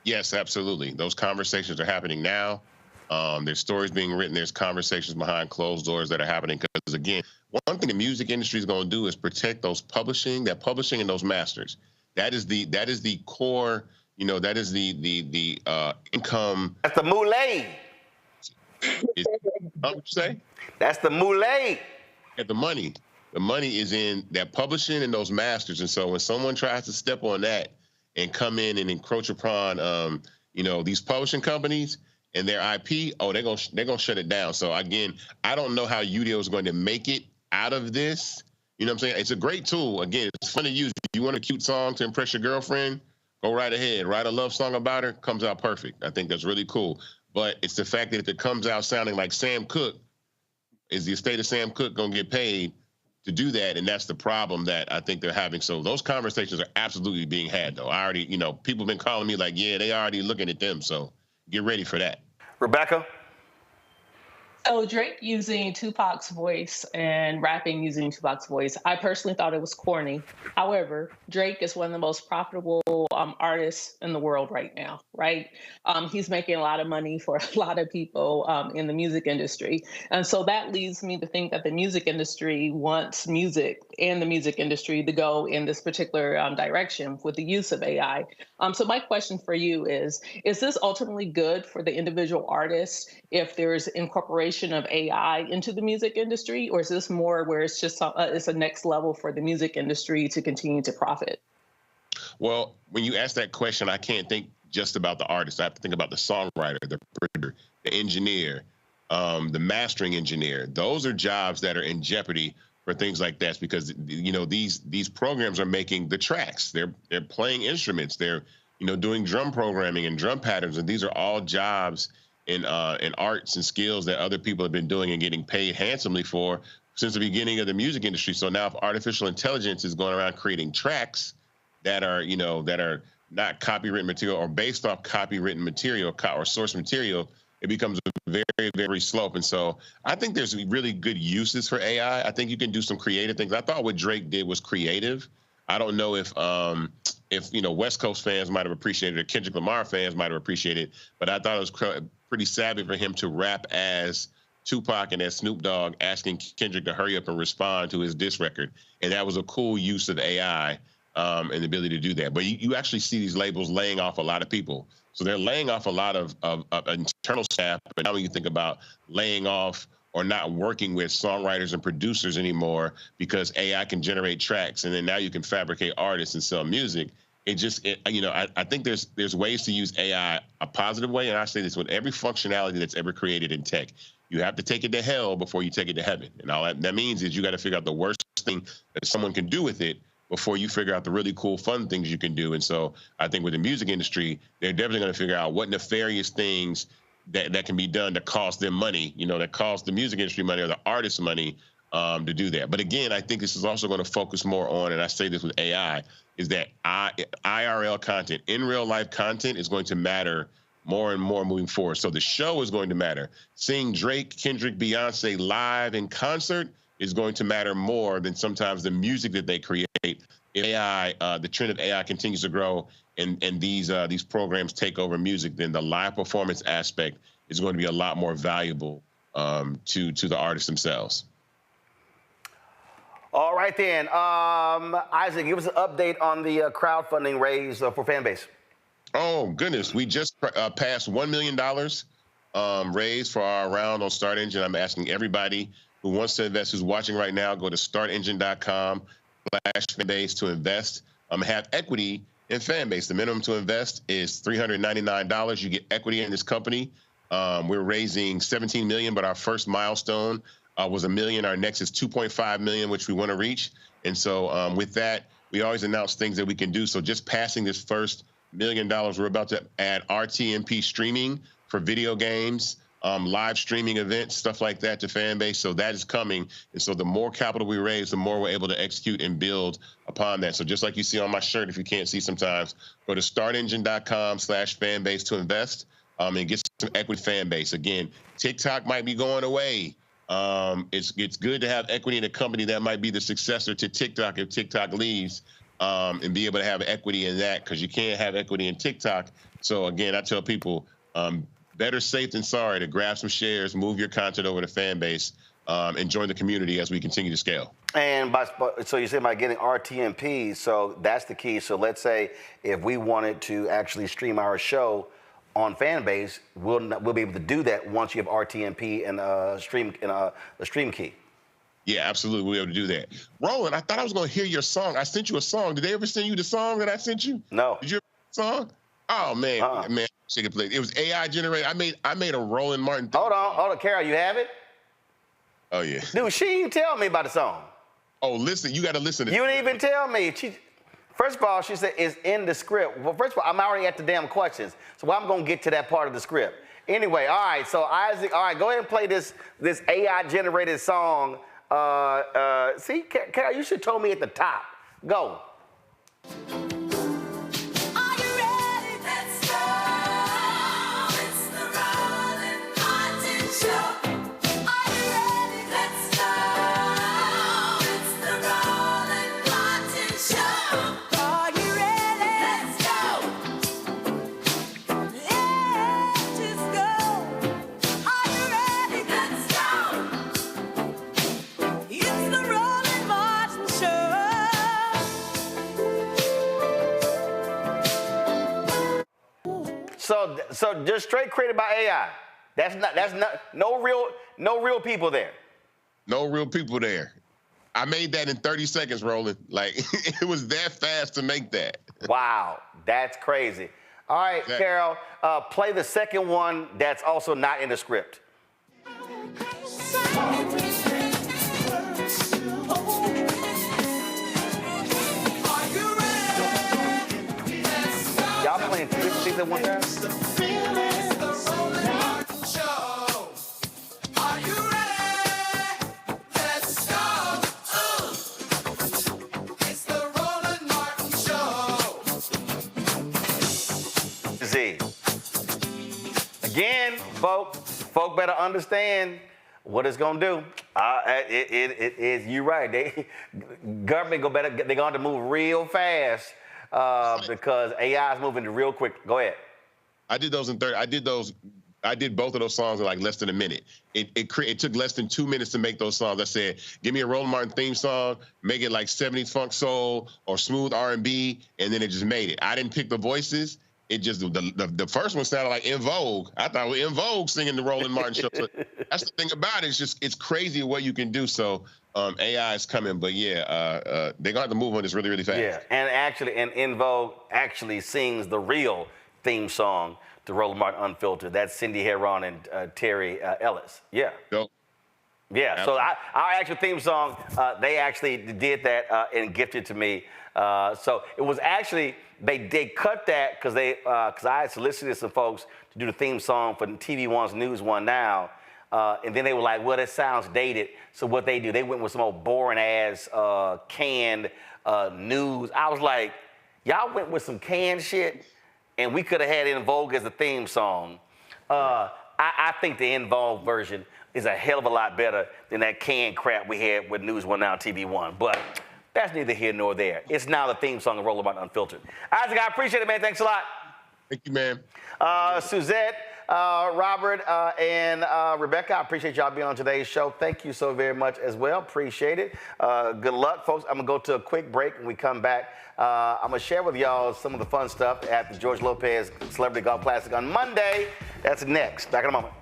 Yes, absolutely. Those conversations are happening now. There's stories being written. There's conversations behind closed doors that are happening. Because again, one thing the music industry is going to do is protect those publishing and those masters. That is the core. That is the income. That's the muley. What you say? That's the muley. Yeah, the money. The money is in that publishing and those masters. And so when someone tries to step on that and come in and encroach upon, these publishing companies and their IP, they're gonna shut it down. So again, I don't know how Udeo is going to make it out of this. You know what I'm saying? It's a great tool. Again, it's fun to use. If you want a cute song to impress your girlfriend, go right ahead. Write a love song about her. Comes out perfect. I think that's really cool. But it's the fact that if it comes out sounding like Sam Cooke, is the estate of Sam Cooke going to get paid to do that? And that's the problem that I think they're having. So those conversations are absolutely being had, though. I already, people have been calling me like, yeah, they already looking at them. So get ready for that. Rebecca? So Drake using Tupac's voice and rapping using Tupac's voice, I personally thought it was corny. However, Drake is one of the most profitable artists in the world right now, right? He's making a lot of money for a lot of people in the music industry. And so that leads me to think that the music industry wants music and the music industry to go in this particular direction with the use of AI. So my question for you is this ultimately good for the individual artist if there's incorporation of AI into the music industry, or is this more where it's just it's a next level for the music industry to continue to profit? Well, when you ask that question, I can't think just about the artist. I have to think about the songwriter, the producer, the engineer, the mastering engineer. Those are jobs that are in jeopardy for things like that, because these programs are making the tracks. They're playing instruments. They're doing drum programming and drum patterns, and these are all jobs in arts and skills that other people have been doing and getting paid handsomely for since the beginning of the music industry. So now if artificial intelligence is going around creating tracks that are not copywritten material or based off copywritten material or source material, it becomes a very, very slope. And so I think there's really good uses for AI. I think you can do some creative things. I thought what Drake did was creative. I don't know if West Coast fans might have appreciated it, or Kendrick Lamar fans might have appreciated it, but I thought it was pretty savvy for him to rap as Tupac and as Snoop Dogg, asking Kendrick to hurry up and respond to his diss record. And that was a cool use of AI and the ability to do that. But you actually see these labels laying off a lot of people. So they're laying off a lot of internal staff. But now when you think about laying off or not working with songwriters and producers anymore because AI can generate tracks, and then now you can fabricate artists and sell music. I think there's ways to use AI a positive way. And I say this with every functionality that's ever created in tech. You have to take it to hell before you take it to heaven. And all that means is you got to figure out the worst thing that someone can do with it before you figure out the really cool, fun things you can do. And so I think with the music industry, they're definitely going to figure out what nefarious things that can be done to cost them money, that cost the music industry money or the artists money to do that. But again, I think this is also going to focus more on, and I say this with AI, is that IRL content, in real life content, is going to matter more and more moving forward. So the show is going to matter. Seeing Drake, Kendrick, Beyonce live in concert is going to matter more than sometimes the music that they create. If AI, the trend of AI continues to grow and these programs take over music, then the live performance aspect is going to be a lot more valuable to the artists themselves. All right, then. Isaac, give us an update on the crowdfunding raise for Fanbase. Oh, goodness. We just passed $1 million raised for our round on Start Engine. I'm asking everybody who wants to invest, who's watching right now, go to startengine.com/Fanbase to invest. Have equity in Fanbase. The minimum to invest is $399. You get equity in this company. We're raising $17 million, but our first milestone was $1 million. Our next is $2.5 million, which we want to reach. And so with that, we always announce things that we can do. So just passing this first $1 million, we're about to add RTMP streaming for video games, live streaming events, stuff like that to Fanbase. So that is coming. And so the more capital we raise, the more we're able to execute and build upon that. So just like you see on my shirt, if you can't see sometimes, go to startengine.com/Fanbase to invest and get some equity Fanbase. Again, TikTok might be going away. It's good to have equity in a company that might be the successor to TikTok if TikTok leaves. And be able to have equity in that, because you can't have equity in TikTok. So again, I tell people, better safe than sorry to grab some shares, move your content over to Fanbase, and join the community as we continue to scale. And so you said by getting RTMP, so that's the key. So let's say if we wanted to actually stream our show on Fanbase, we'll be able to do that once you have RTMP and a stream key. Yeah, absolutely. We'll be able to do that. Roland, I thought I was going to hear your song. I sent you a song. Did they ever send you the song that I sent you? No. Did you ever hear the song? Oh, man. Man, it was AI generated. I made a Roland Martin. Hold on. Carol, you have it? Oh, yeah. Dude, she didn't tell me about the song. Oh, listen. You got to listen to it. You didn't even tell me. First of all, she said it's in the script. Well, first of all, I'm already at the damn questions. So I'm going to get to that part of the script. Anyway, all right. So, Isaac, all right, go ahead and play this AI generated song. See, Carol, you should have told me at the top. Go. So just straight created by AI. That's not no real people there. No real people there. I made that in 30 seconds, Roland. Like it was that fast to make that. Wow, that's crazy. All right, Carol, play the second one that's also not in the script. Y'all playing two different things at one time? Again, folk better understand what it's gonna do. It is, you right. Government they're going to move real fast because AI is moving real quick. Go ahead. I did those in 30. I did both of those songs in like less than a minute. It took less than 2 minutes to make those songs. I said, give me a Roland Martin theme song, make it like 70s funk soul or smooth R&B, and then it just made it. I didn't pick the voices. It just, the first one sounded like In Vogue. I thought it was In Vogue singing the Roland Martin show. So that's the thing about it. It's crazy what you can do. So AI is coming, but yeah, they're going to have to move on this really, really fast. Yeah, and In Vogue actually sings the real theme song to Roland Martin Unfiltered. That's Cindy Heron and Terry Ellis. Yeah. Go. Yeah, absolutely. So our actual theme song, they actually did that and gifted to me. So it was actually, they cut that because I had solicited some folks to do the theme song for TV One's News One Now. And then they were like, well, that sounds dated. So what they do, they went with some old boring ass canned news. I was like, y'all went with some canned shit and we could have had In Vogue as the theme song. I think the In Vogue version is a hell of a lot better than that canned crap we had with News One Now, TV One. But that's neither here nor there. It's now the theme song of Roland Martin Unfiltered. Isaac, I appreciate it, man. Thanks a lot. Thank you, man. Suzette, Robert, and Rebecca, I appreciate y'all being on today's show. Thank you so very much as well. Appreciate it. Good luck, folks. I'm going to go to a quick break. When we come back, I'm going to share with y'all some of the fun stuff at the George Lopez Celebrity Golf Classic on Monday. That's next. Back in a moment.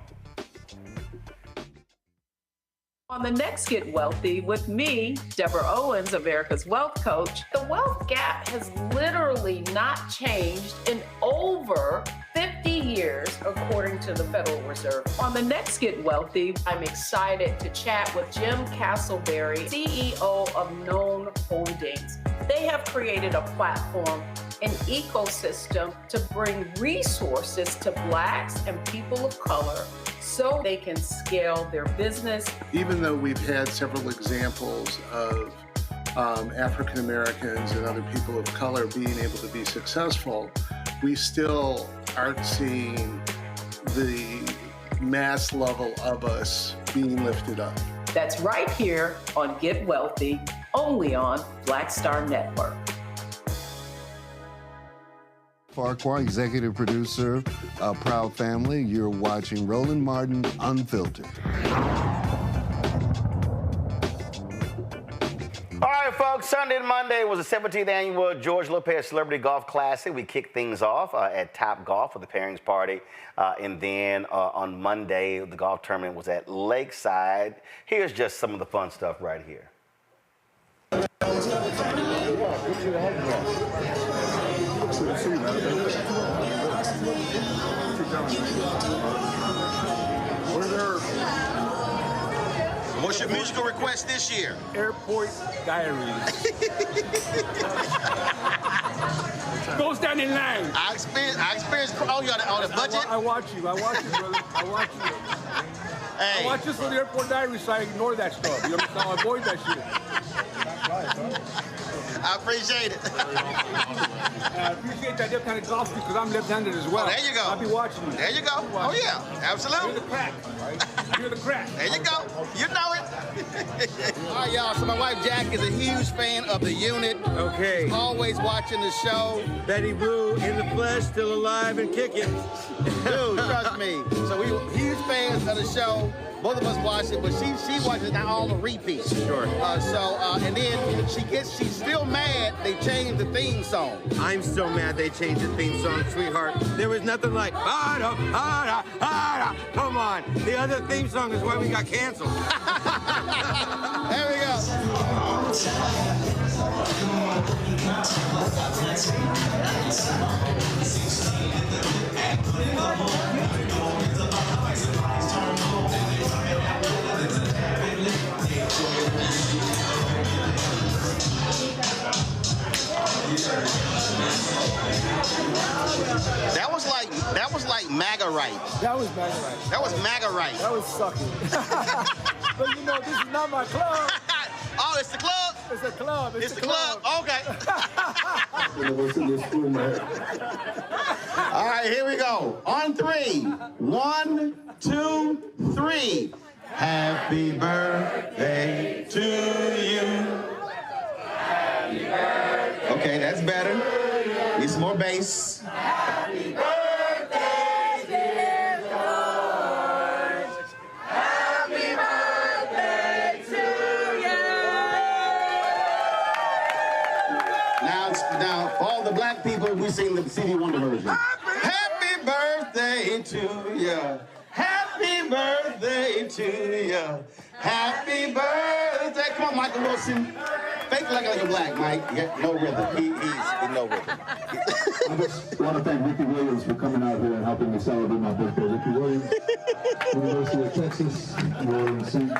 On the next Get Wealthy with me, Deborah Owens, America's Wealth Coach, the wealth gap has literally not changed in over 50 years, according to the Federal Reserve. On the next Get Wealthy, I'm excited to chat with Jim Castleberry, CEO of Known Holdings. They have created a platform, an ecosystem to bring resources to Blacks and people of color so they can scale their business. Even though we've had several examples of African Americans and other people of color being able to be successful, we still aren't seeing the mass level of us being lifted up. That's right here on Get Wealthy, only on Black Star Network. Farquhar, executive producer of Proud Family. You're watching Roland Martin Unfiltered. All right, folks, Sunday and Monday was the 17th annual George Lopez Celebrity Golf Classic. We kicked things off at Top Golf with the pairings party. And then on Monday, the golf tournament was at Lakeside. Here's just some of the fun stuff right here. What's your musical request this year? Airport Diaries. Go stand in line. I experienced oh, you on a budget? I watch you, brother. I watch you. Hey. I watch this for the Airport Diaries, so I ignore that stuff. You understand? I avoid that shit. I appreciate it. I appreciate that kind of golf because I'm left-handed as well. Oh, there you go. I'll be watching you. There you go. Oh, yeah. Absolutely. You're the crack. You're the crack. There you go. You know it. All right, y'all. So my wife, Jack, is a huge fan of The Unit. Okay. She's always watching the show. Betty Boo in the flesh, still alive and kicking. Dude, trust me. So we huge fans of the show. Both of us watch it, but she watches now all the repeats. Sure. And then she's still mad they changed the theme song. I'm still mad they changed the theme song, sweetheart. There was nothing like, come on. The other theme song is why we got canceled. There we That was like MAGA right. That was MAGA right. That was MAGA right. That was sucking. But you know, this is not my club. Oh, it's the club? It's a club. It's the club. Okay. All right, here we go. On 3. 1, 2, 3. Happy birthday to you. Happy birthday. Okay, that's better. Need some more bass. Happy birthday, dear George. Happy birthday to you. Now, for all the black people, we sing the CD Wonder version. Happy birthday to you. Happy birthday to you. Happy birthday. Come on, Michael Wilson. Fake like you're black, Mike. Yeah, no rhythm. He's no rhythm. I just want to thank Ricky Williams for coming out here and helping me celebrate my birthday. Ricky Williams, University of Texas, Roland St.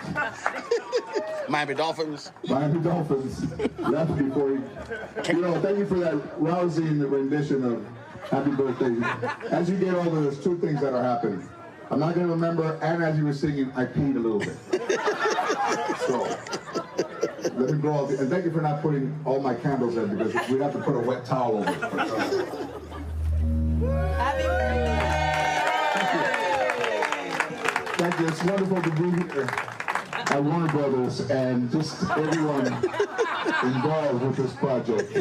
Miami Dolphins. Miami Dolphins. Left before he... You know, thank you for that rousing rendition of Happy Birthday. As you get older, there's two things that are happening. I'm not going to remember, and as you were singing, I peed a little bit. So, let me blow out and thank you for not putting all my candles in, because we'd have to put a wet towel over it. Happy birthday! Thank you. It's wonderful to be here at Warner Brothers and just everyone involved with this project.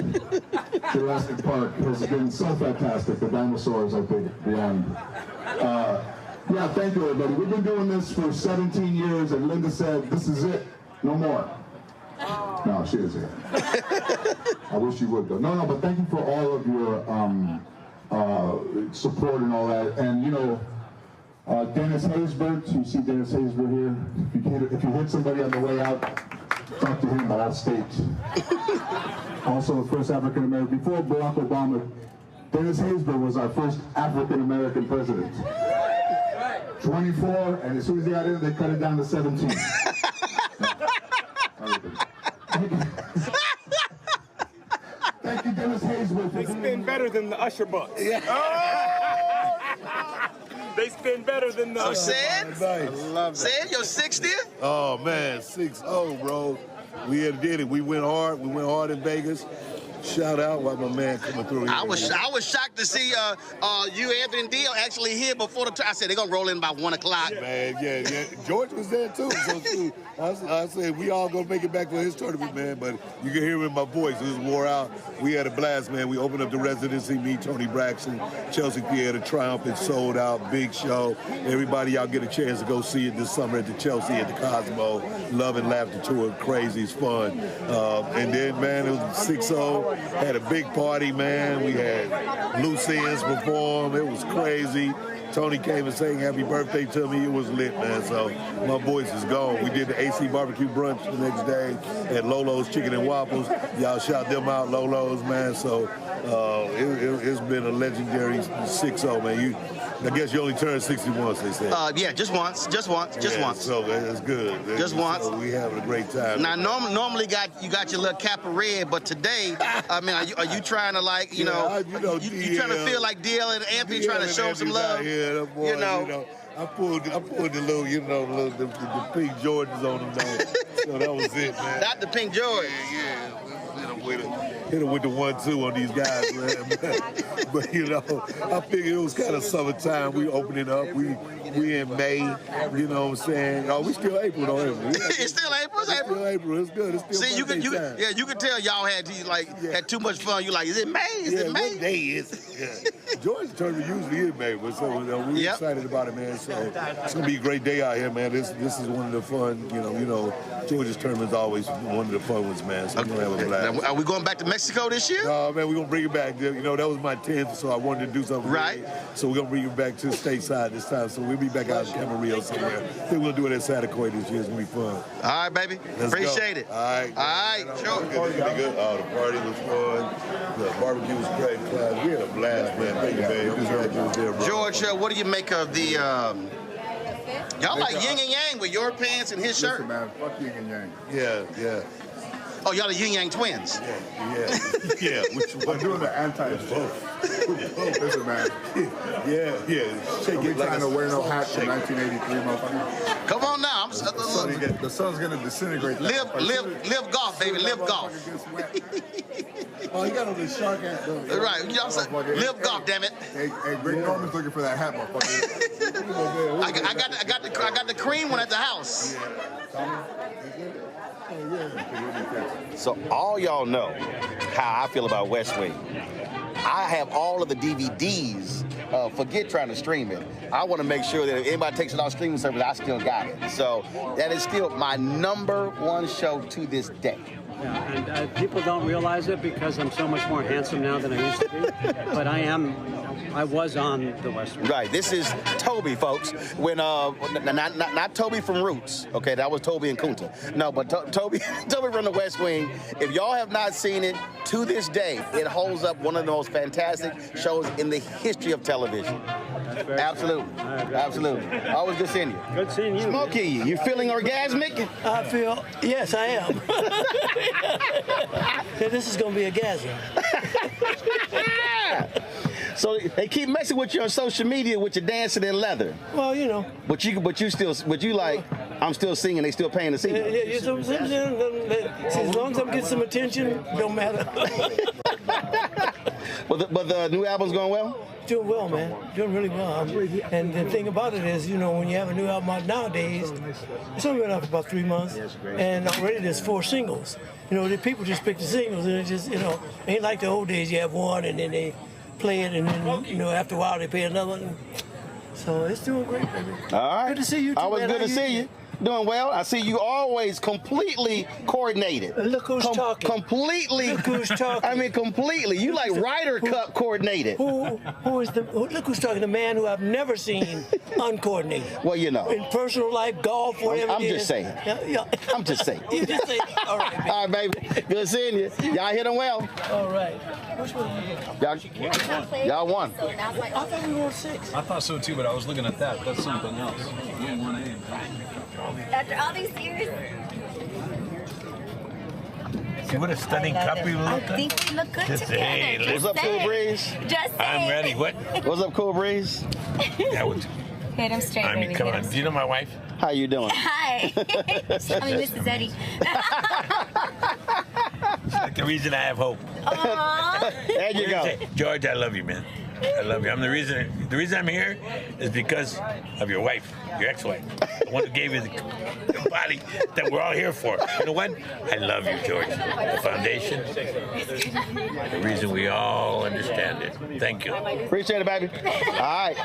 Jurassic Park has been so fantastic. The dinosaurs, I think, beyond. Yeah, thank you, everybody. We've been doing this for 17 years, and Linda said, this is it. No more. No, she is here. I wish you would, though. No, but thank you for all of your support and all that. And, you know, Dennis Haysbert, you see Dennis Haysbert here? If you hit somebody on the way out, talk to him at state. Also, the first African-American, before Barack Obama, Dennis Haysbert was our first African-American president. 24, and as soon as they got in, they cut it down to 17. Thank you, Dennis Haysbert. They spend better than the Usher bucks. Yeah. They spend better than the Usher bucks. I love that. Sid, your 60th? Oh, man, 6-0, bro. We did it. We went hard. We went hard in Vegas. Shout out while my man coming through here. I was shocked to see you, Anthony Deal, actually here before the I said they're gonna roll in by 1 o'clock. Man, yeah. George was there too. So too, I said we all gonna make it back for his tournament, man. But you can hear it in my voice. It was wore out. We had a blast, man. We opened up the residency. Me, Tony Braxton, Chelsea Pierre, the Triumph. It sold out. Big show. Everybody, y'all get a chance to go see it this summer at the Chelsea at the Cosmo. Love and Laughter Tour. Crazy, it's fun. And then, man, it was 6-0. Had a big party, man. We had loose ends perform. It was crazy. Tony came and sang happy birthday to me. It was lit, man. So my voice is gone. We did the AC barbecue brunch the next day at Lolo's Chicken and Waffles. Y'all shout them out, Lolo's, man. So it's been a legendary 6-0, man. I guess you only turned 60 once, they said. Yeah, just once. So it's good. Just once. So we having a great time. Now, normally you got your little cap of red, but today, I mean, are you trying to like, you trying to feel like DL and Anthony trying to show them some love? Yeah, boy, I pulled the little, the pink Jordans on them, though. So that was it, man. Not the pink Jordan. Yeah. Hit him with the 1-2 on these guys, man. But I figured it was kind of summertime. We opening up. We in May. You know what I'm saying? Oh, we still April, though. It's still April. It's still April. It's good. It's still you can tell y'all had too much fun. You like, is it May? Is it May? What day is it? Yeah. George's tournament usually is May, but so we're excited about it, man. So it's gonna be a great day out here, man. This is one of the fun. George's tournament is always one of the fun ones, man. So we're gonna have a blast. Now, are we going back to Mexico this year? No, man, we're gonna bring it back. That was my 10th, so I wanted to do something. Right. So we're gonna bring it back to stateside this time. So we'll be back out in Camarillo somewhere. I think we'll do it at Satacoy this year. It's gonna be fun. All right, baby. Appreciate it. All right. Sure. Good. Oh, the party was fun. The barbecue was great. We had a blast, man. Thank you, man. George, what do you make of the? Y'all like yin and yang with your pants and his shirt? Listen, man, fuck yin and yang. Yeah. Oh, y'all the yin yang twins? Yeah. Which one? I'm doing the anti-both. Listen, man. Yeah. Shake it like trying to wear no hat from 1983, motherfucker. Come on now. The sun's gonna disintegrate. Live golf, baby. Live golf. Oh, you got on this shark hat, though. Right. You know what I'm saying? Live golf, damn it. Hey, Greg Norman's looking for that hat, motherfucker. I got the cream one at the house. So all y'all know how I feel about West Wing. I have all of the DVDs. Forget trying to stream it. I want to make sure that if anybody takes it off streaming service, I still got it. So that is still my #1 show to this day. Yeah, and people don't realize it because I'm so much more handsome now than I used to be. But I was on the West Wing. Right. This is Toby, folks. When not Toby from Roots. Okay, that was Toby and Kunta. No, but Toby from the West Wing. If y'all have not seen it, to this day, it holds up one of the most fantastic shows in the history of television. Absolutely. Absolutely. Always good seeing you. Good seeing you. Smokey, you feeling orgasmic? I feel, yes, I am. This is going to be a gasm. So they keep messing with you on social media with your dancing in leather. Well, you know. But you like, I'm still singing, they still paying to see me. Yeah, as long as I'm getting some attention, don't matter. But the new album's going well? Doing well, man. Doing really well. And the thing about it is, you know, when you have a new album out nowadays, it's only been out for about 3 months, and already there's 4 singles. You know, the people just pick the singles, and it just, you know, ain't like the old days. You have one, and then they play it, and then, you know, after a while they play another one. So it's doing great, baby. All right. Good to see you too, Always man. good to see you. Doing well. I see you always completely coordinated. Look who's talking. Completely. Look who's talking. I mean, completely. You like Ryder Cup coordinated. Look who's talking. The man who I've never seen uncoordinated. Well, you know. In personal life, golf, whatever I'm it just is. saying. Yeah. I'm just saying. You just say, all right, baby. All right, baby. Good seeing you. Y'all hit them well. All right. Which one are you? Y'all won. I thought we won 6. I thought so too, but I was looking at that. That's something else. You didn't want to aim. After all these years. See what a stunning couple you look I like? think we look good Just together. say, Just What's up, saying. Cool Breeze? Just I'm saying. ready. What? What's up, Cool Breeze? Yeah, what? Hit him straight, I mean, baby. come Hit on. him Do you know my wife? How you doing? Hi. I mean, Mrs. Eddie. She's like the reason I have hope. Aww. There you go. George, I love you, man. I love you. I'm the reason I'm here is because of your wife, your ex-wife, the one who gave you the body that we're all here for. You know what? I love you, George. The foundation, the reason we all understand it. Thank you. Appreciate it, baby. All right.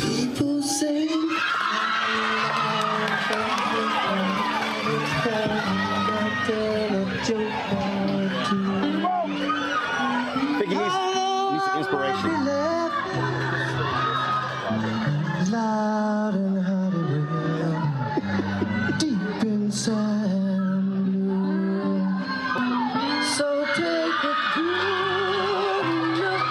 People say Think you need some inspiration. Loud and hard deep inside you. So take a good look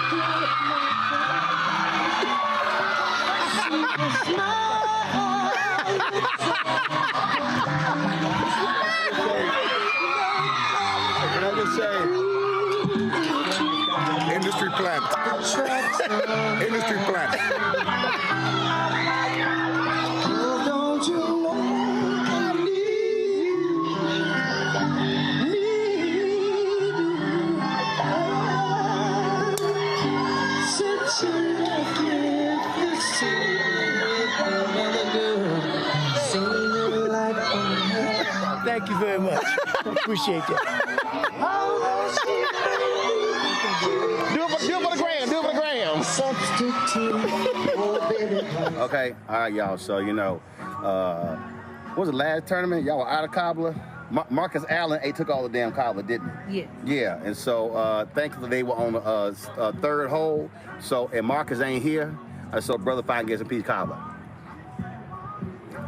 Can I just say, industry plant. Industry plant. Don't you know I need you? Since you left me this Thank you very much. Appreciate that. Do it for the gram. Do it for the gram. Okay. All right, y'all. So, you know, what was the last tournament? Y'all were out of cobbler. Marcus Allen took all the damn cobbler, didn't he? Yeah. Yeah. And so, thankfully, they were on the third hole. So, and Marcus ain't here. So, Brother Fine gets a piece of cobbler.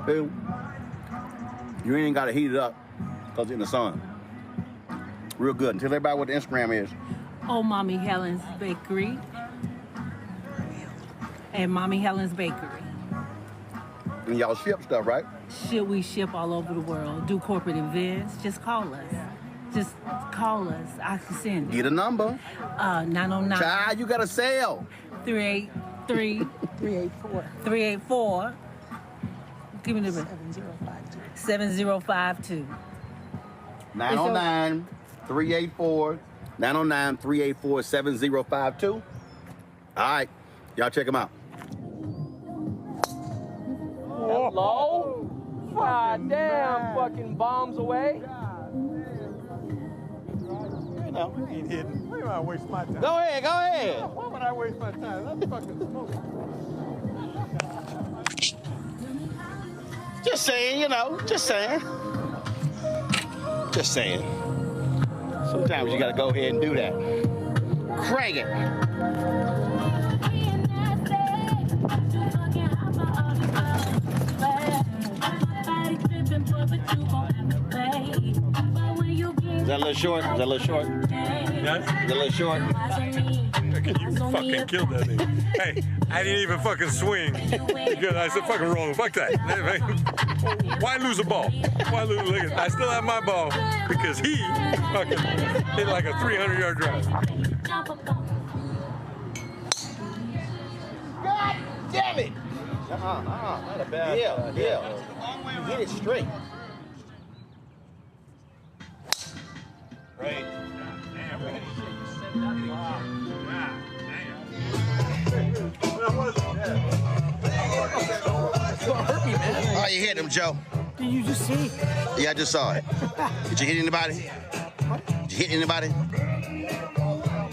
Boom. You ain't got to heat it up. because it's in the sun. Real good. And tell everybody what the Instagram is. Oh, Mommy Helen's Bakery and Mommy Helen's Bakery. And y'all ship stuff, right? We ship all over the world, do corporate events. Just call us. Just call us. I can send it. Get a number. 909. Child, you got a sale. 383 384. Give me the 7052. 909 384 909 384 7052. All right. Y'all check them out. Hello? God damn, fucking bombs away. You know, we ain't hidden. Why would I waste my time? Go ahead, go ahead. Why would I waste my time? Let's fucking smoke. Just saying, you know, just saying. Just saying. Sometimes you gotta go ahead and do that. Crank it. Is that a little short? Is that a little short? Yeah? Is that a little short? You fucking killed that thing. Hey, I didn't even fucking swing. Because I said, fucking Roland, fuck that. Why lose a ball? Why lose? Look at, I still have my ball because he fucking hit like a 300-yard drive. God damn it! Not a bad yeah. You hit it straight. Right. Oh, you hit him, Joe. Did you just see? Yeah, I just saw it. Did you hit anybody? Did you hit anybody?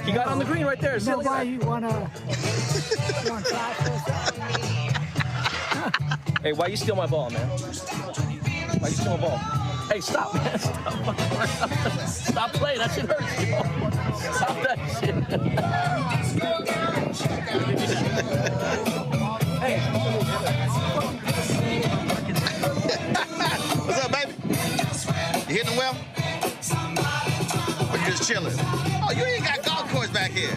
He got on the green right there. No, why you wanna try first? Hey, why you steal my ball, man? Why you steal my ball? Hey, stop, man. Stop. Stop playing. That shit hurts you. Stop that shit. Hey. What's up, baby? You hitting well? Or you just chilling? Oh, you ain't got golf course back here.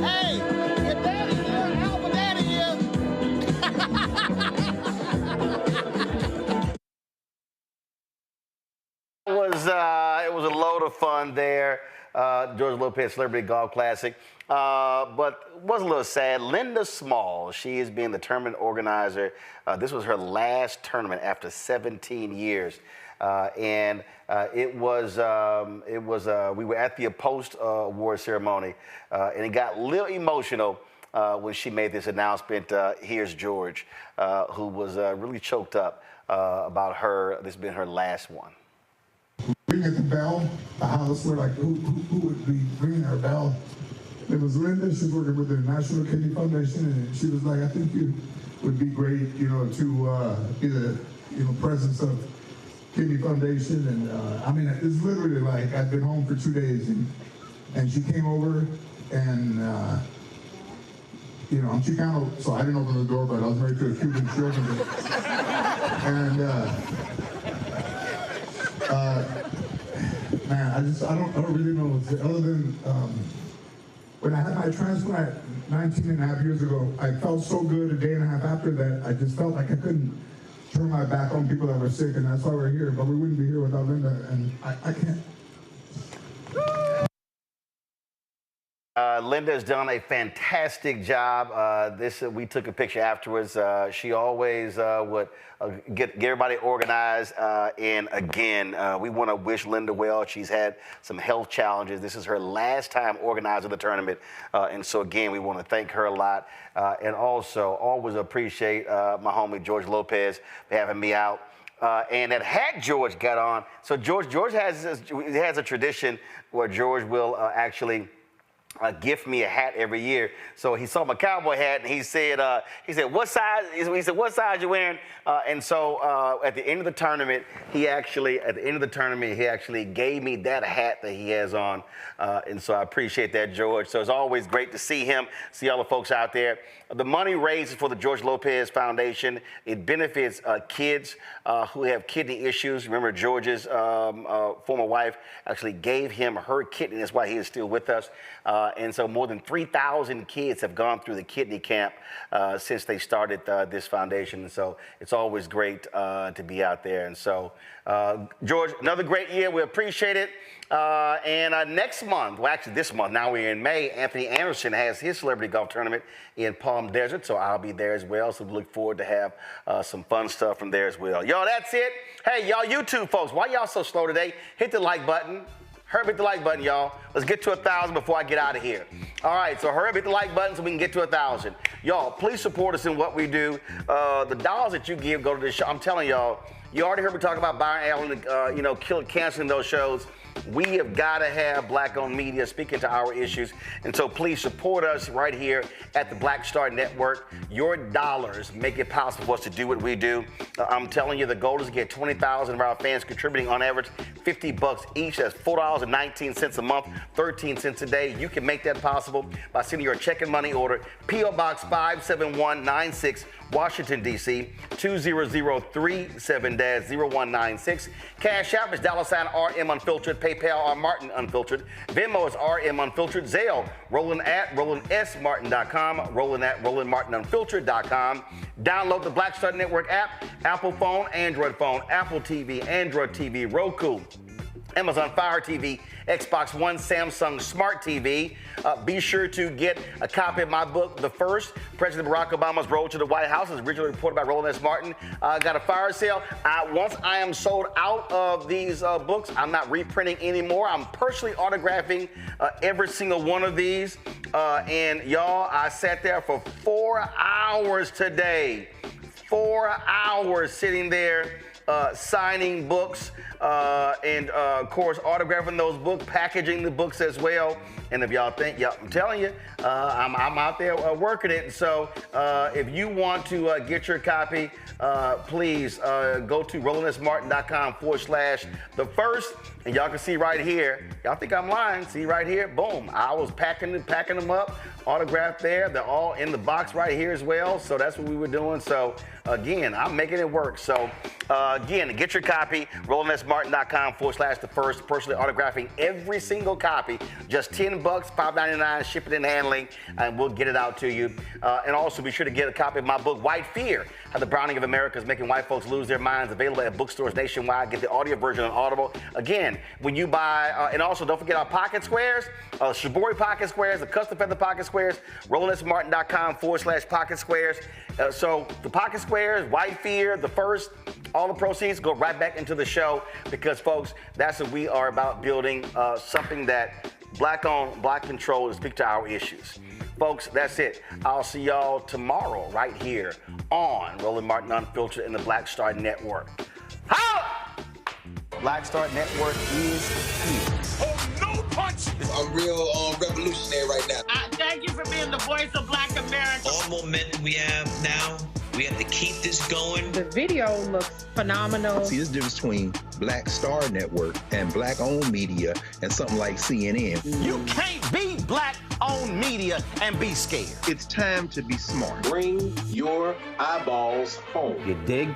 Hey, your daddy here, Alpha Daddy here. It was a load of fun there. George Lopez Celebrity Golf Classic. But it was a little sad. Linda Small, she is being the tournament organizer. This was her last tournament after 17 years. We were at the post award ceremony, and it got a little emotional when she made this announcement. Here's George, who was really choked up about this being her last one. Ringing the bell, the house, we're like, who would be ringing our bell? It was Linda. She's working with the National Kidney Foundation, and she was like, I think you would be great, to be the, presence of Kidney Foundation. And I mean, it's literally like I've been home for 2 days, and she came over, and I'm Chicano, so I didn't open the door, but I was married to a Cuban children. And man, I don't really know other than when I had my transplant 19 and a half years ago, I felt so good a day and a half after that. I just felt like I couldn't turn my back on people that were sick, and that's why we're here. But we wouldn't be here without Linda, and I can't. Linda has done a fantastic job. We took a picture afterwards. She always would get everybody organized. And again, we want to wish Linda well. She's had some health challenges. This is her last time organizing the tournament. And so again, we want to thank her a lot. And also always appreciate my homie George Lopez for having me out. And that hat George got on. So George has a tradition where George will actually gift me a hat every year. So he saw my cowboy hat and he said, what size? He said, what size you wearing? And so at the end of the tournament, he actually gave me that hat that he has on. And so I appreciate that, George. So it's always great to see him, see all the folks out there. The money raised for the George Lopez Foundation. It benefits kids who have kidney issues. Remember, George's former wife actually gave him her kidney. That's why he is still with us. And so more than 3,000 kids have gone through the kidney camp since they started this foundation. And so it's always great to be out there. And so, George, another great year. We appreciate it. And next month, well, actually this month, now we're in May, Anthony Anderson has his celebrity golf tournament in Palm Desert, so I'll be there as well. So we look forward to have some fun stuff from there as well. Y'all, that's it. Hey, y'all YouTube folks, why y'all so slow today? Hit the like button. Hurry up, hit the like button, y'all. Let's get to 1,000 before I get out of here. All right, so hurry up, hit the like button so we can get to 1,000. Y'all, please support us in what we do. The dollars that you give go to this show. I'm telling y'all, you already heard me talk about Byron Allen, canceling those shows. We have got to have Black-owned media speaking to our issues. And so please support us right here at the Black Star Network. Your dollars make it possible for us to do what we do. I'm telling you, the goal is to get 20,000 of our fans contributing on average $50 each. That's $4.19 a month, 13 cents a day. You can make that possible by sending your check and money order, P.O. Box 57196, Washington, D.C., 20037-0196. Cash App is $RM Unfiltered. PayPal or Martin Unfiltered. Venmo is RM Unfiltered. Zelle, Roland at RolandSMartin.com. Roland at RolandMartinUnfiltered.com. Download the Black Star Network app, Apple phone, Android phone, Apple TV, Android TV, Roku, Amazon Fire TV, Xbox One, Samsung Smart TV. Be sure to get a copy of my book, The First, President Barack Obama's Road to the White House, as originally reported by Roland S. Martin. Got a fire sale. Once I am sold out of these books, I'm not reprinting anymore. I'm personally autographing every single one of these. And y'all, I sat there for 4 hours today. 4 hours sitting there signing books and, of course, autographing those books, packaging the books as well. And if y'all think, I'm telling you, I'm out there working it. So if you want to get your copy, please go to RolandSMartin.com/the first. And y'all can see right here. Y'all think I'm lying? See right here? Boom. I was packing them up, autographed there. They're all in the box right here as well. So that's what we were doing. So again, I'm making it work. So again, get your copy, RolandSMartin.com/the first. Personally autographing every single copy. Just $10, $5.99 shipping and handling, and we'll get it out to you. And also be sure to get a copy of my book, White Fear: How the Browning of America is Making White Folks Lose Their Minds, available at bookstores nationwide. Get the audio version on Audible. Again, when you buy, and also don't forget our pocket squares, Shibori pocket squares, the custom feather pocket squares, RolandSMartin.com/pocket squares. So the pocket squares, White Fear, The First, all the proceeds go right back into the show because, folks, that's what we are about, building something that Black-owned, Black-controlled, to speak to our issues. Folks, that's it. I'll see y'all tomorrow right here on Roland Martin Unfiltered and the Black Star Network. Holla! Black Star Network is here. Oh, no punches! I'm real revolutionary right now. Thank you for being the voice of Black America. All momentum we have now, we have to keep this going. The video looks phenomenal. See, there's a difference between Black Star Network and Black-owned media and something like CNN. You can't be Black-owned media and be scared. It's time to be smart. Bring your eyeballs home. You dig?